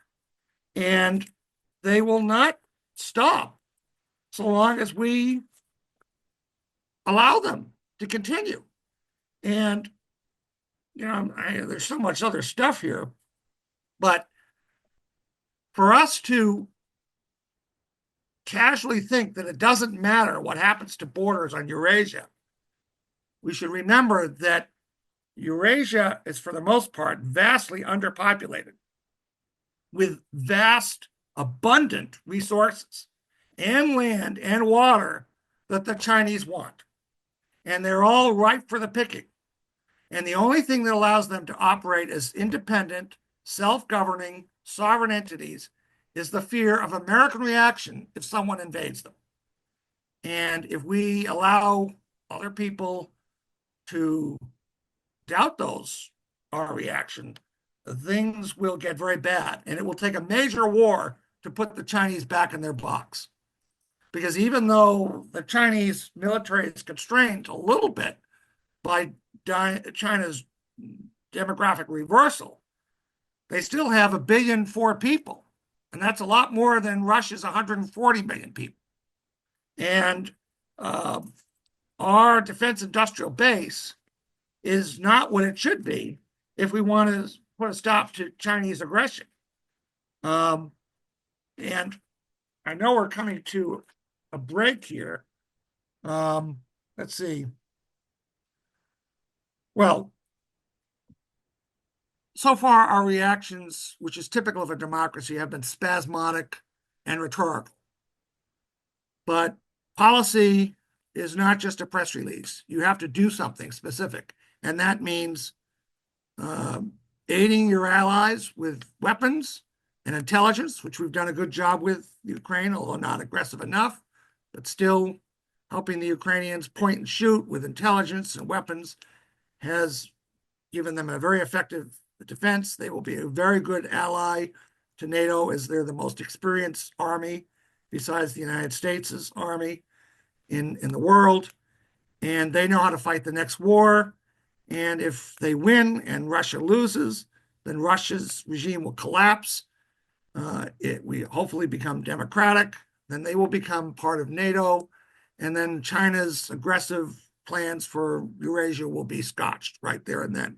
And they will not stop so long as we allow them to continue. And there's so much other stuff here, but for us to casually think that it doesn't matter what happens to borders on Eurasia, we should remember that Eurasia is, for the most part, vastly underpopulated with vast, abundant resources and land and water that the Chinese want. And they're all ripe for the picking. And the only thing that allows them to operate as independent, self-governing, sovereign entities is the fear of American reaction if someone invades them. And if we allow other people to doubt our reaction, things will get very bad. And it will take a major war to put the Chinese back in their box. Because even though the Chinese military is constrained a little bit by China's demographic reversal, they still have 1.4 billion people. And that's a lot more than Russia's 140 million people. And our defense industrial base is not what it should be if we want to put a stop to Chinese aggression. And I know we're coming to a break here. Let's see. Well, so far our reactions, which is typical of a democracy, have been spasmodic and rhetorical. But policy is not just a press release. You have to do something specific. And that means aiding your allies with weapons and intelligence, which we've done a good job with Ukraine, although not aggressive enough, but still helping the Ukrainians point and shoot with intelligence and weapons has given them a very effective defense. They will be a very good ally to NATO, as they're the most experienced army besides the United States' army in the world. And they know how to fight the next war. And if they win and Russia loses, then Russia's regime will collapse. We hopefully become democratic. Then they will become part of NATO. And then China's aggressive plans for Eurasia will be scotched right there and then.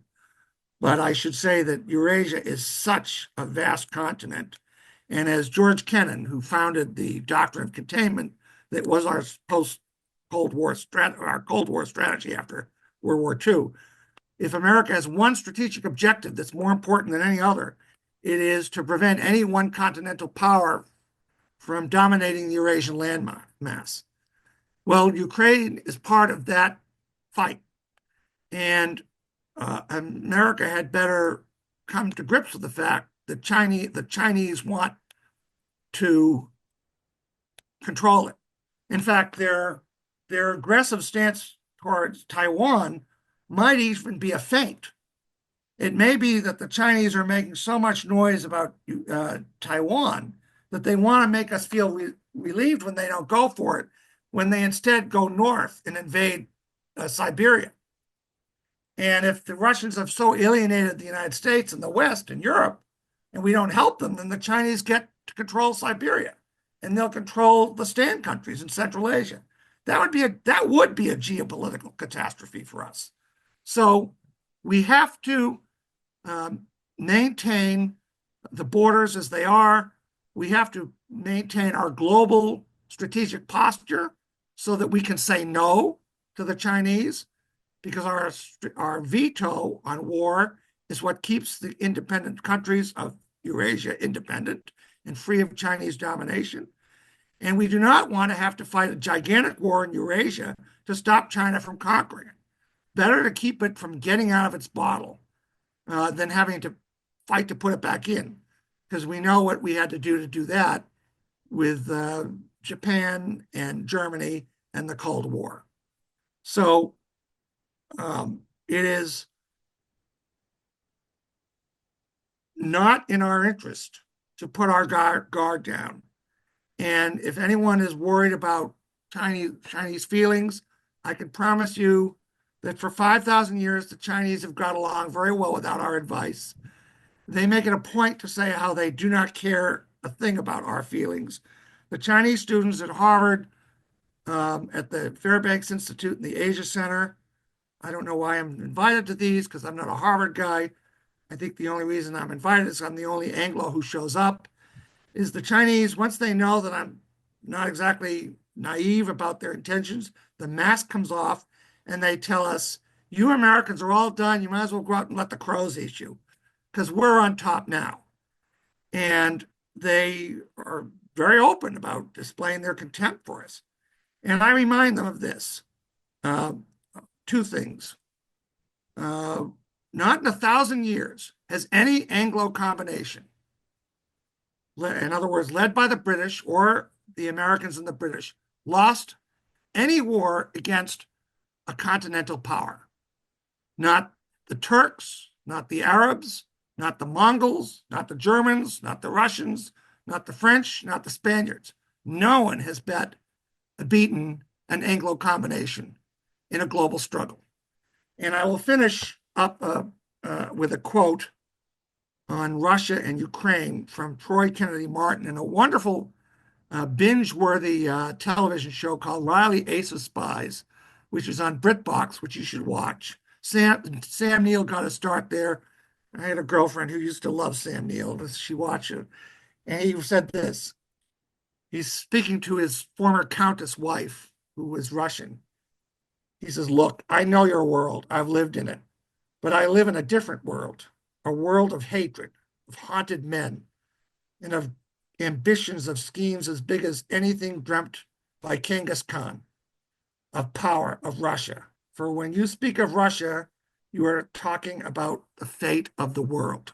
But I should say that Eurasia is such a vast continent. And as George Kennan, who founded the doctrine of containment, that was our post-Cold War our Cold War strategy after World War II. If America has one strategic objective that's more important than any other, it is to prevent any one continental power from dominating the Eurasian landmass. Well, Ukraine is part of that fight. And America had better come to grips with the fact that the Chinese want to control it. In fact, their aggressive stance towards Taiwan might even be a feint. It may be that the Chinese are making so much noise about Taiwan that they want to make us feel relieved when they don't go for it, when they instead go north and invade Siberia. And if the Russians have so alienated the United States and the West and Europe, and we don't help them, then the Chinese get to control Siberia, and they'll control the stand countries in Central Asia. That would be a geopolitical catastrophe for us. So we have to maintain the borders as they are. We have to maintain our global strategic posture so that we can say no to the Chinese, because our veto on war is what keeps the independent countries of Eurasia independent and free of Chinese domination. And we do not want to have to fight a gigantic war in Eurasia to stop China from conquering it. better to keep it from getting out of its bottle than having to fight to put it back in, because we know what we had to do that with Japan and Germany and the Cold War. So it is not in our interest to put our guard down. And if anyone is worried about Chinese feelings, I can promise you that for 5,000 years, the Chinese have got along very well without our advice. They make it a point to say how they do not care a thing about our feelings. The Chinese students at Harvard, at the Fairbanks Institute and the Asia Center, I don't know why I'm invited to these because I'm not a Harvard guy. I think the only reason I'm invited is I'm the only Anglo who shows up. Is the Chinese, once they know that I'm not exactly naive about their intentions, the mask comes off and they tell us, you Americans are all done. You might as well go out and let the crows eat you because we're on top now. And they are very open about displaying their contempt for us. And I remind them of this uh, two things. Uh, Not in 1,000 years has any Anglo combination, in other words, led by the British or the Americans and the British, lost any war against a continental power. Not the Turks, not the Arabs, not the Mongols, not the Germans, not the Russians, not the French, not the Spaniards. No one has beaten an Anglo combination in a global struggle. And I will finish up with a quote on Russia and Ukraine from Troy Kennedy Martin in a wonderful binge-worthy television show called Riley Ace of Spies, which is on BritBox, which you should watch. Sam Neill got a start there. I had a girlfriend who used to love Sam Neill. She watched it. And he said this. He's speaking to his former countess wife, who was Russian. He says, look, I know your world. I've lived in it. But I live in a different world, a world of hatred, of haunted men, and of ambitions, of schemes as big as anything dreamt by Genghis Khan, of power, of Russia. For when you speak of Russia, you are talking about the fate of the world.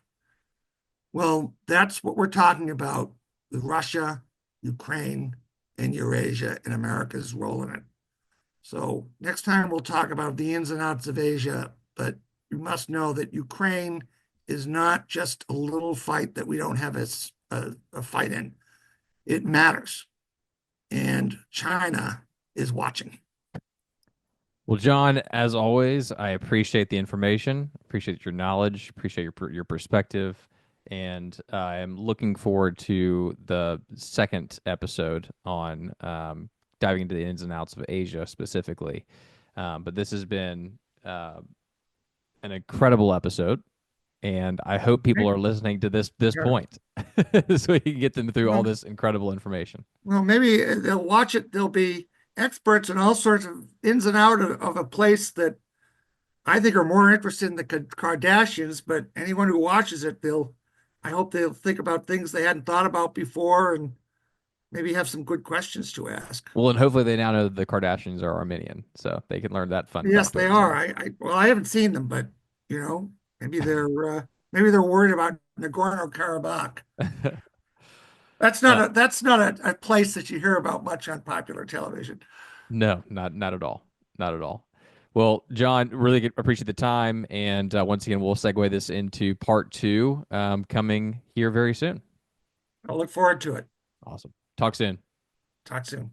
Well, that's what we're talking about with Russia, Ukraine, and Eurasia, and America's role in it. So next time we'll talk about the ins and outs of Asia, but you must know that Ukraine is not just a little fight that we don't have a fight in. It matters. And China is watching. Well, John, as always, I appreciate the information, appreciate your knowledge, appreciate your perspective, and I am looking forward to the second episode on diving into the ins and outs of Asia specifically. But this has been an incredible episode, and I hope people are listening to this Yeah. point so we can get them through all Well, this incredible information. well, maybe they'll watch it. They'll be experts in all sorts of ins and out of a place that I think are more interested in the Kardashians, but anyone who watches it, I hope they'll think about things they hadn't thought about before and maybe have some good questions to ask. Well, and hopefully they now know the Kardashians are Armenian, so they can learn that fun Yes, they factoid as are. well. Well, I haven't seen them, but you know, maybe they're worried about Nagorno-Karabakh. Uh, That's not a place that you hear about much on popular television. no, not at all, not at all. Well, John, really appreciate the time, and once again, we'll segue this into part two, coming here very soon. I'll look forward to it. Awesome. Talk soon. Talk soon.